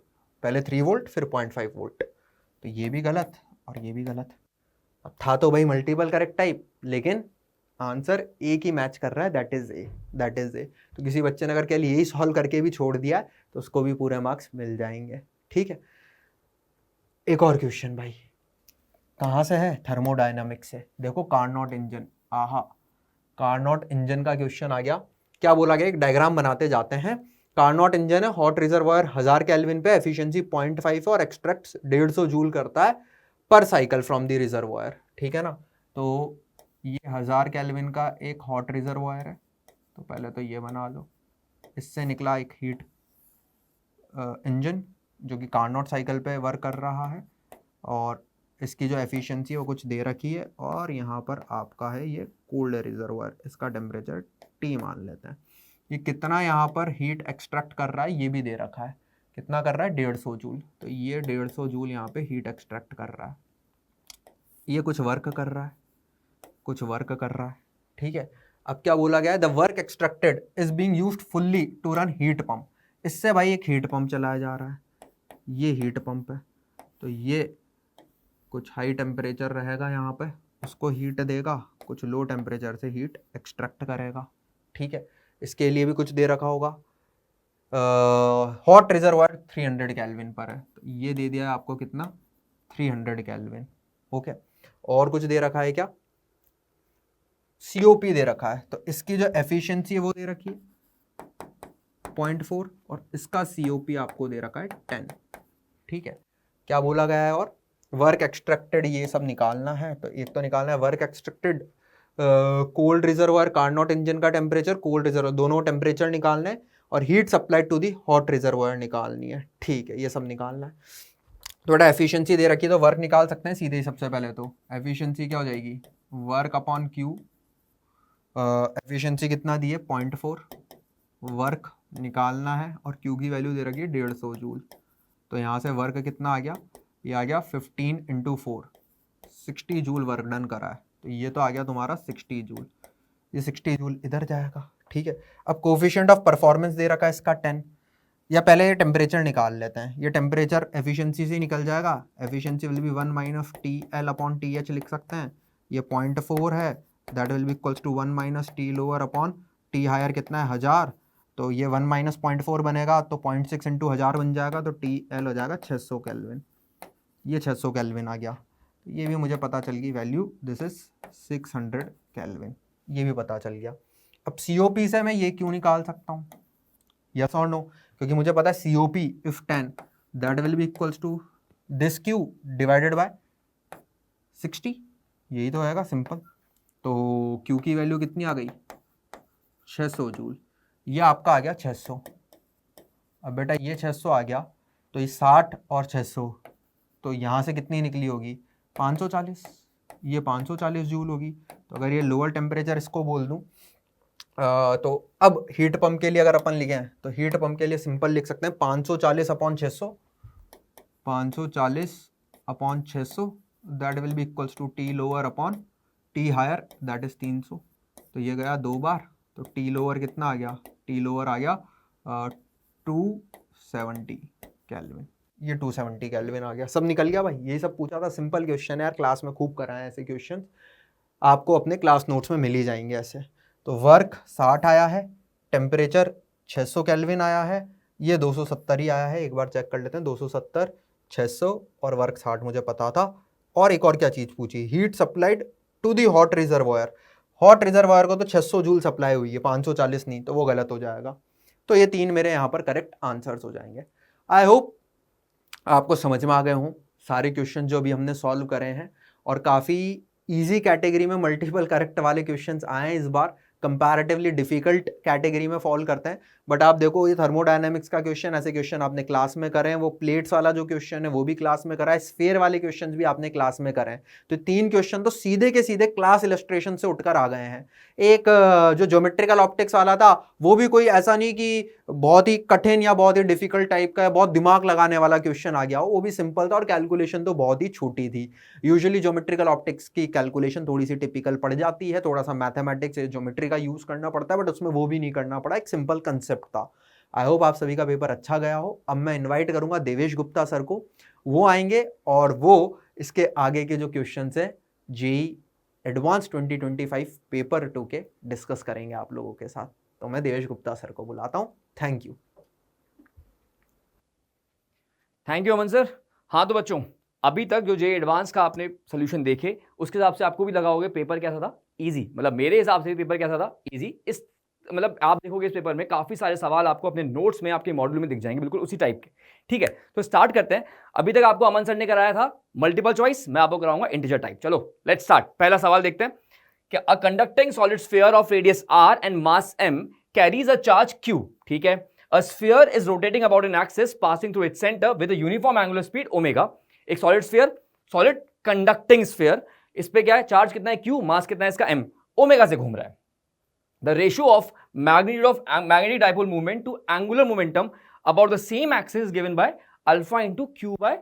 पहले 3 वोल्ट फिर 0.5 वोल्ट, तो ये भी गलत और ये भी गलत। अब था तो भाई मल्टीपल करेक्ट टाइप, लेकिन आंसर ए की मैच कर रहा है, that is a, that is a. तो किसी बच्चे ने अगर केवल यही सॉल्व करके भी छोड़ दिया तो उसको भी पूरे मार्क्स मिल जाएंगे, ठीक है। एक और क्वेश्चन भाई, कहाँ से है, थर्मोडायनामिक्स से, देखो कार्नोट इंजन, आहा, कार्नोट इंजन का क्वेश्चन आ गया। क्या बोला गया, एक डायग्राम बनाते जाते हैं, कार्नोट इंजन है, हॉट रिजर्वायर 1000 केल्विन पे, एफिशिएंसी 0.5 और एक्सट्रैक्ट 150 जूल करता है पर साइकिल फ्रॉम द रिजर्वायर, ठीक है ना। तो ये 1000 केल्विन का एक हॉट रिजर्वायर है, तो पहले तो ये बना लो, इससे निकला एक हीट इंजन जो कि कार्नोट साइकिल पे वर्क कर रहा है, और इसकी जो एफिशिएंसी है वो कुछ दे रखी है, और यहाँ पर आपका है ये कोल्ड रिजर्वायर, इसका टेम्परेचर T मान लेते हैं। ये कितना यहाँ पर हीट एक्सट्रैक्ट कर रहा है ये भी दे रखा है, कितना कर रहा है 150 जूल, तो ये 150 जूल यहाँ पे हीट एक्सट्रैक्ट कर रहा है, ये कुछ वर्क कर रहा है, कुछ वर्क कर रहा है, ठीक है। अब क्या बोला गया है, the work extracted is being used fully to run heat pump, इससे भाई एक हीट पंप चलाया जा रहा है, ये हीट पंप है, तो ये कुछ हाई टेम्परेचर रहेगा यहाँ पे, उसको हीट देगा, कुछ लो टेम्परेचर से हीट एक्सट्रैक्ट करेगा, ठीक है। इसके लिए भी कुछ दे रखा होगा। हॉट रिजर्वायर 300 केल्विन पर है, तो ये दे दिया है आपको कितना, 300 केल्विन, ओके। और कुछ दे रखा है क्या, COP दे रखा है, तो इसकी जो एफिशिएंसी है वो दे रखी है 0.4 और इसका COP आपको दे रखा है 10, ठीक है। क्या बोला गया है, और वर्क एक्सट्रैक्टेड ये सब निकालना है। तो एक तो निकालना है work extracted, cold reservoir, Carnot engine का टेम्परेचर, कोल्ड रिजर्वायर, दोनों टेम्परेचर निकालना है, और heat supplied to the hot reservoir निकालनी है, ठीक है। ये सब निकालना है। तो बेटा एफिशिएंसी दे रखी है, तो वर्क निकाल सकते हैं सीधे ही। सबसे पहले तो एफिशिएंसी क्या हो जाएगी, वर्क अपॉन क्यू, एफिशिएंसी कितना दी है 0.4, वर्क निकालना है और क्यू की वैल्यू दे रखी है 150 जूल। तो यहाँ से वर्क कितना आ गया, ये आ गया 15 × 4, 60 जूल वर्क डन करा है, तो ये तो आ गया तुम्हारा 60 जूल, ये 60 जूल इधर जाएगा, ठीक है। अब कोफिशिएंट ऑफ परफॉर्मेंस दे रखा है इसका 10, या पहले ये टेम्परेचर निकाल लेते हैं, ये टेम्परेचर एफिशिएंसी से निकल जाएगा, एफिशिएंसी विल बी 1 - TL/TH लिख सकते हैं, ये 0.4 है, that will be equals to 1 - T lower upon T higher कितना है 1000, तो ये 1 - 0.4 बनेगा, तो 0.6 × 1000 बन जाएगा, तो TL हो जाएगा 600 केल्विन, ये 600 केल्विन आ गया। ये भी मुझे पता चल गई वैल्यू, दिस इज 600 केल्विन, ये भी पता चल गया। अब COP से मैं ये क्यों निकाल सकता हूँ, यस और नो, क्योंकि मुझे पता है COP if 10 that will be equals to this Q divided by 60, यही तो आएगा सिंपल। तो Q की वैल्यू कितनी आ गई 600 जूल, ये आपका आ गया 600। अब बेटा ये 600 आ गया, तो ये 60 और 600, तो यहाँ से कितनी निकली होगी 540, ये 540 जूल होगी। तो अगर ये लोअर टेम्परेचर इसको बोल दूँ, तो अब हीट पंप के लिए अगर अपन लिखें, तो हीट पंप के लिए सिंपल लिख सकते हैं 540/600, 540/600 that will be equals to T lower upon T higher, that is 300। तो ये गया 2 बार, तो T लोअर कितना आ गया, T लोअर आ गया 270 केल्विन, ये 270 केल्विन आ गया। सब निकल गया भाई, यही सब पूछा था, सिंपल क्वेश्चन है यार, क्लास में खूब कराए ऐसे क्वेश्चन, आपको अपने क्लास नोट्स में मिल ही जाएंगे ऐसे। तो वर्क 60 आया है, टेम्परेचर 600 केल्विन आया है, ये 270 ही आया है, एक बार चेक कर लेते हैं, 270, 600 और वर्क 60 मुझे पता था। और एक और क्या चीज़ पूछी, heat supplied to the hot reservoir, hot reservoir को तो 600 जूल सप्लाई हुई है, 540 नहीं, तो वो गलत हो जाएगा। तो ये 3 मेरे यहाँ पर करेक्ट आंसर्स हो जाएंगे। आई होप आपको समझ में आ गए हों सारे क्वेश्चन जो भी हमने सॉल्व करे हैं, और काफ़ी इजी कैटेगरी में मल्टीपल करेक्ट वाले क्वेश्चंस आए हैं इस बार, कंपैरेटिवली डिफिकल्ट कैटेगरी में फॉल करते हैं। बट आप देखो ये थर्मोडायनेमिक्स का क्वेश्चन, ऐसे क्वेश्चन आपने क्लास में करे हैं, वो प्लेट्स वाला जो क्वेश्चन है वो भी क्लास में करा है, स्फीयर वाले क्वेश्चन भी आपने क्लास में करे हैं। तो 3 क्वेश्चन तो सीधे के सीधे क्लास इलस्ट्रेशन से उठकर आ गए हैं। एक जो ज्योमेट्रिकल ऑप्टिक्स वाला था वो भी कोई ऐसा नहीं कि बहुत ही कठिन या बहुत ही डिफिकल्ट टाइप का, बहुत दिमाग लगाने वाला क्वेश्चन आ गया हो, वो भी सिंपल था और कैलकुलेशन तो बहुत ही छोटी थी। यूजुअली ज्योमेट्रिकल ऑप्टिक्स की कैलकुलेशन थोड़ी सी टिपिकल पड़ जाती है, थोड़ा सा मैथमेटिक्स ज्योमेट्री का यूज करना पड़ता है, बट उसमें वो भी नहीं करना पड़ा, एक सिंपल कंसेप्ट था। आई होप आप सभी का पेपर अच्छा गया हो। अब मैं इन्वाइट करूंगा देवेश गुप्ता सर को, वो आएंगे और वो इसके आगे के जो क्वेश्चन है जेईई एडवांस 2025 पेपर 2 के डिस्कस करेंगे आप लोगों के साथ। तो मैं देवेश गुप्ता सर को बुलाता हूँ। Thank you. Thank you Aman sir. हाँ तो बच्चों, अभी तक जो जेईई एडवांस का आपने सोल्यूशन देखे, उसके हिसाब से आपको भी लगा होगा पेपर कैसा था, इजी। मतलब मेरे हिसाब से पेपर कैसा था, इजी। इस मतलब आप देखोगे इस पेपर में काफी सारे सवाल आपको अपने नोट्स में, आपके मॉड्यूल में दिख जाएंगे, बिल्कुल उसी टाइप के। ठीक है, तो स्टार्ट करते हैं। अभी तक आपको अमन सर ने कराया था मल्टीपल चॉइस, मैं आपको कराऊंगा इंटीजर टाइप। चलो लेट्स स्टार्ट। पहला सवाल देखते हैं कि a conducting solid sphere of radius r and mass m carries a charge q। ठीक है, a sphere is rotating about an axis passing through its center with a uniform angular speed omega। एक solid sphere, solid conducting sphere, इस पे क्या है, चार्ज कितना है q, मास कितना है इसका m, ओमेगा से घूम रहा है। The ratio of magnetic dipole moment to angular momentum about the same axis is given by alpha into q by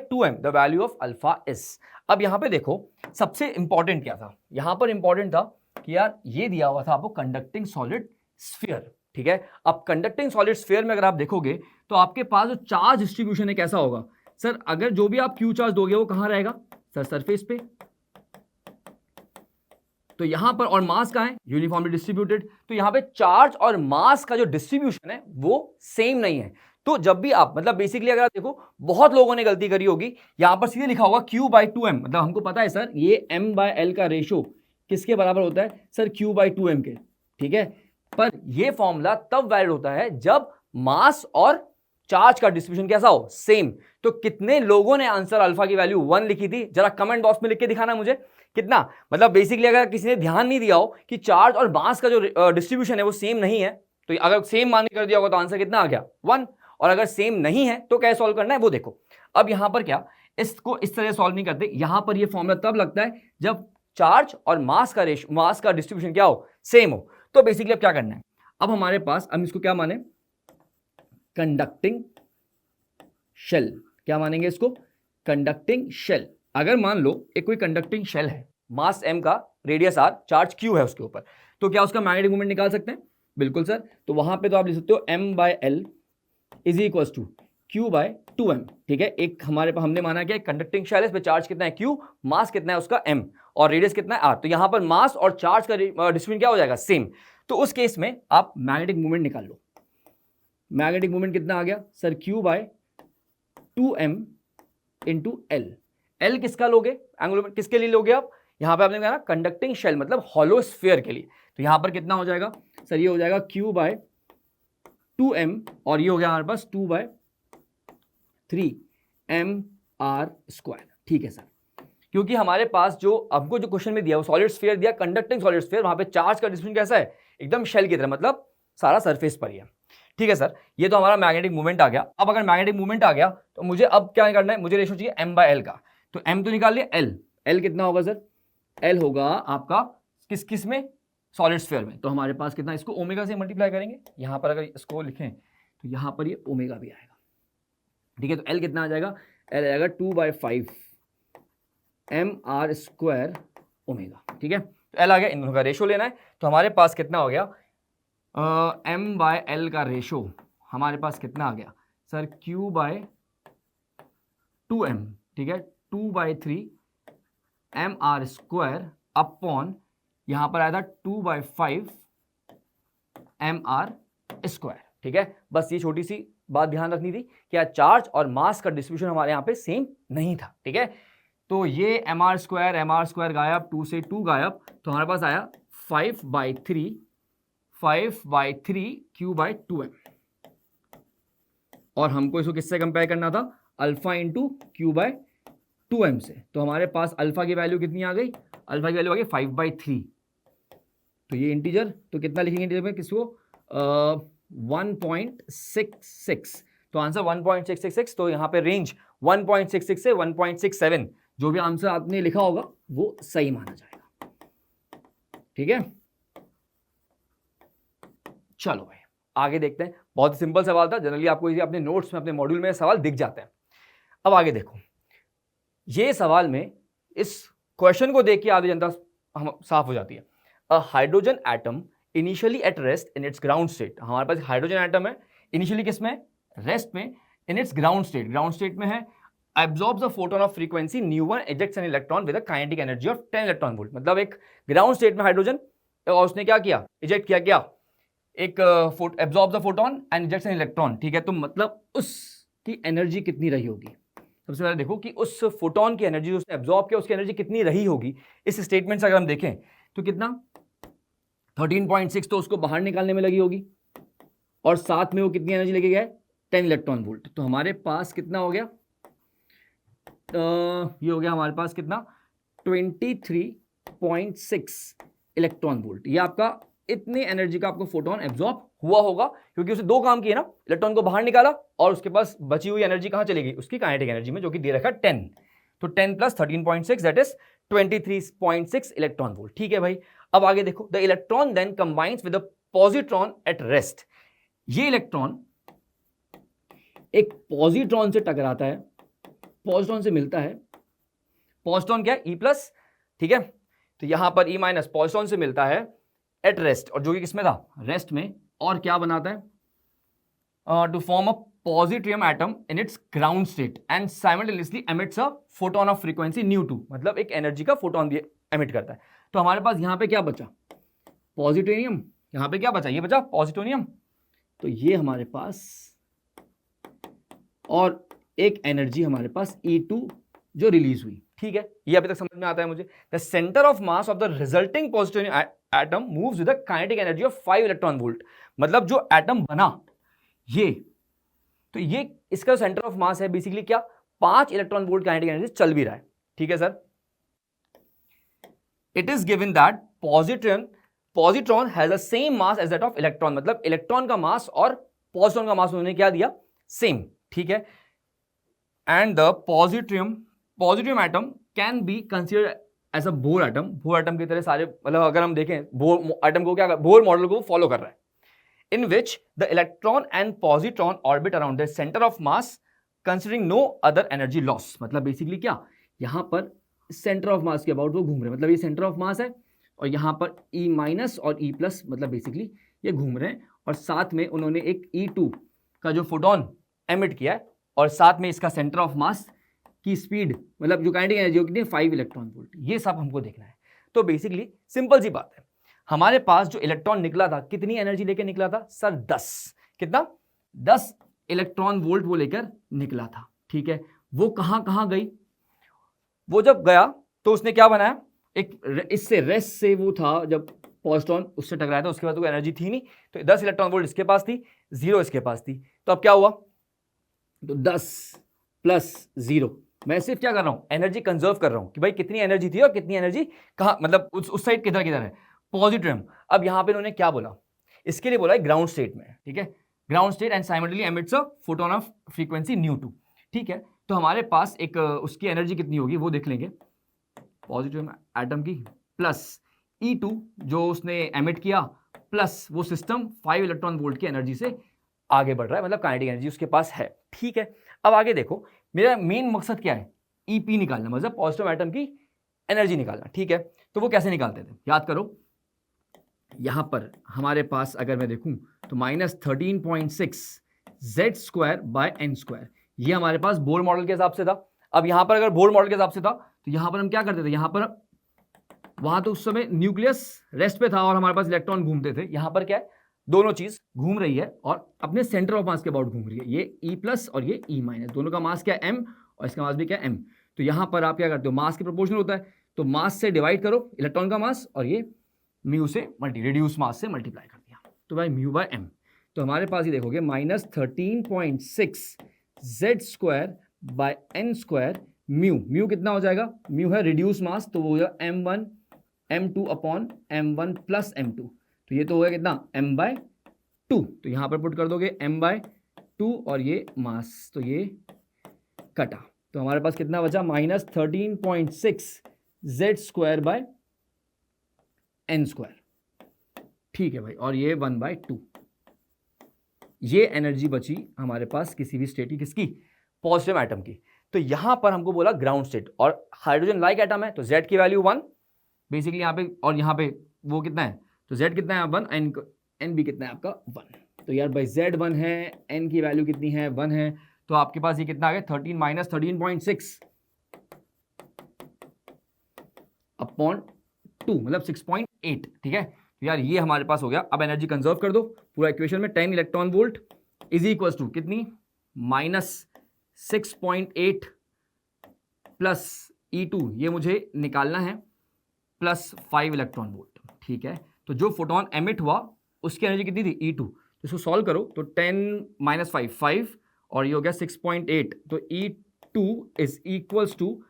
2m. The value of alpha is। अब यहां पे देखो सबसे इंपॉर्टेंट क्या था, यहां पर इंपॉर्टेंट था कि यार ये दिया हुआ था आपको कंडक्टिंग सॉलिड स्फीयर, ठीक है। अब कंडक्टिंग सॉलिड स्फीयर में अगर आप देखोगे तो आपके पास जो चार्ज डिस्ट्रीब्यूशन है कैसा होगा सर, अगर जो भी आप क्यू चार्ज दोगे वो कहां रहेगा सर, सरफेस पे। तो यहां पर और मास कहां है, यूनिफॉर्मली डिस्ट्रीब्यूटेड। तो यहां पे चार्ज और मास का जो डिस्ट्रीब्यूशन है वो सेम नहीं है। तो जब भी आप मतलब बेसिकली अगर आप देखो बहुत लोगों ने गलती करी होगी, यहां पर सीधे लिखा होगा Q/2m, मतलब हमको पता है सर ये m/l का रेशो किसके बराबर होता है सर, Q/2m के, ठीक है। पर ये फॉर्मूला तब वैलिड होता है जब मास और चार्ज का डिस्ट्रीब्यूशन कैसा हो, सेम। तो कितने लोगों ने आंसर अल्फा की वैल्यू 1 लिखी थी, जरा कमेंट बॉक्स में लिख के दिखाना मुझे कितना। मतलब बेसिकली अगर किसी ने ध्यान नहीं दिया हो कि चार्ज और मास का जो डिस्ट्रीब्यूशन है वो सेम नहीं है, तो अगर सेम मान के कर दिया होगा तो आंसर कितना आ गया 1, और अगर सेम नहीं है तो कैसे सॉल्व करना है वो देखो। अब यहां पर क्या, इसको इस तरह सॉल्व नहीं करते, यहां पर ये फॉर्मूला तब लगता है जब चार्ज और मास का डिस्ट्रीब्यूशन क्या हो, सेम हो। तो बेसिकली अब क्या करना है, अब हमारे पास, हम इसको क्या माने, कंडक्टिंग शेल। क्या मानेंगे इसको, कंडक्टिंग शेल। अगर मान लो एक कोई कंडक्टिंग शेल है, मास m का, रेडियस r, चार्ज q है उसके ऊपर, तो क्या उसका मैग्नेटिक मोमेंट निकाल सकते हैं, बिल्कुल सर। तो वहां पे तो आप लिख सकते हो m/l is equal to Q/2m, ठीक है। एक हमारे पास हमने माना क्या, कंडक्टिंग शेल है, इस पे चार्ज कितना है q, मास कितना है उसका m, और रेडियस कितना है r। तो यहां पर मास और चार्ज का डिस्ट्रीब्यूशन क्या हो जाएगा, सेम। तो उस केस में आप मैग्नेटिक मोमेंट निकाल लो। मैग्नेटिक मोमेंट कितना आ गया sir, Q/2m into l। l किसका लोगे, एंगुलर किसके लिए लोगे आप, यहां पे आपने कहा ना कंडक्टिंग शेल मतलब हॉलो स्फीयर के लिए। तो यहां पर कितना हो जाएगा सर, ये हो जाएगा Q/2m, और ये हो गया हमारे पास 2/3mr², ठीक है सर। क्योंकि हमारे पास जो हमको जो क्वेश्चन में दिया वो सॉलिड स्फीयर दिया, कंडक्टिंग सॉलिड स्फीयर, वहां पे चार्ज का डिस्ट्रीब्यूशन कैसा है, एकदम शेल की तरह, मतलब सारा सरफेस पर ही है, ठीक है सर। ये तो हमारा मैग्नेटिक मूवमेंट आ गया। अब अगर मैग्नेटिक मूवमेंट आ गया तो मुझे अब क्या करना है, मुझे रेशो चाहिए m/l का। तो m तो निकाल लिया, l कितना होगा सर, l होगा आपका किस में, सॉलिड स्फीयर में। तो हमारे पास कितना, इसको ओमेगा से मल्टीप्लाई करेंगे, यहां पर अगर इसको लिखें तो यहां पर ये ओमेगा भी आएगा, ठीक है। तो l कितना आ जाएगा, l आएगा 2/5 mr² ओमेगा, ठीक है। तो l आ गया, इन दोनों का रेशो लेना है। तो हमारे पास कितना हो गया, m/l का रेशो हमारे पास कितना आ गया सर, Q/2m, ठीक है, 2/3 mr² अपॉन यहां पर आया था 2/5 mr², ठीक है। बस ये छोटी सी बात ध्यान रखनी थी कि चार्ज और मास का डिस्ट्रीब्यूशन हमारे यहाँ पे सेम नहीं था, ठीक है। तो ये mr² गायब, 2 से 2 गायब, तो हमारे पास आया 5/3 Q/2m, और हमको इसको किससे कंपेयर करना था, अल्फा इंटू Q/2m से। तो हमारे पास अल्फा की वैल्यू कितनी आ गई, अल्फा की वैल्यू आ गई 5/3। तो ये इंटीजर, तो कितना लिखेंगे इंटीजर में, किसको 1.66। तो आंसर 1.666, तो यहाँ पे रेंज 1.66 से 1.67, जो भी आंसर आपने लिखा होगा वो सही माना जाएगा, ठीक है। चलो भाई आगे देखते हैं। बहुत सिंपल सवाल था, जनरली आपको इसे अपने नोट्स में, अपने मॉड्यूल में सवाल दिख जाते हैं। अब आगे देखो, ये सवाल में इस क्वेश्चन को देख के आधी जनता हम साफ हो जाती है। A hydrogen atom initially at rest in its ground state. हमारे पास हाइड्रोजन एटम है, इनिशियली किस में, रेस्ट में, इन इट्स ग्राउंड स्टेट में है। absorbs a photon of frequency nu1, ejects an electron with a kinetic energy of 10 electron volt. मतलब एक ग्राउंड स्टेट में हाइड्रोजन, और उसने क्या किया, इजेक्ट किया, क्या, एक absorbs a photon and ejects an electron, ठीक है। तो मतलब उसकी एनर्जी कितनी रही होगी, सबसे पहले देखो कि उस फोटोन की एनर्जी, उसने एब्जॉर्ब किया, उसकी एनर्जी कितनी रही होगी। इस स्टेटमेंट से अगर हम देखें तो कितना 13.6 तो उसको बाहर निकालने में लगी होगी, और साथ में वो कितनी एनर्जी लेके गया, 10 इलेक्ट्रॉन वोल्ट। तो हमारे पास कितना हो गया, ये हो गया हमारे पास कितना 23.6 इलेक्ट्रॉन वोल्ट। ये आपका इतनी एनर्जी का आपको फोटोन एब्जॉर्ब हुआ होगा, क्योंकि उसने दो काम किए ना, इलेक्ट्रॉन को बाहर निकाला और उसके पास बची हुई एनर्जी कहां चलेगी, उसकी काइनेटिक एनर्जी में, जो कि दे रखा 10। तो 10 plus 13.6 that is 23.6 electron volt, ठीक है भाई। अब आगे देखो, the electron then combines with the positron at rest. ये इलेक्ट्रॉन एक पॉजिट्रॉन से टकराता है, पॉजिट्रॉन से मिलता है। पॉजिट्रॉन क्या है, E प्लस, ठीक है। तो यहां पर E माइनस पॉजिट्रॉन से मिलता है एट रेस्ट, और जो कि किसमें था, रेस्ट में, और क्या बनाता है, to form a positronium atom in its ground state and simultaneously emits a photon of frequency ν2, मतलब एक एनर्जी का फोटोन भी एमिट करता है। तो हमारे पास यहाँ पे क्या बचा, पॉजिट्रोनियम, यहाँ पे क्या बचा, ये बचा पॉजिट्रोनियम, तो ये हमारे पास, और एक एनर्जी हमारे पास E2 जो रिलीज हुई। ठीक है, ये अभी तक समझ में आता है मुझे। The centre of mass of the resulting positive atom moves with the kinetic energy of 5 electron volt, मतलब जो एटम बना ये, तो ये इसका सेंटर ऑफ मास है बेसिकली क्या, 5 इलेक्ट्रॉन वोल्ट काइनेटिक एनर्जी चल भी रहा है। ठीक है sir, it is given that positron has the same mass as that of electron, मतलब इलेक्ट्रॉन का मास और पॉजिट्रॉन का मास उन्होंने क्या दिया, सेम। ठीक है, and the positronium atom can be considered as a Bohr atom, Bohr atom की तरह सारे, मतलब अगर हम देखें बोर एटम को, क्या बोर मॉडल को फॉलो कर रहा है, in which the electron and positron orbit around their center of mass considering no other energy loss, मतलब बेसिकली क्या, यहां पर सेंटर ऑफ मास के अबाउट वो घूम रहे हैं, मतलब ये सेंटर ऑफ मास है और यहां पर E माइनस और E प्लस, मतलब बेसिकली ये घूम रहे हैं, और साथ में उन्होंने एक E2 का जो फोटोन एमिट किया है, और साथ में इसका सेंटर ऑफ मास की स्पीड, मतलब जो काइनेटिक एनर्जी कितनी है, 5 इलेक्ट्रॉन वोल्ट, ये सब हमको देखना है। तो बेसिकली सिंपल सी बात है, हमारे पास जो इलेक्ट्रॉन निकला था कितनी एनर्जी लेकर निकला था सर, 10, कितना, 10 इलेक्ट्रॉन वोल्ट वो लेकर निकला था। ठीक है, वो कहां कहां गई, वो जब गया तो उसने क्या बनाया, एक इससे रेस्ट से वो था, जब पॉजिट्रॉन उससे टकराया था उसके बाद तो एनर्जी थी नहीं, तो 10 इलेक्ट्रॉन वोल्ट इसके पास थी, 0 इसके पास थी, तो अब क्या हुआ, तो 10 प्लस 0, मैं सिर्फ क्या कर रहा हूं, एनर्जी कंजर्व कर रहा हूं कि भाई कितनी एनर्जी थी और कितनी एनर्जी कहां, मतलब उस साइड किधर किधर है, पॉजिट्रियम। अब यहां पे उन्होंने क्या बोला, इसके लिए बोला है ग्राउंड स्टेट में। ठीक है, ground state and simultaneously emits a photon of frequency ν2। ठीक है, तो हमारे पास एक उसकी एनर्जी कितनी होगी वो देख लेंगे, पॉजिटिव एटम की प्लस E2 जो उसने एमिट किया, प्लस वो सिस्टम 5 इलेक्ट्रॉन वोल्ट की एनर्जी से आगे बढ़ रहा है, मतलब काइनेटिक एनर्जी उसके पास है। ठीक है, अब आगे देखो, मेरा मेन मकसद क्या है, EP निकालना, मतलब पॉजिटिव एटम की एनर्जी निकालना। ठीक है, तो वो कैसे निकालते थे, याद करो, यहां पर हमारे पास अगर मैं देखूं तो -13.6 Z²/n², ये हमारे पास बोर मॉडल के हिसाब से था। अब यहां पर अगर बोर मॉडल के हिसाब से था तो यहां पर हम क्या करते थे, यहां पर वहां तो उस समय न्यूक्लियस रेस्ट पे था और हमारे पास इलेक्ट्रॉन घूमते थे, यहां पर क्या है, दोनों चीज घूम रही है और अपने सेंटर ऑफ मास के अबाउट घूम रही है, ये E+ और ये E-, दोनों का मास क्या है, m, और इसका मास भी क्या है, m। तो यहां पर आप क्या करते हो, मास के प्रोपोर्शनल होता है, तो मास से डिवाइड करो इलेक्ट्रॉन का मास, और ये म्यू से रिड्यूस मास से मल्टीप्लाई कर दिया, तो भाई μ/m। तो हमारे पास ये देखोगे -13.6 Z²/n² म्यू कितना हो जाएगा, म्यू है रिड्यूस मास, तो वो हो जाएगा m1 m2 upon m1 plus m2, तो ये तो हो गया कितना, m/2, तो यहां पर पुट कर दोगे m/2 और ये मास, तो ये कटा, तो हमारे पास कितना बचा, -13.6 Z²/n²। ठीक है भाई, और ये 1/2, ये एनर्जी बची हमारे पास किसी भी स्टेट की, किसकी, पॉजिटिव एटम की। तो यहां पर हमको बोला ग्राउंड स्टेट, और हाइड्रोजन लाइक एटम है तो Z की वैल्यू 1 बेसिकली यहाँ पे, और यहाँ पे वो कितना है, तो Z कितना है 1, n भी कितना है आपका 1, तो यार भाई Z 1 है, n की वैल्यू कितनी है 1 है, तो आपके पास ये कितना आ गया 13 - 13.6 अपॉन 2, मतलब 6.8। ठीक है, तो यार ये हमारे पास हो गया। अब एनर्जी कंजर्व कर दो पूरा इक्वेशन में, 10 electron volt is equal to कितनी, -6.8 प्लस E2, ये मुझे निकालना है, प्लस 5 इलेक्ट्रॉन वोल्ट। ठीक है, तो जो फोटोन एमिट हुआ उसकी एनर्जी कितनी थी, E2, तो इसको सॉल्व करो तो 10 - 5 5, और ये हो गया 6.8, तो E2 is equals to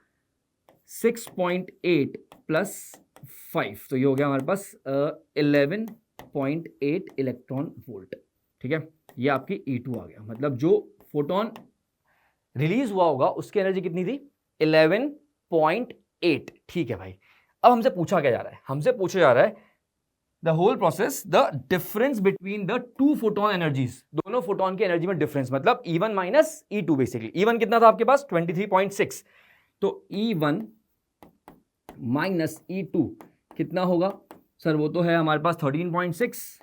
6.8 plus 5, तो ये हो गया हमारे पास 11.8 इलेक्ट्रॉन वोल्ट। ठीक है, ये आपकी E2 आ गया, मतलब जो फोटोन रिलीज हुआ होगा उसकी एनर्जी कितनी थी, 11.8। ठीक है भाई, अब हमसे पूछा क्या जा रहा है, हमसे पूछा जा रहा है the whole process, the difference between the two photon energies, दोनों फोटोन की एनर्जी में डिफरेंस, मतलब E1 minus E2 basically. E1 कितना था आपके पास 23.6, तो E1 माइनस E2 कितना होगा सर, वो तो है हमारे पास 13.6,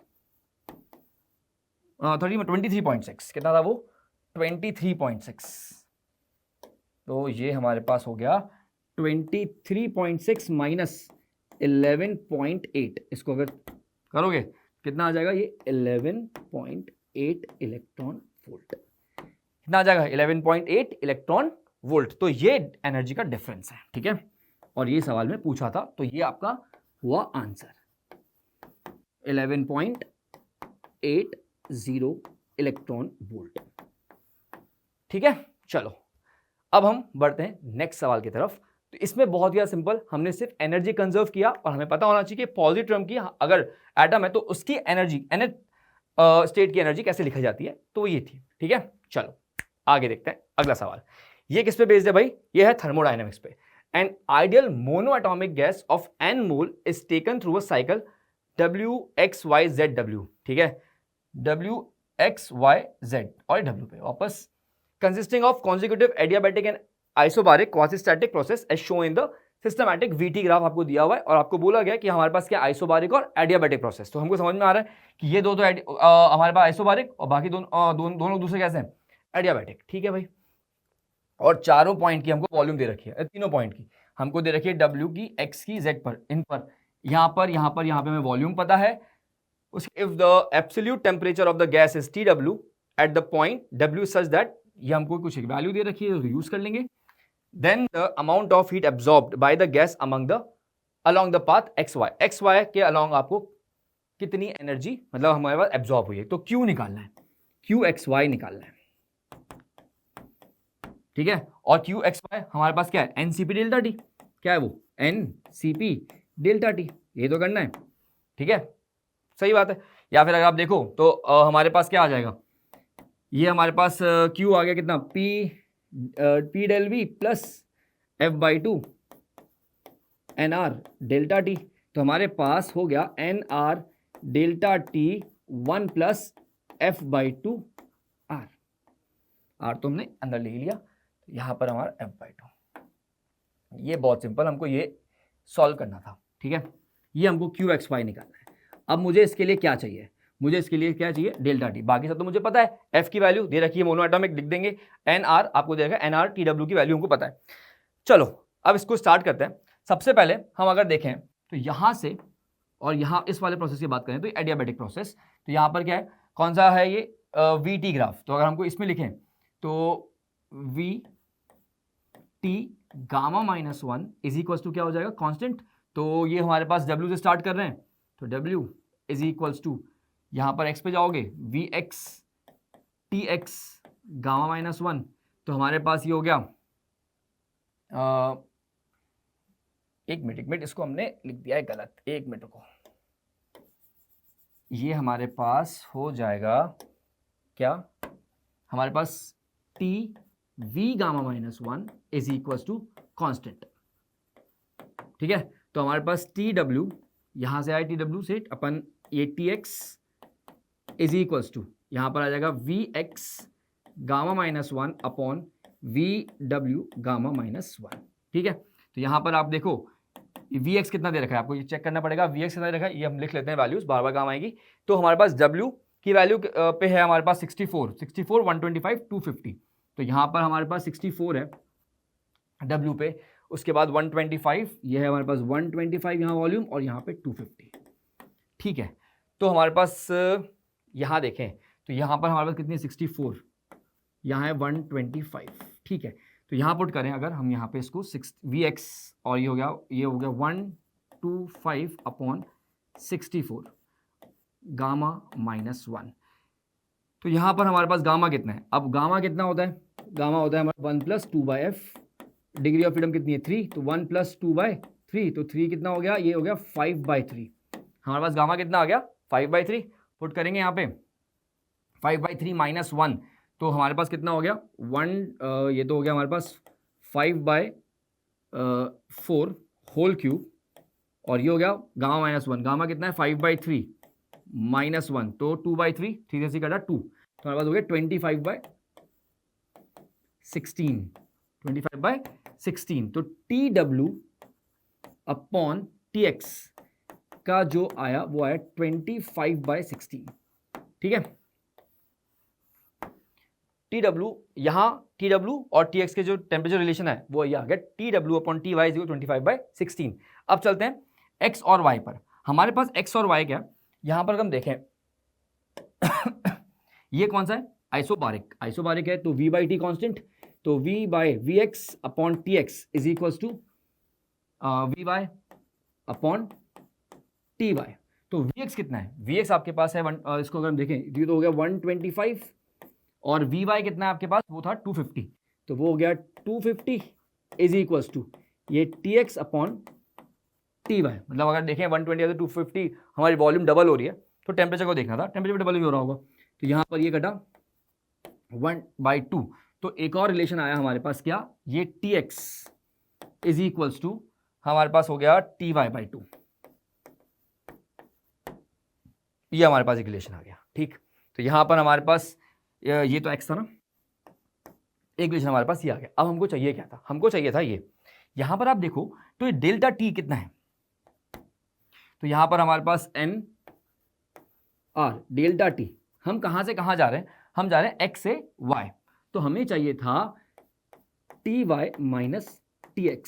23.6 कितना था वो 23.6, तो ये हमारे पास हो गया 23.6 माइनस 11.8, इसको अगर करोगे कितना आ जाएगा, ये 11.8 इलेक्ट्रॉन वोल्ट, कितना आ जाएगा 11.8 इलेक्ट्रॉन वोल्ट। तो ये एनर्जी का डिफरेंस है, ठीक है, और ये सवाल में पूछा था, तो ये आपका हुआ आंसर 11.80 इलेक्ट्रॉन वोल्ट, ठीक है। चलो अब हम बढ़ते हैं नेक्स्ट सवाल की तरफ। तो इसमें बहुत ही सिंपल, हमने सिर्फ एनर्जी कंजर्व किया और हमें पता होना चाहिए कि पॉजिटिव टर्म की अगर एटम है तो उसकी एनर्जी स्टेट की एनर्जी कैसे लिखी जाती है, तो ये थी, ठीक है। चलो आगे देखते हैं अगला सवाल। ये किस पे बेस्ड है भाई, ये है थर्मोडायनेमिक्स पे। An ideal monoatomic gas off n mole is taken through a cycle WXYZW, ठीक है, WXYZ और W पे वापस, consisting of consecutive adiabatic and isobaric quasi-static process as shown in the systematic VT graph आपको दिया हुआ है, और आपको बोला गया कि हमारे पास क्या आइसोबारिक और एडियाबैटिक प्रोसेस। तो हमको समझ में आ रहा है कि ये दो हमारे पास आइसोबारिक और बाकी दोनों दूसरे कैसे हैं, एडियाबैटिक, ठीक है भाई। और चारों पॉइंट की हमको वॉल्यूम दे रखी है, तीनों पॉइंट की हमको दे रखी है, W की, X की, Z पर, इन पर, यहाँ पर हमें वॉल्यूम पता है। If the absolute temperature of the gas is TW at the point W such that, ये हमको कुछ एक वैल्यू दे रखी है, यूज कर लेंगे। Then the amount of heat absorbed by the gas along the path XY के अलोंग आपको कितनी एनर्जी मतलब हमारे पास एब्जॉर्ब हुई है, तो Q निकालना है, QXY निकालना है, ठीक है। और QXY हमारे पास क्या है, NCP डेल्टा T, क्या है वो, NCP डेल्टा T, ये तो करना है, ठीक है, सही बात है। या फिर अगर आप देखो तो हमारे पास क्या आ जाएगा, ये हमारे पास Q आ गया कितना, P del V plus F/2 NR delta T, तो हमारे पास हो गया NR delta T 1 plus F/2 R, तो हमने अंदर ले लिया, यहाँ पर हमारा F/2, ये बहुत सिंपल, हमको ये सॉल्व करना था, ठीक है। ये हमको QXY निकालना है। अब मुझे इसके लिए क्या चाहिए, मुझे इसके लिए क्या चाहिए, डेल्टा T, बाकी सब तो मुझे पता है, F की वैल्यू दे रखी है, मोनोएटॉमिक लिख देंगे, NR आपको दे रखा है, NR TW की वैल्यू हमको पता है। चलो अब इसको स्टार्ट करते हैं। सबसे पहले हम अगर देखें तो यहाँ से और यहाँ इस वाले प्रोसेस की बात करें तो एडियाबैटिक प्रोसेस, तो यहाँ पर क्या है, कौन सा है ये VT ग्राफ, तो अगर हमको इसमें लिखें तो VT gamma -1 is equals to क्या हो जाएगा, कांस्टेंट, तो ये हमारे पास W से स्टार्ट कर रहे हैं, तो W इज इक्वल्स टू, यहाँ पर X पे जाओगे VX TX गामा -1, तो हमारे पास ये हो गया, एक मिनट इसको हमने लिख दिया है गलत, एक मिनट को, ये हमारे पास हो जाएगा क्या, हमारे पास TV gamma -1 is equals to constant, ठीक है। तो हमारे पास TW, यहां से आए TW से अपन ये TX इज इक्वल्स टू, यहां पर आ जाएगा VX gamma -1 upon VW gamma -1, ठीक है। तो यहां पर आप देखो VX कितना दे रखा है, आपको ये चेक करना पड़ेगा, VX कितना दे रखा है, ये हम लिख लेते हैं, वैल्यूज बार बार काम आएगी। तो हमारे पास W की वैल्यू पे है हमारे पास 64, 125, 250, तो यहां पर हमारे पास 64 है W पे, उसके बाद 125, ये है हमारे पास 125 यहाँ वॉल्यूम, और यहाँ पे 250, ठीक है। तो हमारे पास यहाँ देखें तो यहाँ पर हमारे पास कितनी है, 64, यहाँ है 125, ठीक है। तो यहाँ पुट करें अगर हम यहाँ पे इसको VX, और ये हो गया 125 अपॉन 64 गामा -1, तो यहाँ पर हमारे पास गामा कितना है, अब गामा कितना होता है, गामा होता है हमारा 1 + 2/f, डिग्री ऑफ फ्रीडम कितनी है 3, तो 1 + 2/3, तो 3 कितना हो गया, ये हो गया 5/3, हमारे पास गामा कितना आ गया 5/3, पुट करेंगे यहाँ पे 5/3 - 1, तो हमारे पास कितना हो गया 1, ये तो हो गया हमारे पास 5/4 होल क्यूब, और ये हो गया गामा -1, गामा कितना है 5/3 - 1, तो 2/3, 3 से कटा 2, तो हमारे पास हो गया 25/16, तो TW अपॉन TX का जो आया वो आया 25/16, ठीक है। TW, यहाँ TW और TX के जो टेम्परेचर रिलेशन है वो ये आ गया TW अपॉन TY इज 25/16। अब चलते हैं X और Y पर। हमारे पास X और Y क्या है, यहाँ पर हम देखें ये कौन सा है, आइसोबारिक, आइसोबारिक है तो V/T कांस्टेंट, तो V/Vx upon TX is equals to VY upon TY। तो Vx कितना है, Vx आपके पास है इसको अगर हम देखें ये तो हो गया 125 और Vy कितना है आपके पास, वो था 250, तो वो हो गया 250 इज इक्वल्स टू ये TX अपॉन TY। मतलब अगर देखें 120 है तो 250, हमारी वॉल्यूम डबल हो रही है तो टेम्परेचर को देखना था, टेम्परेचर डबल भी हो रहा होगा, तो यहाँ पर ये कटा 1/2। तो एक और रिलेशन आया हमारे पास, क्या, ये TX इज इक्वल्स टू हमारे पास हो गया TY/2, ये हमारे पास एक रिलेशन आ गया। ठीक, तो यहाँ पर हमारे पास ये तो x था ना, एक रिलेशन हमारे पास ये आ गया। अब हमको चाहिए क्या था, हमको चाहिए था ये, यहाँ पर आप देखो तो ये डेल्टा T कितना है, तो यहाँ पर हमारे पास NR डेल्टा T, हम कहाँ से कहाँ जा रहे हैं, हम जा रहे हैं x से y, तो हमें चाहिए था TY minus TX,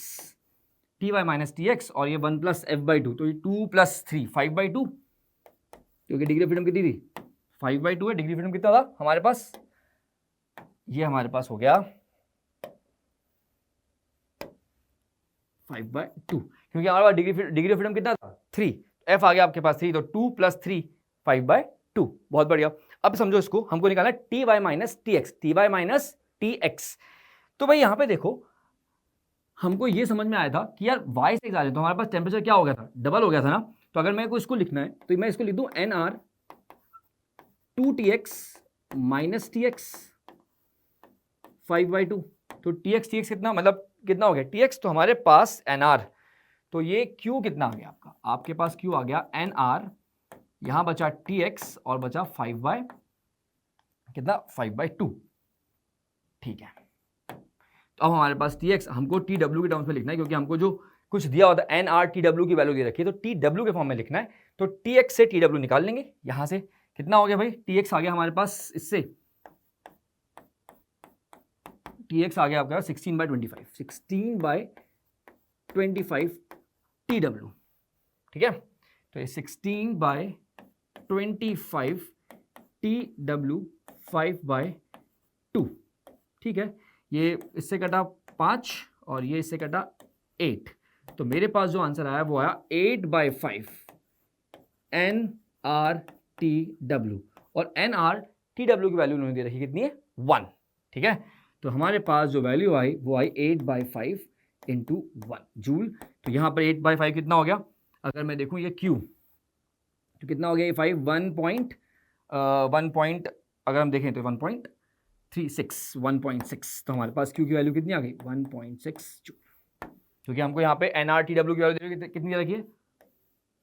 TY minus TX और ये 1 + F/2, तो ये 2 + 3 5/2, क्योंकि डिग्री ऑफ फ्रीडम कितनी थी, 5/2 है, डिग्री फ्रीडम कितना था हमारे पास, ये हमारे पास हो गया 5/2, क्योंकि हमारे पास डिग्री ऑफ फ्रीडम कितना था 3, F आ गया आपके पास 3, तो 2 + 3 5/2, बहुत बढ़िया। अब समझो इसको हमको निकालना है TY minus TX, TY minus TX। तो भाई यहाँ पे देखो हमको ये समझ में आया था कि यार y से जा रहे तो हमारे पास टेम्परेचर क्या हो गया था, डबल हो गया था ना, तो अगर मेरे को इसको लिखना है तो मैं इसको लिख दूं NR 2TX माइनस TX 5/2, तो TX कितना, मतलब कितना हो गया TX, तो हमारे पास NR, तो ये Q कितना आ गया आपका, आपके पास Q आ गया NR, यहां बचा TX और बचा 5/2, ठीक है। तो अब हमारे पास TX, हमको TW के टर्म्स में लिखना है, क्योंकि हमको जो कुछ दिया होता है NR TW की वैल्यू दे रखी है, तो TW के फॉर्म में लिखना है, तो TX से TW निकाल लेंगे, यहां से कितना हो गया भाई, TX आ गया हमारे पास, इससे TX आ गया आपका 16/25, 16/25 TW, ठीक है, तो ये 16/25 TW 5/2, ठीक है, ये इससे कटा 5 और ये इससे कटा 8, तो मेरे पास जो आंसर आया वो आया 8/5 NRTW, और NRTW की वैल्यू उन्होंने दे रखी कितनी है 1, ठीक है, तो हमारे पास जो वैल्यू आई वो आई 8/5 × 1 जूल। तो यहाँ पर 8/5 कितना हो गया, अगर मैं देखूँ ये Q तो कितना हो गया, ये 5 1 अगर हम देखें तो 1.36, तो हमारे पास Q की वैल्यू कितनी आ गई 1.6 जूल, क्योंकि हमको यहाँ पे NRTW की वैल्यू कितनी रखी है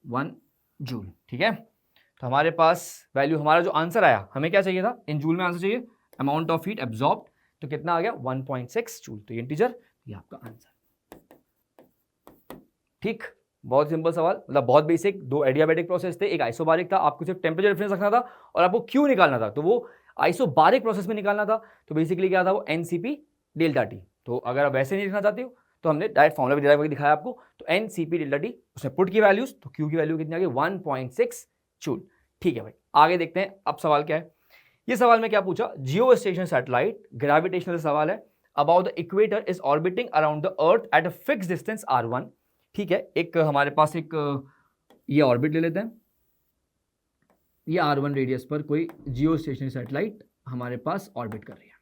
1 जूल, ठीक है। तो हमारे पास वैल्यू, हमारा जो आंसर आया, हमें क्या चाहिए था, इन जूल में आंसर चाहिए, अमाउंट ऑफ हीट एब्जॉर्ब्ड, तो कितना आ गया 1.6 जूल, तो ये इंटीजर, ये आपका आंसर, ठीक। बहुत सिंपल सवाल, मतलब बहुत बेसिक, दो एडियाबैटिक प्रोसेस थे, एक आइसोबारिक था, आपको सिर्फ टेम्परेचर डिफरेंस रखना था और आपको क्यू निकालना था, तो वो आइसोबारिक प्रोसेस में निकालना था, तो बेसिकली क्या था वो NCP डेल्टा T। तो अगर आप वैसे नहीं लिखना चाहते हो तो हमने डायरेक्ट फॉर्मूला भी डायरेक्ट दिखाया आपको, तो NCP डेल्टा T, उसमें पुट की वैल्यूज, तो Q की वैल्यू कितनी आ गई 1.6 जूल, ठीक है भाई। आगे देखते हैं अब सवाल क्या है, ये सवाल में क्या पूछा, जियो स्टेशन सैटेलाइट, ग्रेविटेशनल सवाल है, about the equator is orbiting around the earth at a fixed distance r1, ठीक है। एक हमारे पास एक ये ऑर्बिट ले लेते हैं, ये r1 रेडियस पर कोई जियो स्टेशनरी सैटेलाइट हमारे पास ऑर्बिट कर रही है,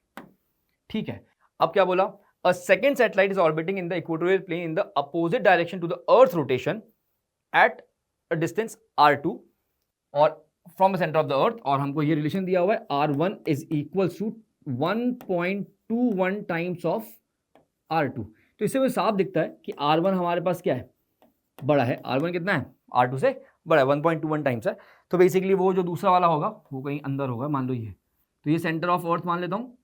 ठीक है। अब क्या बोला, a second satellite is orbiting in the equatorial plane in the opposite direction to the earth rotation at a distance r2 और from the centre of the earth, और हमको ये रिलेशन दिया हुआ है r1 is equals to 1.21 times of r2। तो इससे मुझे साफ दिखता है कि r1 हमारे पास क्या है, बड़ा है, r1 कितना है r2 से बड़ा है, 1.21 टाइम्स है, तो बेसिकली वो जो दूसरा वाला होगा वो कहीं अंदर होगा, मान लो ये, तो ये सेंटर ऑफ अर्थ मान लेता हूँ,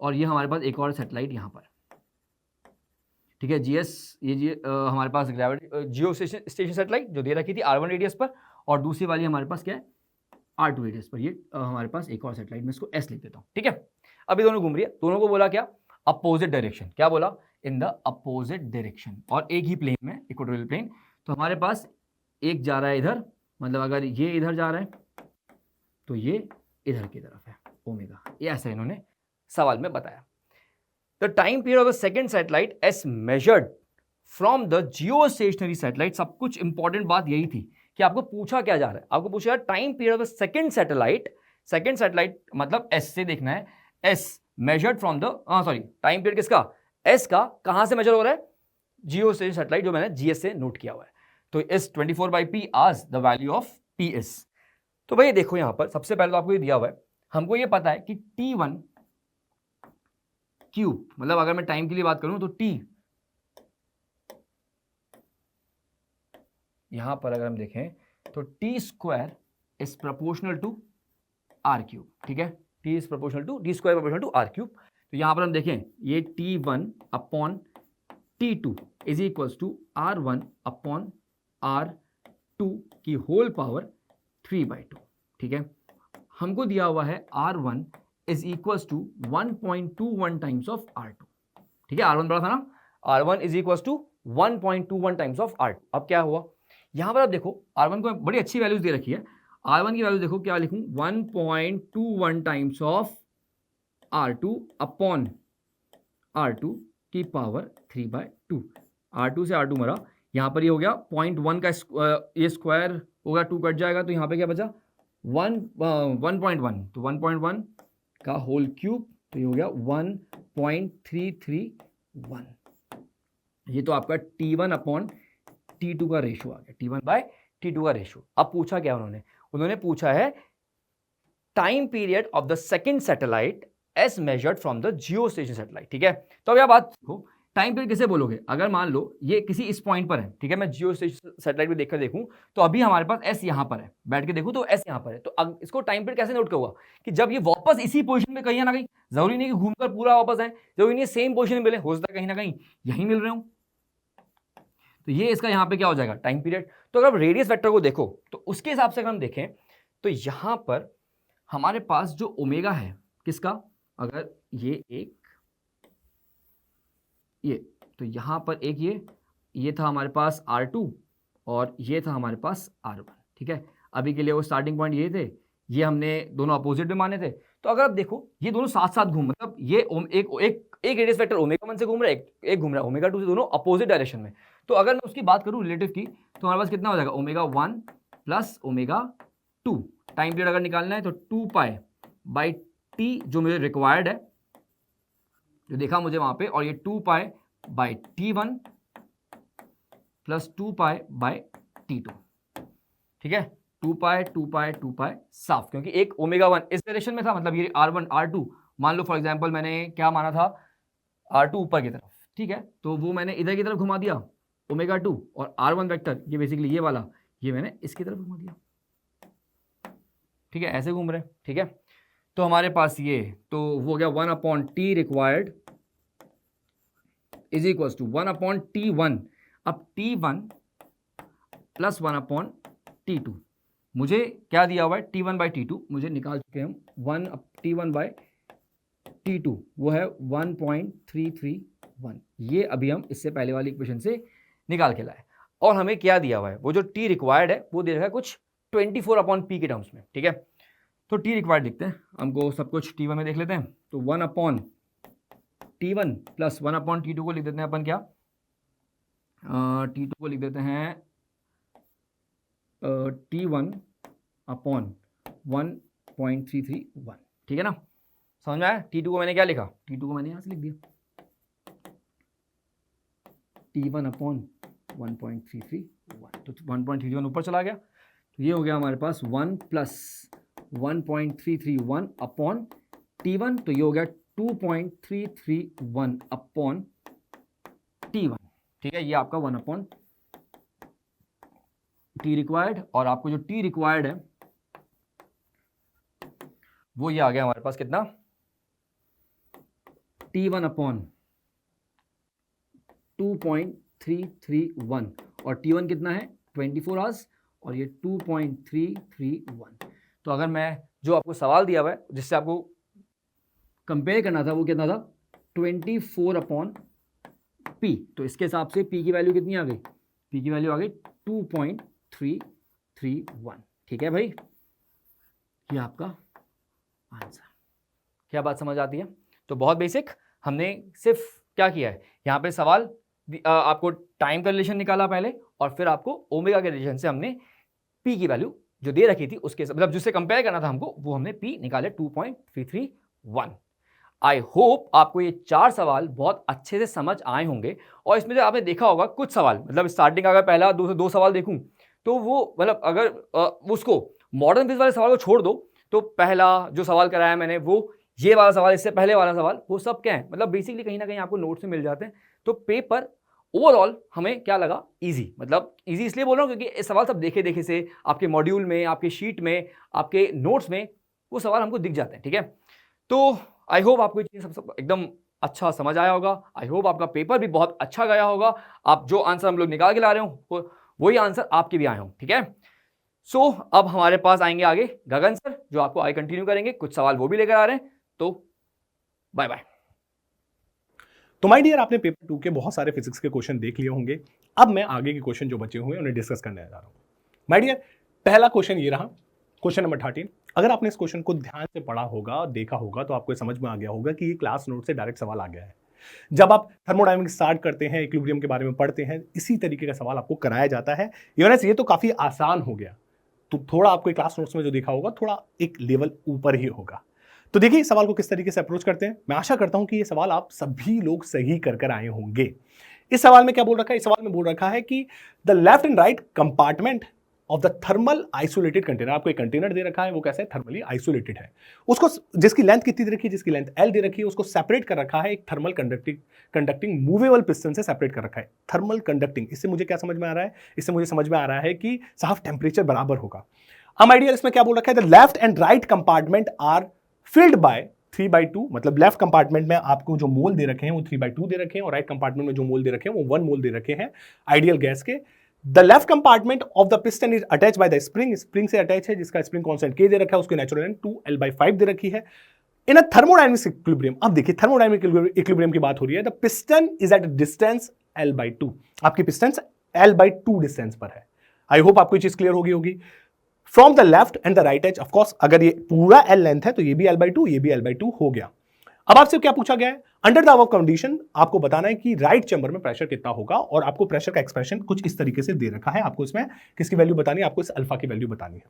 और ये हमारे पास एक और सैटेलाइट यहाँ पर, ठीक है, GS, ये हमारे पास जियो स्टेशन सैटेलाइट जो दे रखी थी r1 रेडियस पर, और दूसरी वाली हमारे पास क्या है R2 रेडियस पर ये हमारे पास एक और सैटेलाइट, मैं इसको S लिख देता हूँ, ठीक है। अभी दोनों घूम रही है, दोनों को बोला क्या, अपोजिट डायरेक्शन, क्या बोला, इन द अपोजिट डायरेक्शन, और एक ही प्लेन में, इक्वेटोरियल प्लेन। तो हमारे पास एक जा रहा है इधर, मतलब अगर ये इधर जा रहा है तो ये इधर की तरफ है ओमेगा, ये ऐसा इन्होंने सवाल में बताया। The time period of the second satellite S measured from the Jio stationery satellite. सब कुछ इंपॉर्टेंट बात यही थी कि आपको पूछा क्या जा रहा है, आपको पूछा time period of the second satellite मतलब एस से देखना है, S measured from the time period किसका, एस का, कहां से मेजर हो रहा है, जियो स्टेशनरी सैटेलाइट, जो मैंने जीएस से नोट किया हुआ है। तो इस 24/p आज द वैल्यू ऑफ PS। तो भाई देखो यहां पर सबसे पहले तो आपको ये दिया हुआ है, हमको ये पता है कि T1 क्यूब, मतलब अगर मैं टाइम के लिए बात करूं तो T, यहां पर अगर हम देखें तो T² is proportional to R cube, ठीक है, T is proportional to D² proportional R cube. तो यहां पर हम देखें ये T1 upon T2 is equals to R1 upon R2 की होल पावर 3/2, ठीक है। हमको दिया हुआ है R1 is equals to 1.21 times of R2, ठीक है, R1 बड़ा था ना, R1 is equals to 1.21 times of R2। अब क्या हुआ, यहां पर आप देखो R1 को बड़ी अच्छी वैल्यूज दे रखी है, R1 की वैल्यू देखो क्या लिखूं, 1.21 times of R2 upon R2 की पावर 3/2। R2 से R2 मरा, यहां पर ये हो गया 0.1 का ये स्क्वायर होगा, 2 कट जाएगा, तो यहां पे क्या बचा 1.1, तो 1.1 का होल क्यूब, तो ये हो गया 1.331। ये तो आपका T1 अपॉन T2 का रेशो आ गया, T1/T2 का रेशो। अब पूछा क्या उन्होंने पूछा है time period of the second satellite as measured from the geo station satellite, ठीक है। तो अब यह बात देखो, टाइम पीरियड किसे बोलोगे, अगर मान लो ये किसी इस पॉइंट पर है, ठीक है, मैं जियो स्टेशन सैटेलाइट में देखकर देखूं तो अभी हमारे पास एस यहां पर है, बैठ के देखूं तो एस यहां पर है, तो इसको टाइम पीरियड कैसे नोट करूंगा कि जब ये वापस इसी पोजीशन में कहीं ना कहीं, जरूरी नहीं कि घूमकर पूरा वापस आए, जरूरी नहीं सेम पोजीशन में मिले, हो सकता है कहीं ना कहीं यहीं मिल रहे हो, तो ये इसका यहां पे क्या हो जाएगा टाइम पीरियड। तो अगर आप रेडियस वेक्टर को देखो तो उसके हिसाब से अगर हम देखें तो यहां पर हमारे पास जो ओमेगा है किसका, अगर ये एक ये, तो यहां पर एक ये था हमारे पास R2 और ये था हमारे पास R1, ठीक है। अभी के लिए वो स्टार्टिंग पॉइंट ये थे, ये हमने दोनों अपोजिट में माने थे। तो अगर आप देखो ये दोनों साथ साथ घूम, मतलब ये एक रेडियस वेक्टर ओमेगा 1 से घूम रहा है, एक घूम रहा है ओमेगा 2 से, दोनों अपोजिट डायरेक्शन में। तो अगर मैं उसकी बात करूं रिलेटिव की, तो हमारे पास कितना हो जाएगा omega 1 plus omega 2। Time period अगर निकालना है तो 2π/t जो मुझे रिक्वायर्ड है, जो देखा मुझे वहां पे, और ये 2π/t1 प्लस 2π/t2, ठीक है, 2π साफ, क्योंकि एक ओमेगा 1 इस डायरेक्शन में था, मतलब ये R1 R2, मान लो फॉर एग्जांपल मैंने क्या माना था R2 ऊपर की तरफ, ठीक है, तो वो मैंने इधर की तरफ घुमा दिया ओमेगा 2, और R1 वेक्टर ये बेसिकली ये वाला, ये मैंने इसकी तरफ घुमा दिया, ठीक है, ऐसे घूम रहे, ठीक है। तो हमारे पास ये तो वो हो गया 1/t required is equals to 1/t1। अब T1 प्लस 1/t2, मुझे क्या दिया हुआ है T1/t2, मुझे निकाल चुके हम T1/t2 वो है 1.331। ये अभी हम इससे पहले वाली इक्वेशन से निकाल के लाए, और हमें क्या दिया हुआ है, वो जो T रिक्वायर्ड है वो दे रखा है कुछ 24/p के टर्म्स में, ठीक है। तो T रिक्वायर्ड लिखते हैं, हमको सब कुछ T1 में देख लेते हैं, तो 1/t1 प्लस 1/t2 को लिख देते हैं अपन, क्या T2 को लिख देते हैं T1/1.331, ठीक है ना, समझ में आया। T2 को मैंने क्या लिखा, T2 को मैंने यहां से लिख दिया T1/1.331, तो 1.331 ऊपर चला गया, तो ये हो गया हमारे पास 1 प्लस 1.331 अपॉन T1, तो ये हो गया 2.331 अपॉन T1, ठीक है, ये आपका 1/t रिक्वायर्ड, और आपको जो T रिक्वायर्ड है वो ये आ गया हमारे पास कितना, T1/2.331, और T1 कितना है 24 आवर्स, और ये 2.331। तो तो अगर मैं जो आपको सवाल दिया हुआ है जिससे आपको कंपेयर करना था वो कितना था 24/P, तो इसके हिसाब से P की वैल्यू कितनी आ गई, P की वैल्यू आ गई 2.331। ठीक है भाई, ये आपका आंसर। क्या बात समझ आती है? तो बहुत बेसिक, हमने सिर्फ क्या किया है यहाँ पे सवाल आपको टाइम का रिलेशन निकाला पहले और फिर आपको ओमेगा के रिलेशन से हमने P की वैल्यू जो दे रखी थी उसके मतलब जिससे कंपेयर करना था हमको वो हमने P निकाले 2.331। आई होप आपको ये 4 सवाल बहुत अच्छे से समझ आए होंगे। और इसमें जो आपने देखा होगा कुछ सवाल मतलब स्टार्टिंग अगर पहला दो सवाल देखूं तो वो मतलब अगर उसको मॉडर्न फिजिक्स वाले सवाल को छोड़ दो तो पहला जो सवाल कराया मैंने वो ये वाला सवाल, इससे पहले वाला सवाल, वो सब क्या है मतलब बेसिकली कहीं ना कहीं आपको नोट्स में मिल जाते हैं। तो पेपर ओवरऑल हमें क्या लगा, इजी। मतलब इजी इसलिए बोल रहा हूँ क्योंकि ये सवाल सब देखे देखे से आपके मॉड्यूल में, आपके शीट में, आपके नोट्स में वो सवाल हमको दिख जाते हैं। ठीक है, तो आई होप आपको ये चीज़ सब एकदम अच्छा समझ आया होगा। आई होप आपका पेपर भी बहुत अच्छा गया होगा। आप जो आंसर हम लोग निकाल के ला रहे हो वही आंसर आपके भी आए हों। ठीक है, सो अब हमारे पास आएंगे आगे गगन सर जो आपको आगे कंटिन्यू करेंगे, कुछ सवाल वो भी लेकर आ रहे हैं। तो बाय बाय। तो माय डियर, आपने पेपर 2 के बहुत सारे फिजिक्स के क्वेश्चन देख लिए होंगे। अब मैं आगे के क्वेश्चन जो बचे हुए हैं उन्हें डिस्कस करने जा रहा हूं। माय डियर, पहला क्वेश्चन ये रहा, क्वेश्चन नंबर 13। अगर आपने इस क्वेश्चन को ध्यान से पढ़ा होगा, देखा होगा, तो आपको समझ में आ गया होगा कि ये क्लास नोट से डायरेक्ट सवाल आ गया है। जब आप थर्मोडायनामिक्स स्टार्ट करते हैं, इक्विलिब्रियम के बारे में पढ़ते हैं, इसी तरीके का सवाल आपको कराया जाता है। ये तो काफी आसान हो गया, तो थोड़ा आपको क्लास नोट्स में जो देखा होगा थोड़ा एक लेवल ऊपर ही होगा। तो देखिए इस सवाल को किस तरीके से अप्रोच करते हैं। मैं आशा करता हूं कि ये सवाल आप सभी लोग सही कर आए होंगे। इस सवाल में क्या बोल रखा है, इस सवाल में बोल रखा है कि the left and right compartment of the thermal isolated container. आपको एक कंटेनर दे रखा है, वो कैसे थर्मली आइसोलेटेड है, उसको जिसकी लेंथ कितनी दे रखी है, जिसकी लेंथ L दे रखी है, उसको सेपरेट कर रखा है एक थर्मल कंडक्टिंग मूवेबल पिस्टन से सेपरेट कर रखा है। थर्मल कंडक्टिंग, इससे मुझे क्या समझ में आ रहा है, इससे मुझे समझ में आ रहा है कि साफ टेम्परेचर बराबर होगा। हम आइडिया इसमें क्या बोल रखा है, the left and right compartment are filled by 3/2, मतलब लेफ्ट कंपार्टमेंट में आपको जो मोल दे रखे हैं वो 3/2 दे रखे हैं और राइट कंपार्टमेंट में जो मोल दे रखे हैं वो 1 मोल दे रखे हैं आइडियल गैस के। The left compartment of the piston is attach by the spring, spring से अटैच है जिसका स्प्रिंग कांस्टेंट K दे रखा है, उसकी नेचुरल लेंथ 2L/5 दे रखी है। इन अ थर्मोडायनामिक इक्विलिब्रियम, अब देखिए थर्मोडायनामिक इक्विलिब्रियम की बात हो रही है, the piston is at distance L/2, आपकी पिस्टन L/2 डिस्टेंस पर है। आई होप आपको ये चीज क्लियर होगी। From the left and the right edge, of course अगर ये पूरा L लेंथ है तो ये भी L/2, ये भी L/2 हो गया। अब आपसे क्या पूछा गया है, अंडर द अबव कंडीशन आपको बताना है कि राइट चैम्बर में प्रेशर कितना होगा और आपको प्रेशर का एक्सप्रेशन कुछ इस तरीके से दे रखा है। आपको इसमें किसकी वैल्यू बतानी है, आपको इस अल्फा की वैल्यू बतानी है।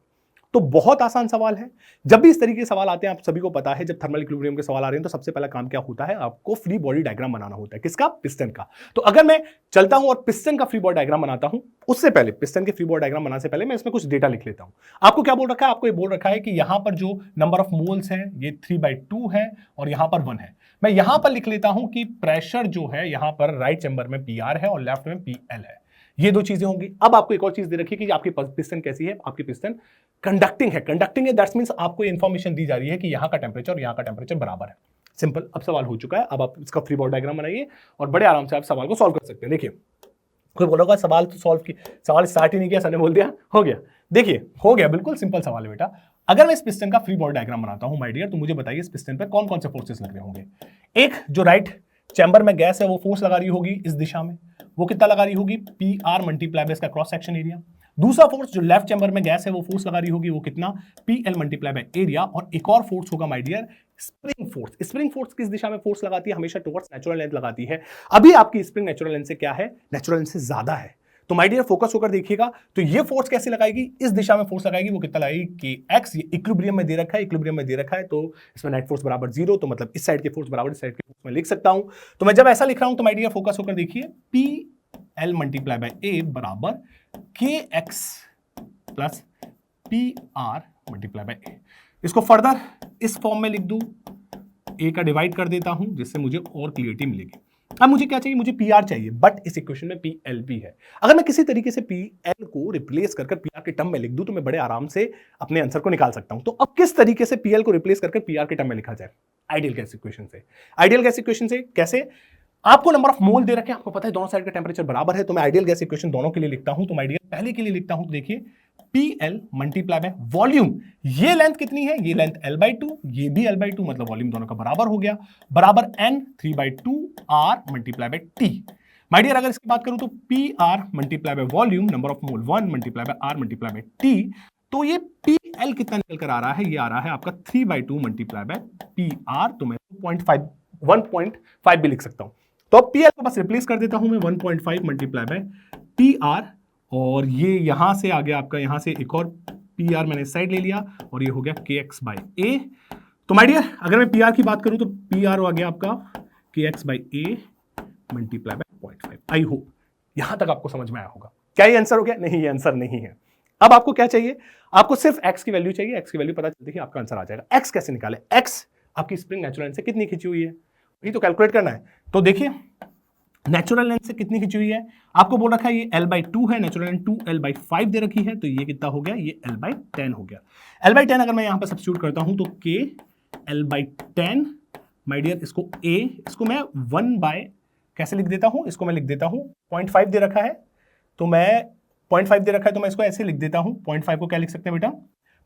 तो बहुत आसान सवाल है। जब भी इस तरीके के सवाल आते हैं, आप सभी को पता है, जब थर्मल इक्विलिब्रियम के सवाल आ रहे हैं तो सबसे पहला काम क्या होता है, आपको फ्री बॉडी डायग्राम बनाना होता है। किसका, पिस्टन का। तो अगर मैं चलता हूं और पिस्टन का फ्री बॉडी डायग्राम बनाता हूं, उससे पहले पिस्टन के फ्री बॉडी डायग्राम बनाने से पहले मैं इसमें कुछ डेटा लिख लेता हूं। आपको क्या बोल रखा है, आपको ये बोल रखा है कि यहां पर जो नंबर ऑफ मोल्स है ये 3/2 है और यहां पर 1 है। मैं यहां पर लिख लेता हूं कि प्रेशर जो है यहां पर राइट चैम्बर में PR है और लेफ्ट में PL है। ये दो चीजें होंगी। अब आपको एक और चीज दे रखी है कि आपकी पिस्टन कैसी है, आपकी पिस्टन कंडक्टिंग है। कंडक्टिंग है दैट मींस आपको इंफॉर्मेशन दी जा रही है कि यहां का टेंपरेचर और यहां का टेंपरेचर बराबर है। सिंपल, अब सवाल हो चुका है। अब आप इसका फ्री बॉडी डायग्राम बनाइए और बड़े आराम से आप सवाल को सॉल्व कर सकते हैं। देखिए कोई बोलोगा सवाल तो सॉल्व की, सवाल स्टार्ट ही नहीं किया, सर ने बोल दिया हो गया। देखिए हो गया, बिल्कुल सिंपल सवाल है बेटा। अगर मैं इस पिस्टन का फ्री बॉडी डायग्राम बनाता हूं माय डियर, तो मुझे बताइए इस पिस्टन पर कौन कौन से फोर्सेस लग रहे होंगे। एक जो राइट चैम्बर में गैस है वो फोर्स लगा रही होगी इस दिशा में, वो कितना लगा रही होगी, PR मल्टीप्लाई बाय इसका क्रॉस सेक्शन एरिया। दूसरा फोर्स जो लेफ्ट चैम्बर में गैस है वो फोर्स लगा रही होगी, वो कितना, PL मल्टीप्लाई बाय एरिया। और एक और फोर्स होगा my dear spring force. Spring force किस दिशा में फोर्स लगाती है, हमेशा टुवर्ड्स नेचुरल लेंथ लगाती है। अभी आपकी स्प्रिंग नेचुरल लेंथ से क्या है, नेचुरल लेंथ से ज्यादा है। तो माय डियर फोकस होकर देखिएगा, तो ये फोर्स कैसे लगाएगी, इस दिशा में फोर्स लगाएगी, वो कितना लगाएगी, KX। ये इक्विलिब्रियम में दे रखा है, इक्विलिब्रियम में दे रखा है, तो इसमें नेट फोर्स बराबर 0, तो मतलब इस साइड के फोर्स बराबर इस साइड के फोर्स में लिख सकता हूं। तो मैं जब ऐसा लिख रहा हूं तो माय डियर फोकस होकर देखिए, PL मल्टीप्लाई बाय A बराबर KX plus PR multiply bye A। इसको फर्दर इस फॉर्म में लिख दूं, A का डिवाइड कर देता हूं जिससे मुझे और क्लियरिटी मिलेगी। अब मुझे क्या चाहिए, मुझे PR चाहिए, बट इस इक्वेशन में PL भी है। अगर मैं किसी तरीके से PL को रिप्लेस कर PR के टर्म में लिख दूं तो मैं बड़े आराम से अपने आंसर को निकाल सकता हूं। तो अब किस तरीके से PL को रिप्लेस करके PR के टर्म में लिखा जाए, आइडियल गैस इक्वेशन से। आइडियल गैस इक्वेशन से कैसे, आपको नंबर ऑफ मोल दे रखे हैं, आपको पता है दोनों साइड का टेंपरेचर बराबर है, तो मैं आइडियल गैस इक्वेशन दोनों के लिए लिखता हूं। तो मैं आइडियल पहले के लिए लिखता हूं, तो देखिए PL मल्टीप्लाई बाय वॉल्यूम। ये लेंथ कितनी है, ये लेंथ L/2, ये भी L/2, मतलब वॉल्यूम दोनों का बराबर हो गया, बराबर N 3/2 R multiply by T। My dear, अगर इसकी बात करूं तो PR multiply by volume, number of mole 1 multiply by R multiply by T, तो ये PL कितना निकल कर आ रहा है, ये आ रहा है आपका 3/2 मल्टीप्लाई बाय PR। तो मैं 1.5 भी लिख सकता हूं। तो अब PL को बस रिप्लेस कर देता हूं मैं 1.5 मल्टीप्लाई बाय PR, और ये यहां से आ गया आपका, यहां से एक और PR मैंने साइड ले लिया और ये हो गया KX बाय A। तो माय डियर, अगर मैं PR की बात करूं तो PR आ गया आपका KX by A multiply by 0.5। I hope यहां तक आपको समझ में आया होगा। क्या ये आंसर हो गया? नहीं, ये आंसर नहीं है। अब आपको क्या चाहिए? आपको सिर्फ x की वैल्यू चाहिए। x की वैल्यू पता चलती है, आपका आंसर आ जाएगा। x कैसे निकाले? x आपकी स्प्रिंग नेचुरल लेंथ से कितनी खिंची हुई है, ये तो कैलकुलेट करना है। तो देखिए, नेचुरल लेंथ से कितनी खिंची हुई है, आपको बोल रखा है ये L/2 है, नेचुरल लेंथ 2L/5 दे रखी है, तो ये कितना हो गया, ये L/10 हो गया। L/10 अगर मैं यहां पर सब्स्टिट्यूट करता हूं तो K L/10, माय डियर, इसको A, इसको मैं 1 कैसे लिख देता हूं, इसको मैं लिख देता हूं 0.5 दे रखा है, तो मैं 0.5 दे रखा है तो मैं इसको ऐसे लिख देता हूं। 0.5 को क्या लिख सकते हैं बेटा,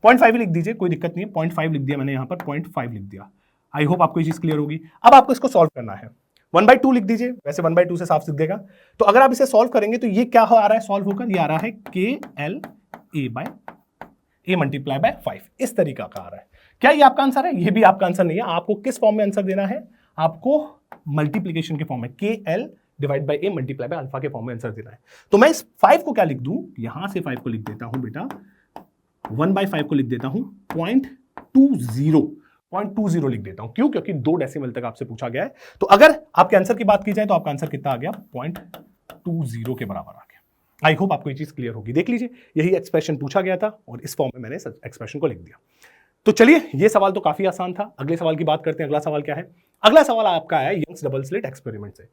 0.5 ही लिख दीजिए, कोई दिक्कत नहीं है। 0.5 लिख दिया मैंने यहां पर, 0.5 लिख दिया। आई होप आपको ये चीज क्लियर होगी। अब आपको इसको सॉल्व करना है। 1/2 लिख दीजिए, वैसे 1/2 से साफ दिख देगा। तो अगर आप इसे सॉल्व करेंगे तो ये क्या आ रहा है सॉल्व होकर, ये आ रहा है KLA मल्टीप्लाई बाय 5, इस तरीका का आ रहा है। क्या ये आपका आंसर है? ये भी आपका आंसर नहीं है। आपको किस फॉर्म में आंसर देना है, आपको मल्टीप्लीकेशन के फॉर्म में, KL divide by A multiply by alpha के फॉर्म में आंसर देना है। तो मैं इस 5 को क्या लिख दूं, यहां से 5 को लिख देता हूं बेटा, 1/5 को लिख देता हूं 0.20 लिख देता हूं। क्यों? क्योंकि 2 डेसिमल तक आपसे पूछा गया है। तो अगर आपके आंसर की बात की जाए तो आपका आंसर कितना आ गया, 0.20 के बराबर आ गया। आई होप आपको ये चीज क्लियर होगी। देख लीजिए, यही एक्सप्रेशन पूछा गया था और इस फॉर्म में मैंने एक्सप्रेशन को लिख दिया। तो चलिए, ये सवाल तो काफी आसान था। अगले सवाल की बात करते हैं। अगला सवाल क्या है? अगला सवाल आपका है यंग्स डबल स्लिट एक्सपेरिमेंट से।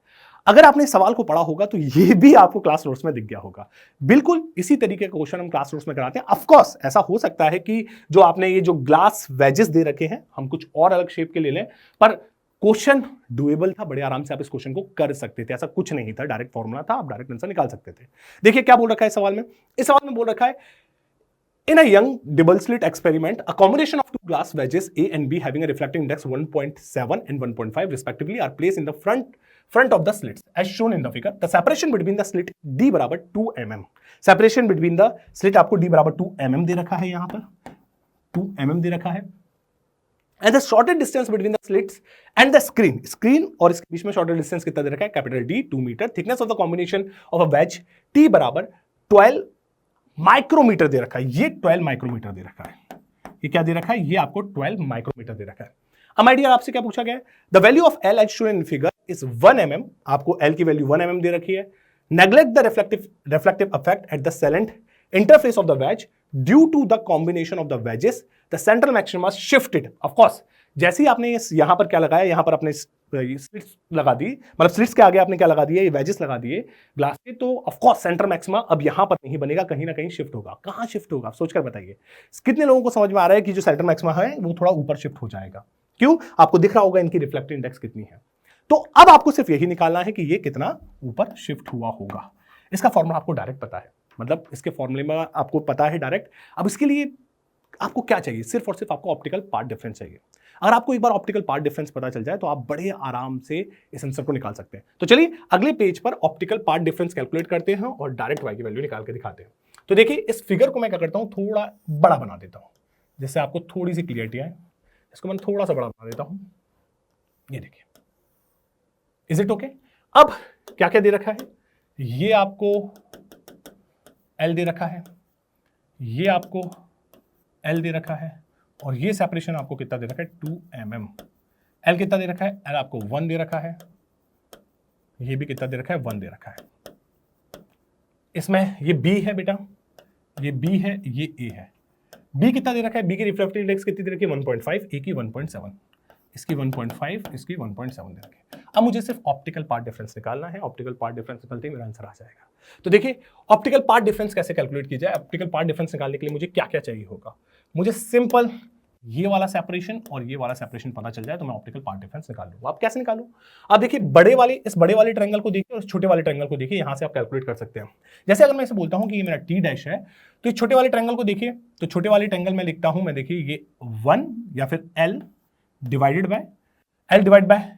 अगर आपने सवाल को पढ़ा होगा तो ये भी आपको क्लास नोट्स में दिख गया होगा। बिल्कुल इसी तरीके का क्वेश्चन हम क्लास नोट्स में कराते हैं। ऑफ कोर्स ऐसा हो सकता है कि जो आपने ये जो ग्लास वेजेस दे रखे हैं, हम कुछ और अलग शेप के ले लें, पर क्वेश्चन डुएबल था, बड़े आराम से आप इस क्वेश्चन को कर सकते थे। ऐसा कुछ नहीं था, डायरेक्ट फॉर्मूला था, आप डायरेक्ट आंसर निकाल सकते थे। देखिए क्या बोल रखा है सवाल में। इस सवाल में बोल रखा है, in a young double slit experiment, a combination of two glass wedges A and B having a refractive index 1.7 and 1.5 respectively are placed in the front of the slits as shown in the figure. The separation between the slit D बराबर 2 mm. Separation between the slit आपको D बराबर 2 mm दे रखा है, यहाँ पर 2 mm दे रखा है। And the shortest distance between the slits and the screen और इसके बीच में shortest distance कितना दे रखा है, capital D 2 metre. Thickness of the combination of a wedge T बराबर 12 माइक्रोमीटर दे रखा है। ये 12 माइक्रोमीटर दे रखा है। ये क्या दे रखा है, ये आपको 12 माइक्रोमीटर दे रखा है। अब माय डियर, आपसे क्या पूछा गया है, the value of L as shown in figure is 1 mm। आपको L की वैल्यू 1 mm दे रखी है। Neglect the reflective effect at the slant interface of the wedge due to the combination of the wedges, the central maxima shifted. Of course जैसे ही आपने यहां पर क्या लगाया, यहां पर अपने स्लिट्स लगा दी, मतलब स्लिट्स के आगे आपने क्या लगा दिया, ये वेजेस लगा दिए ग्लास के, तो ऑफ कोर्स सेंटर मैक्सिमा अब यहां पर नहीं बनेगा, कहीं ना कहीं शिफ्ट होगा। कहां शिफ्ट होगा, आप सोचकर बताइए। कितने लोगों को समझ में आ रहा है कि जो सेंटर मैक्सिमा है वो थोड़ा ऊपर शिफ्ट हो जाएगा? क्यों? आपको दिख रहा होगा इनकी रिफ्लेक्टिव इंडेक्स कितनी है। तो अब आपको सिर्फ यही निकालना है कि ये कितना ऊपर शिफ्ट हुआ होगा। इसका फॉर्मूला आपको डायरेक्ट पता है, मतलब इसके फॉर्मूले में आपको पता है डायरेक्ट। अब इसके लिए आपको क्या चाहिए, सिर्फ और सिर्फ आपको ऑप्टिकल पार्ट डिफरेंस चाहिए। अगर आपको एक बार ऑप्टिकल पार्ट डिफरेंस पता चल जाए तो आप बड़े आराम से इस आंसर को निकाल सकते हैं। तो चलिए अगले पेज पर ऑप्टिकल पार्ट डिफरेंस कैलकुलेट करते हैं और डायरेक्ट y की वैल्यू निकाल के दिखाते हैं। तो देखिए, इस फिगर को मैं क्या करता हूं, थोड़ा बड़ा बना देता हूं, जिससे आपको थोड़ी सी क्लियरिटी आए। इसको मैं थोड़ा सा बड़ा बना देता हूं, ये देखिए। Is it okay? अब क्या क्या दे रखा है, ये आपको L दे रखा है, ये आपको L दे रखा है, और ये सेपरेशन आपको कितना दे रखा है, 2 mm। L कितना दे रखा है, L आपको 1 दे रखा है, ये भी कितना दे रखा है, 1 दे रखा है। इसमें ये B है बेटा, ये B है, ये A है। B कितना दे रखा है, B की रिफ्लेक्टिव इंडेक्स कितनी दे रखी है, 1.5, A की 1.7, इसकी 1.5, इसकी 1.7 दे रखी है। अब मुझे सिर्फ ऑप्टिकल पार्ट डिफरेंस निकालना है। ऑप्टिकल पार्ट डिफरेंस निकलते ही मेरा आंसर आ जाएगा। तो देखिए, ऑप्टिकल पार्ट डिफरेंस कैसे कैलकुलेट की जाए। ऑप्टिकल पार्ट डिफरेंस निकालने के लिए मुझे क्या क्या चाहिए होगा। मुझे सिंपल ये वाला सेपरेशन और ये वाला सेपरेशन पता चल जाए तो मैं ऑप्टिकल पार्ट डिफरेंस निकाल लूंगा। आप कैसे निकालूं? आप देखिए इस बड़े वाले ट्रायंगल को देखिए और छोटे वाले ट्रायंगल को देखिए, यहां से आप कैलकुलेट कर सकते हैं। जैसे अगर मैं इसे बोलता हूं कि ये मेरा टी डैश है, तो इस छोटे वाले ट्रायंगल को देखिए, तो छोटे वाले ट्रायंगल में लिखता हूं मैं, देखिए ये 1 या फिर L divide by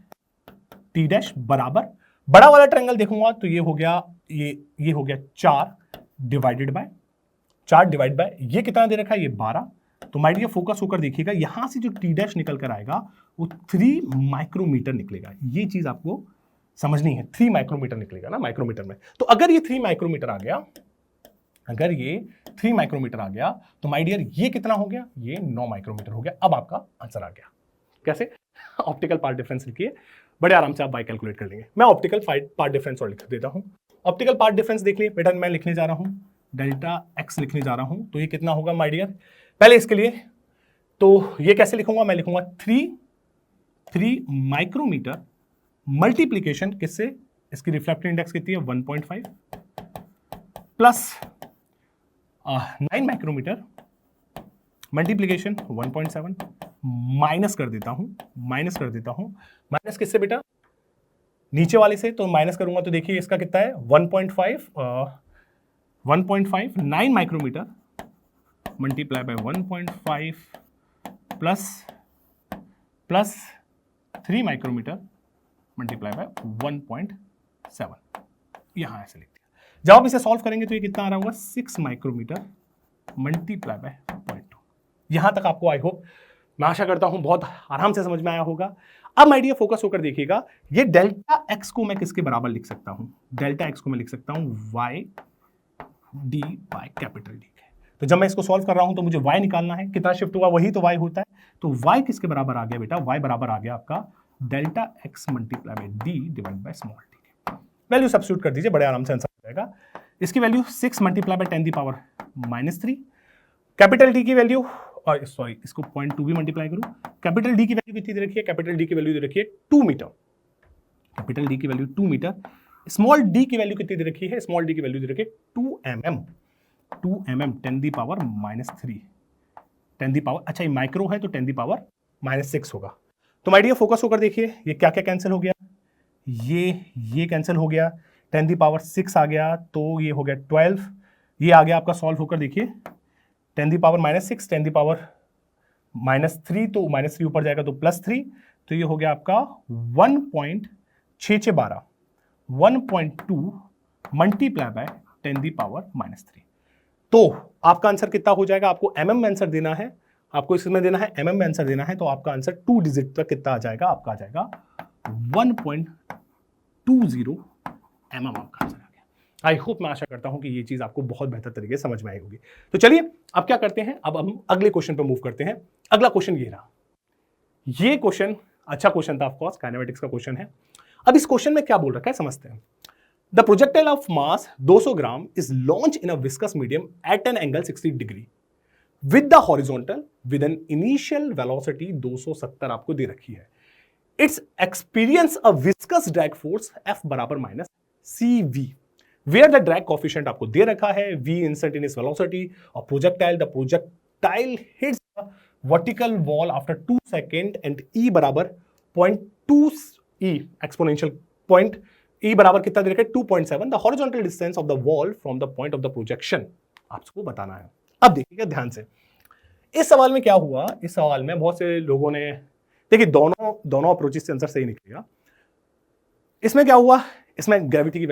T dash बराबर, बड़ा वाला ट्रायंगल देखूंगा तो ये हो गया, ये हो गया 4 डिवाइड बाय ये कितना दे रखा है, ये 12। तो माय डियर फोकस होकर देखिएगा, यहां से जो टी डैश निकल कर आएगा वो 3 माइक्रोमीटर निकलेगा। ये चीज आपको समझनी है, 3 माइक्रोमीटर निकलेगा ना माइक्रोमीटर में। तो अगर ये 3 माइक्रोमीटर आ गया, तो माय डियर ये कितना हो गया, ये 9 माइक्रोमीटर हो गया। अब आपका आंसर आ गया। कैसे? ऑप्टिकल पार्ट डिफरेंस लिखिए, बड़े आराम से आप बाय कैलकुलेट कर लेंगे। मैं ऑप्टिकल पार्ट डिफरेंस और लिख देता हूं। ऑप्टिकल पार्ट डिफरेंस देख लिए बेटा, मैं लिखने जा रहा हूं डेल्टा एक्स लिखने जा रहा हूं। तो ये कितना होगा माय डियर, पहले इसके लिए तो ये कैसे लिखूंगा, मैं लिखूंगा 3 माइक्रोमीटर मल्टीप्लीकेशन किससे, इसकी रिफ्रैक्टिव इंडेक्स कितनी है 1.5 प्लस 9 माइक्रोमीटर मल्टीप्लीकेशन 1.7 माइनस कर देता हूं माइनस किससे बेटा, नीचे वाले से। तो माइनस करूंगा तो देखिए इसका कितना है 1.5 9 micrometre multiply by 1.5 plus 3 micrometre multiply by 1.7, यहां ऐसे लिख दिया। जब आप इसे सॉल्व करेंगे तो ये कितना आ रहा होगा 6 माइक्रोमीटर मल्टीप्लाई बाय 0.2। यहां तक आपको आई होप, मैं आशा करता हूं बहुत आराम से समझ में आया होगा। अब माय डियर फोकस होकर देखिएगा, ये डेल्टा एक्स को मैं किसके बराबर लिख सकता हूं, डेल्टा एक्स को मैं लिख सकता हूं Y D by capital D. तो जब मैं इसको सॉल्व कर रहा हूं तो मुझे y निकालना है, कितना शिफ्ट हुआ वही तो y होता है। तो y किसके बराबर आ गया बेटा, y बराबर आ गया आपका delta x multiply by d divide by small d। Value substitute कर दीजिए, बड़े आराम से आंसर आ जाएगा। इसकी value 6 multiply by 10 the power -3, capital D की वैल्यू, और सॉरी इसको 0.2 भी मल्टीप्लाई करूं, कैपिटल D की वैल्यू कितनी दे रखी है, कैपिटल D की वैल्यू दे रखी है 2 मीटर, कैपिटल D की वैल्यू 2 मीटर। स्मॉल d की वैल्यू कितनी दे रखी है, स्मॉल d की वैल्यू दे रखी है 2 mm 10 the power -3, 10 the power, अच्छा ये माइक्रो है तो 10 दी पावर -6 होगा। तो माय डियर फोकस होकर देखिए, ये क्या क्या कैंसिल हो गया, ये कैंसिल हो गया, 10 दी पावर 6 आ गया, तो ये हो गया 12, ये आ गया आपका सॉल्व होकर देखिए 10 दी पावर -6, 10 दी पावर -3, तो -3 ऊपर जाएगा तो +3, तो ये हो गया आपका 1.6612, 1.2 मल्टीप्लाई बाय 10 दी पावर -3। तो आपका आंसर कितना हो जाएगा, आपको mm में आंसर देना है, आपको इसमें देना है mm में आंसर देना है, तो आपका आंसर 2 डिजिट तक कितना आ जाएगा, आपका आ जाएगा 1.20 mm आपका आंसर आ गया। आई होप, मैं आशा करता हूं कि ये चीज आपको बहुत बेहतर तरीके से समझ में आई होगी। तो चलिए अब क्या करते हैं, अब हम अगले क्वेश्चन पर मूव करते हैं। अगला क्वेश्चन ये रहा, ये क्वेश्चन अच्छा क्वेश्चन था, ऑफकोर्स काइनेमेटिक्स का क्वेश्चन है। अब इस क्वेश्चन में क्या बोल रखा है समझते हैं। The projectile of mass 200 gram is launched in a viscous medium at an angle 60 degree with the horizontal with an initial velocity 270 आपको दे रखी है। It's experience a viscous drag force F बराबर -CV where the drag coefficient आपको दे रखा है, V instantaneous velocity of projectile, the projectile hits the vertical wall after 2 seconds and E बराबर 0.2 E exponential point E बराबर कितना दे रखा है 2.7, the horizontal distance of the wall from the point of the projection आपको बताना है। अब देखिएगा ध्यान से, इस सवाल में क्या हुआ, इस सवाल में बहुत से लोगों ने देखिए दोनों अप्रोचेस से आंसर सही निकलेगा। इसमें क्या हुआ, इसमें ग्रेविटी के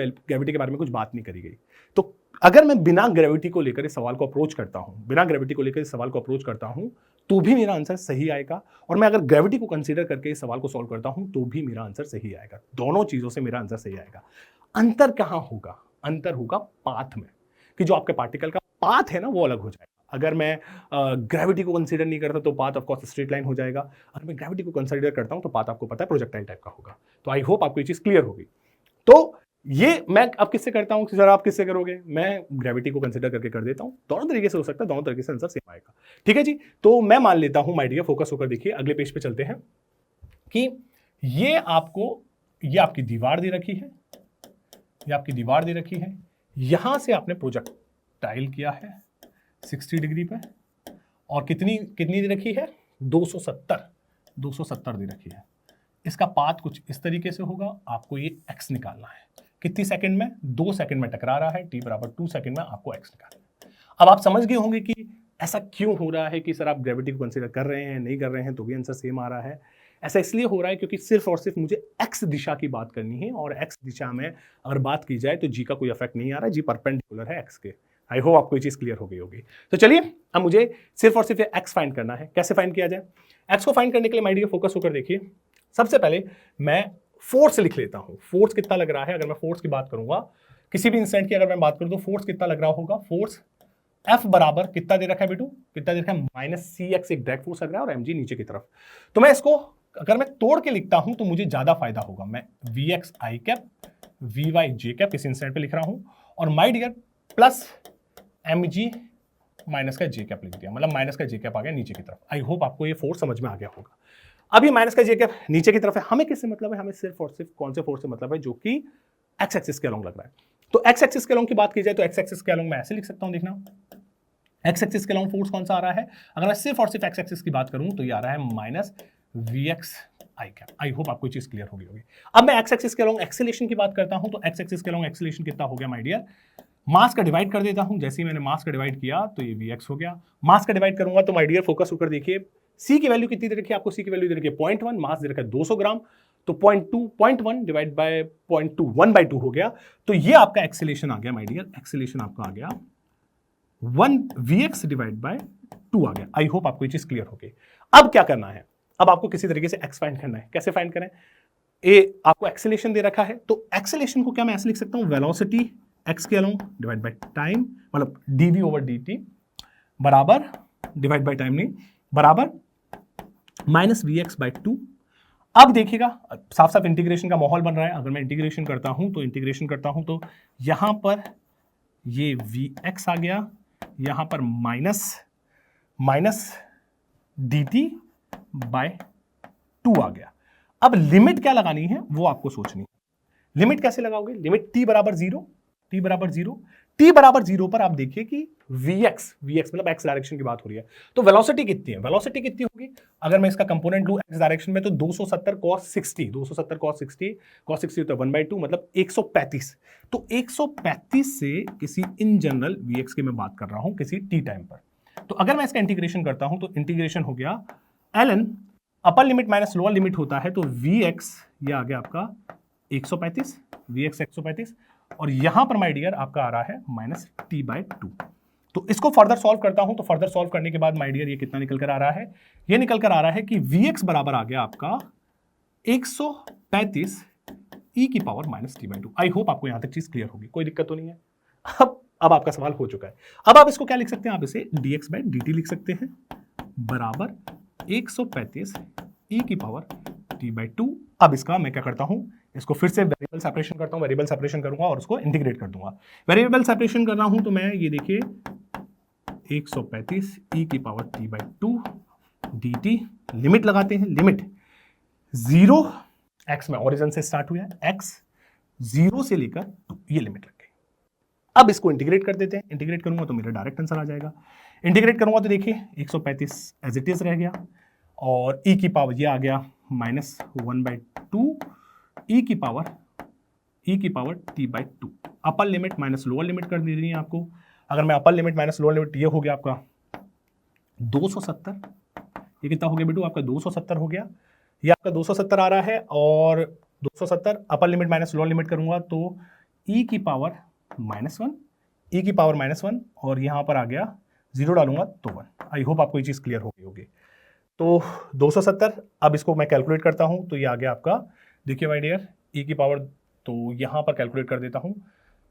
बारे में कुछ बात नहीं करी गई। तो अगर मैं बिना ग्रेविटी को लेकर इस सवाल को अप्रोच करता हूं तो भी मेरा आंसर सही आएगा, और मैं अगर ग्रेविटी को कंसीडर करके इस सवाल को सॉल्व करता हूं तो भी मेरा आंसर सही आएगा। दोनों चीजों से मेरा आंसर सही आएगा। अंतर कहां होगा, अंतर होगा पाथ में, कि जो आपके पार्टिकल का पाथ है ना वो अलग हो जाएगा। अगर मैं ग्रेविटी को कंसीडर नहीं करता तो path of course straight line हो जाएगा, अगर मैं ग्रेविटी को कंसीडर करता हूं तो पाथ आपको पता है प्रोजेक्टाइल टाइप का होगा। तो आई होप आपको ये चीज क्लियर होगी। तो ये मैं अब किससे करता हूं, सर आप किससे करोगे, मैं ग्रेविटी को कंसीडर करके कर देता हूं। दोनों तरीके से हो सकता है, दोनों तरीके से आंसर सेम आएगा। ठीक है जी, तो मैं मान लेता हूं माय डियर, फोकस होकर देखिए, अगले पेज पे चलते हैं, कि ये आपकी दीवार दे रखी है, ये आपकी दीवार दे रखी है, यहां से आपने प्रोजेक्टाइल किया है 60 डिग्री पे, और कितनी दे रखी है 270 दे रखी है। इसका पाथ कुछ इस तरीके से होगा, आपको ये x निकालना है। कितनी सेकंड में? 2 सेकंड में टकरा रहा है, t बराबर 2 सेकंड में आपको x निकालना है। अब आप समझ गए होंगे कि ऐसा क्यों हो रहा है कि सर आप ग्रेविटी को कंसीडर कर रहे हैं, नहीं कर रहे हैं, तो भी आंसर सेम आ रहा है। ऐसा इसलिए हो रहा है क्योंकि सिर्फ और सिर्फ मुझे x दिशा की बात करनी है, और x दिशा में अगर बात की जाए तो g का कोई इफेक्ट नहीं आ रहा है, g परपेंडिकुलर है x के। आई होप आपको ये चीज क्लियर हो गई होगी। तो चलिए अब मुझे सिर्फ और सिर्फ x फाइंड करना है। कैसे फाइंड किया जाए? x को फाइंड करने के लिए माय डियर फोकस होकर देखिए। सबसे पहले मैं फोर्स लिख लेता हूं। फोर्स कितना लग रहा है? अगर मैं फोर्स की बात करूंगा, किसी भी इंस्टेंट की अगर मैं बात करूं तो फोर्स कितना लग रहा होगा? फोर्स F बराबर कितना दे रखा है बेटू? कितना दे रखा है? -cx एक डायरेक्ट फोर्स लग रहा है और mg नीचे की तरफ। तो मैं इसको अगर मैं तोड़ के लिखता हूं तो मुझे ज्यादा फायदा होगा। मैं vx i cap vy j cap इस इंस्टेंट पे लिख रहा हूं, और my dear plus mg minus का j कैप लिख दिया, मतलब माइनस का j कैप आ गया नीचे की तरफ। आई होप आपको ये फोर्स समझ में आ गया होगा। अभी माइनस का j कैप नीचे की तरफ है, हमें किससे मतलब है? हमें सिर्फ और सिर्फ कौन से फोर्स से मतलब है? जो कि x एक्सिस के अलोंग लग रहा है। तो x एक्सिस के अलोंग की बात की जाए तो x एक्सिस के अलोंग मैं ऐसे लिख सकता हूं, देखना x एक्सिस के अलोंग फोर्स कौन सा आ रहा है? अगर मैं सिर्फ और सिर्फ x एक्सिस की बात करूं तो ये आ रहा है -vx i cap. I hope आपको ये चीज क्लियर हो गई होगी। अब मैं x एक्सिस के अलोंग एक्सेलरेशन की बात करता हूं तो x एक्सिस के अलोंग एक्सेलरेशन कितना हो गया माय डियर? मास का डिवाइड कर देता हूं। जैसे ही मैंने मास का डिवाइड किया तो ये vx हो गया। मास का डिवाइड करूंगा तो माय डियर फोकस होकर देखिए, c की वैल्यू कितनी दे रखी है आपको? c की वैल्यू दे रखी है 0.1, मास दे रखा है 200 ग्राम, तो 0.1 डिवाइड बाय 0.2 1/2 हो गया। तो ये आपका एक्सेलरेशन आ गया माय डियर। एक्सेलरेशन आपका आ गया 1 vx डिवाइड बाय 2 आ गया। आई होप आपको ये चीज क्लियर हो गई। अब क्या करना है? अब आपको किसी तरीके से x फाइंड करना है। कैसे फाइंड करें? ए आपको एक्सेलरेशन दे रखा है, तो एक्सेलरेशन को क्या मैं ऐसे लिख सकता हूं? वेलोसिटी x के अलोंग डिवाइड बाय टाइम, मतलब dv/dt बराबर डिवाइड बाय टाइम नहीं, बराबर -vx/2। अब देखिएगा साफ साफ इंटीग्रेशन का माहौल बन रहा है। अगर मैं इंटीग्रेशन करता हूं तो यहां पर ये vx आ गया, यहां पर माइनस dt बाय 2 आ गया। अब लिमिट क्या लगानी है वो आपको सोचनी है। लिमिट कैसे लगाओगे? लिमिट t बराबर 0 पर आप देखिए कि vx मतलब x डायरेक्शन की बात हो रही है, तो वेलोसिटी कितनी है? वेलोसिटी कितनी होगी? अगर मैं इसका कंपोनेंट लूं x डायरेक्शन में तो 270 cos 60 तो 1/2 मतलब 135। तो 135 से किसी इन जनरल vx की मैं बात कर रहा हूं किसी t टाइम पर। तो अगर मैं इसका इंटीग्रेशन करता हूं तो इंटीग्रेशन हो गया ln upper limit minus lower limit होता है, तो vx ये आ गया आपका 135, vx 135, और यहां पर माय डियर आपका आ रहा है -t/2। तो इसको फर्दर सॉल्व करता हूं तो फर्दर सॉल्व करने के बाद माय डियर ये कितना निकल कर आ रहा है? ये निकल कर आ रहा है कि vx बराबर आ गया आपका 135 e की पावर -t/2। आई होप आपको यहां तक चीज क्लियर होगी, कोई दिक्कत तो नहीं है। अब आपका सवाल हो चुका है। अब आप इसको क्या लिख सकते हैं? आप इसे dx/dt लिख सकते हैं बराबर 135 e की पावर t/2। अब इसका मैं क्या करता हूं? इसको फिर से वेरिएबल सेपरेशन करता हूं। वेरिएबल सेपरेशन करूंगा और उसको इंटीग्रेट कर दूंगा। वेरिएबल सेपरेशन कर रहा हूं तो मैं ये देखिए 135 e की पावर t/2 dt, लिमिट लगाते हैं। लिमिट 0 x में ओरिजिन से स्टार्ट हुआ है, x 0 से लेकर 2, ये लिमिट रख गई। अब इसको इंटीग्रेट कर देते हैं। इंटीग्रेट करूंगा तो मेरा डायरेक्ट आंसर आ जाएगा। इंटीग्रेट करूंगा तो देखिए 135 एज इट इज रह गया, और e की पावर ये आ गया -1/2 e की power t/2। Upper limit minus lower limit कर दी है आपको। अगर मैं upper limit minus lower limit, ये हो गया आपका 270। ये कितना हो गया बेटू? आपका 270 हो गया। ये आपका 270 आ रहा है, और 270 upper limit minus lower limit करूंगा तो e की पावर -1, और यहां पर आ गया 0 डालूंगा तो 1। आई होप आपको ये चीज क्लियर हो गई होगी। तो 270, अब इसको मैं कैलकुलेट करता हूं तो ये आ गया आपका, देखिए माय डियर, e की पावर, तो यहां पर कैलकुलेट कर देता हूं,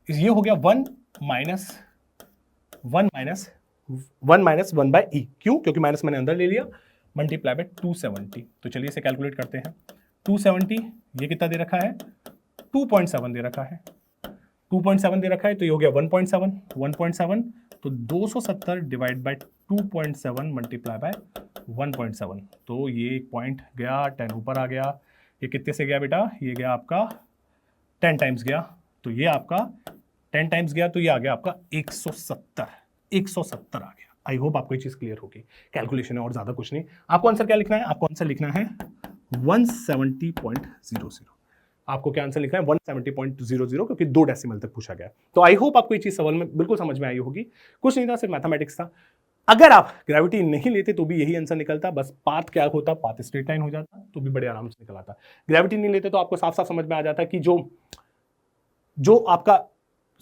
ये हो गया 1 माइनस 1/e। क्यों? क्योंकि माइनस मैंने अंदर ले लिया, मल्टीप्लाई बाय 270। तो चलिए इसे कैलकुलेट करते हैं। 270 ये कितना दे रखा है? 2.7 दे रखा है। 2.7 दे रखा है, तो ये हो गया 1.7। तो 270 डिवाइड बाय 2.7 मल्टीप्लाई बाय 1.7, तो ये पॉइंट गया 10 ऊपर आ गया। ये कितने से गया बेटा? ये गया आपका 10 टाइम्स गया, तो ये आपका 10 टाइम्स गया, तो ये आ गया आपका 170 आ गया। आई होप आपको ये चीज क्लियर होगी। कैलकुलेशन है और ज्यादा कुछ नहीं। आपको आंसर क्या लिखना है? आपको आंसर लिखना है 170.00। आपको क्या आंसर लिखना है? 170.00, क्योंकि 2 डेसिमल तक पूछा गया। तो आई होप आपको ये चीज सवाल में बिल्कुल समझ में आई होगी। कुछ नहीं था, सिर्फ मैथमेटिक्स था। अगर आप ग्रेविटी नहीं लेते तो भी यही आंसर निकलता, बस पाथ क्या होता, पाथ स्ट्रेट लाइन हो जाता तो भी बड़े आराम से निकल आता। ग्रेविटी नहीं लेते तो आपको साफ साफ समझ में आ जाता कि जो आपका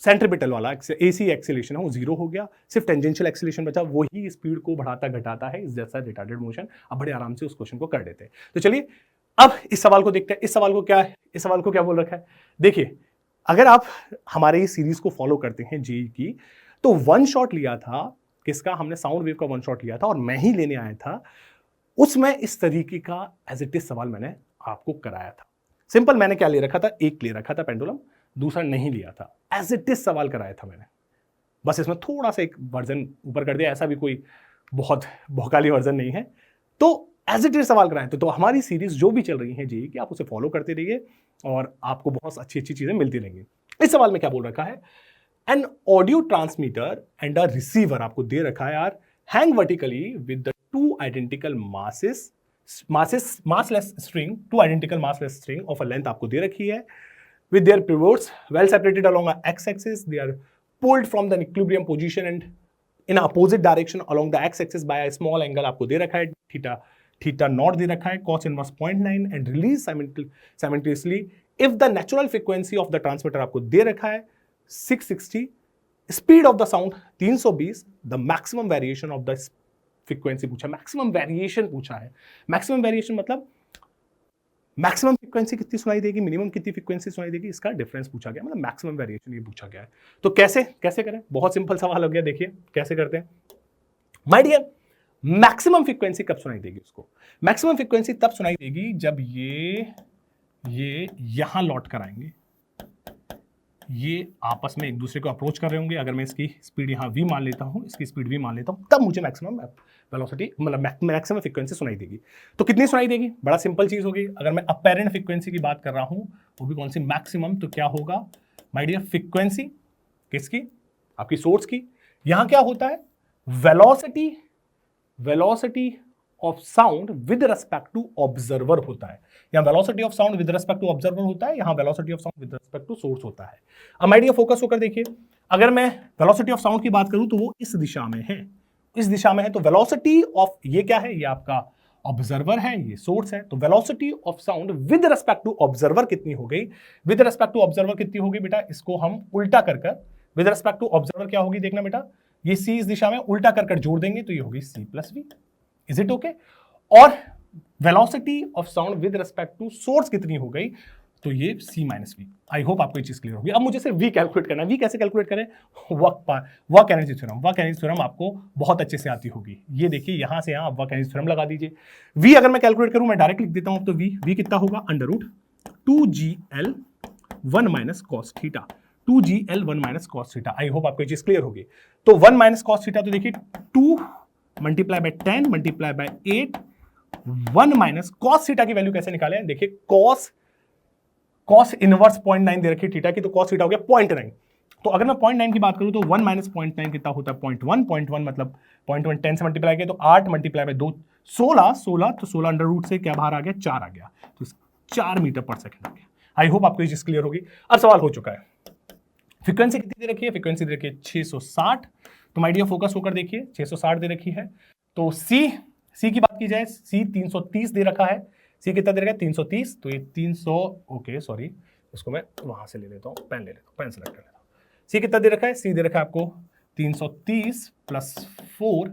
सेंट्रीपिटल वाला एसी एक्सेलेरेशन है वो 0 हो गया, सिर्फ टेंजेंशियल एक्सेलेरेशन बचा, वही स्पीड को बढ़ाता घटाता है, इस जैसा रिटार्डेड मोशन। अब बड़े आराम से उस क्वेश्चन को कर देते हैं। तो चलिए अब इस सवाल को देखते हैं। इस सवाल को क्या बोल रखा है? देखिए, अगर आप हमारे इस सीरीज को फॉलो करते हैं जेई की, तो वन शॉट लिया था किसका? हमने साउंड वेव का वन शॉट लिया था और मैं ही लेने आया था। उसमें इस तरीके का एज इट इज सवाल मैंने आपको कराया था। सिंपल, मैंने क्या ले रखा था? एक ले रखा था पेंडुलम, दूसरा नहीं लिया था। एज इट इज सवाल कराया था मैंने, बस इसमें थोड़ा सा एक वर्जन ऊपर कर दिया, ऐसा भी कोई बहुत भौकाली वर्जन नहीं है। तो एज इट इज सवाल कराए थे। तो हमारी सीरीज जो भी चल रही है जेई की, आप उसे फॉलो करते रहिए और आपको बहुत अच्छी अच्छी चीजें मिलती रहेंगी। इस सवाल में क्या बोल रखा है? An audio transmitter and a receiver आपको दे रखा है यार, hang vertically with the two identical massless string, two identical massless string of a length आपको दे रखी है, with their pivots well separated along a x-axis. They are pulled from the equilibrium position and in opposite direction along the x-axis by a small angle आपको दे रखा है theta naught दे रखा है, cos inverse 0.9 and release simultaneously if the natural frequency of the transmitter आपको दे रखा है 660, speed of the sound 320, the maximum variation of the frequency पूछा, maximum variation पूछा है। maximum variation मतलब मैक्सिमम फ्रीक्वेंसी कितनी सुनाई देगी, मिनिमम कितनी फ्रीक्वेंसी सुनाई देगी, इसका डिफरेंस पूछा गया, मतलब मैक्सिमम वेरिएशन ये पूछा गया है। तो कैसे करें? बहुत सिंपल सवाल हो गया। देखिए कैसे करते हैं माय डियर। मैक्सिमम फ्रीक्वेंसी कब सुनाई देगी उसको? मैक्सिमम फ्रीक्वेंसी तब सुनाई देगी जब ये यहां लौट कर आएंगे, ये आपस में एक दूसरे को अप्रोच कर रहे होंगे। अगर मैं इसकी स्पीड यहाँ v मान लेता हूँ, इसकी स्पीड v मान लेता हूँ, तब मुझे मैक्सिमम वेलोसिटी मतलब मैक्सिमम फ्रीक्वेंसी सुनाई देगी। तो कितनी सुनाई देगी? बड़ा सिंपल चीज होगी। अगर मैं अपेरेंट फ्रीक्वेंसी की बात कर रहा हूँ, वो भी कौन सी? मैक्सिमम। तो क्या होगा माय डियर? फ्रीक्वेंसी किसकी? आपकी सोर्स की। यहाँ क्या होता है? Velocity of sound with respect to observer होता है। यहाँ velocity of sound with respect to observer होता है, यहाँ velocity of sound with respect to source होता है। अब माय डियर फोकस होकर देखिए, अगर मैं वेलोसिटी ऑफ साउंड की बात करूं तो वो इस दिशा में है, इस दिशा में है। तो वेलोसिटी ऑफ ये क्या है? ये आपका ऑब्जर्वर है, ये सोर्स है। तो velocity of sound with respect to observer कितनी हो गई? विद रेस्पेक्ट टू ऑब्जर्वर कितनी होगी बेटा? इसको हम उल्टा कर विद रेस्पेक्ट टू ऑब्जर्वर क्या होगी देखना बेटा, ये सी इस दिशा में उल्टा कर जोड़ देंगे तो ये होगी c plus V. Is it okay? और velocity of sound with respect to source कितनी हो गई? तो ये c minus V. I hope आपको ये चीज क्लियर होगी। अब मुझे सिर्फ v कैलकुलेट करना है। v कैसे कैलकुलेट करें? वर्क एनर्जी थ्योरम आपको बहुत अच्छे से आती होगी। ये देखिए यहां से यहां वर्क एनर्जी थ्योरम लगा दीजिए। v अगर मैं कैलकुलेट करूं, मैं डायरेक्ट लिख देता हूं, तो v कितना होगा? √2gl 1 minus cos theta, 2gl 1 minus cos theta. आई होप आपको ये चीज क्लियर होगी। तो 1 माइनस कॉस थीटा, तो देखिए 2 multiply by 10 multiply by 8, 1 minus cos theta की वैल्यू कैसे निकालें? देखिए कॉस इनवर्स 0.9 दे रखी थीटा की, तो कॉस थीटा हो गया 0.9। तो अगर मैं 0.9 की बात करूं तो 1 माइनस 0.9 कितना होता है? 0.1 मतलब 0.1 10 से मल्टीप्लाई किया तो 8 मल्टीप्लाई बाय 2 16, तो 16 अंडर रूट से क्या बाहर आ गया? 4 आ गया, तो 4 मीटर पर सेकंड आ गया। आई होप आपको ये चीज क्लियर होगी। अब सवाल हो चुका है, फ्रीक्वेंसी कितनी दे रखी है? फ्रीक्वेंसी दे रखी है 660। तो माय डियर फोकस होकर देखिए, 660 दे रखी है। तो सी की बात की जाए, सी 330 दे रखा है। सी कितना दे रखा है? 330। तो ये 300, ओके सॉरी, इसको मैं वहां से ले लेता हूँ, पेन ले लेता हूँ, पेन सेलेक्ट कर लेता हूँ। सी कितना दे रखा है? सी दे रखा है आपको 330 प्लस 4,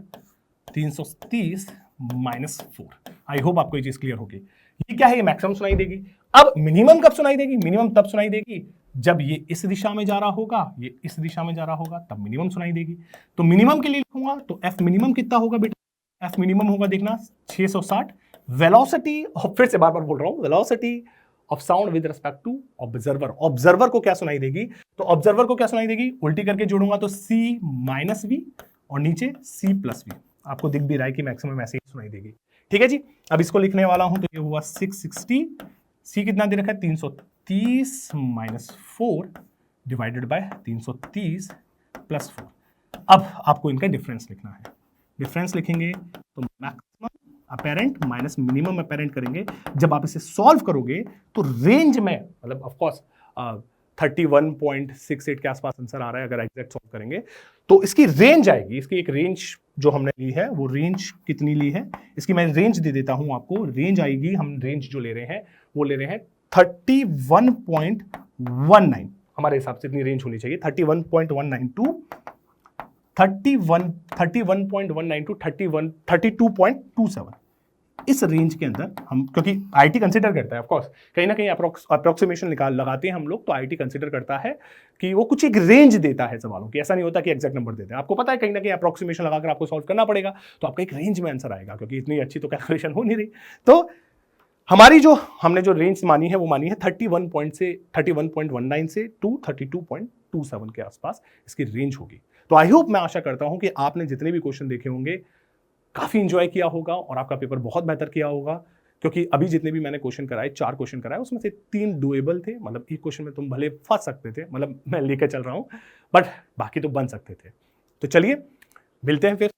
330 माइनस 4। आई होप आपको ये चीज क्लियर होगी। ये क्या है? ये मैक्सिमम सुनाई देगी। अब मिनिमम कब सुनाई देगी? मिनिमम तब सुनाई देगी जब ये इस दिशा में जा रहा होगा, ये इस दिशा में जा रहा होगा, तब मिनिमम सुनाई देगी। तो मिनिमम के लिए लिखूंगा तो एफ मिनिमम कितना होगा बेटा? एफ मिनिमम होगा देखना 660। वेलोसिटी, और फिर से बार बार बोल रहा हूं, velocity of sound with respect to observer. Observer को क्या सुनाई देगी? तो ऑब्जर्वर को क्या सुनाई देगी? उल्टी करके जोड़ूंगा तो c माइनस वी और नीचे c प्लस वी। आपको दिख भी रहा है कि मैक्सिमम ऐसे ही सुनाई देगी। ठीक है जी। अब इसको लिखने वाला हूं तो ये हुआ 660। c कितना दे रखा है? 330 माइनस 4 डिवाइडेड बाय 330 प्लस 4। अब आपको इनका डिफरेंस लिखना है। डिफरेंस लिखेंगे तो maximum apparent minus minimum apparent करेंगे। जब आप इसे सॉल्व करोगे तो रेंज में, मतलब ऑफ कोर्स 31.68 के आसपास आंसर आ रहा है अगर एग्जैक्ट सॉल्व करेंगे, तो इसकी रेंज आएगी। इसकी एक रेंज जो हमने ली है, वो रेंज कितनी ली है, इसकी मैं रेंज दे देता हूं आपको। रेंज आएगी, हम रेंज जो ले रहे हैं वो ले रहे हैं 31.19। हमारे हिसाब से इतनी रेंज होनी चाहिए, 31.19 टू 31.19 टू 32.27। इस रेंज के अंदर हम, क्योंकि आईटी कंसीडर करता है ऑफ कोर्स, कहीं ना कहीं अप्रोक्सीमेशन लगाते हैं हम लोग, तो आईटी कंसीडर करता है कि वो कुछ एक रेंज देता है सवालों की। ऐसा नहीं होता कि एग्जैक्ट नंबर देते हैं, आपको पता है कहीं ना कहीं अप्रोक्सीमेशन लगाकर आपको सॉल्व करना पड़ेगा, तो आपका एक रेंज में आंसर आएगा, क्योंकि इतनी अच्छी तो कैलकुलेशन हो नहीं रही। तो हमारी जो हमने जो रेंज मानी है वो मानी है 31.19 से टू 32.27 के आसपास इसकी रेंज होगी। तो आई होप, मैं आशा करता हूं कि आपने जितने भी क्वेश्चन देखे होंगे काफी इंजॉय किया होगा और आपका पेपर बहुत बेहतर किया होगा, क्योंकि अभी जितने भी मैंने क्वेश्चन कराए, 4 क्वेश्चन कराए, उसमें से 3 डुएबल थे। मतलब एक क्वेश्चन में तुम भले फंस सकते थे, मतलब मैं लेकर चल रहा हूं, बट बाकी तो बन सकते थे। तो चलिए मिलते हैं फिर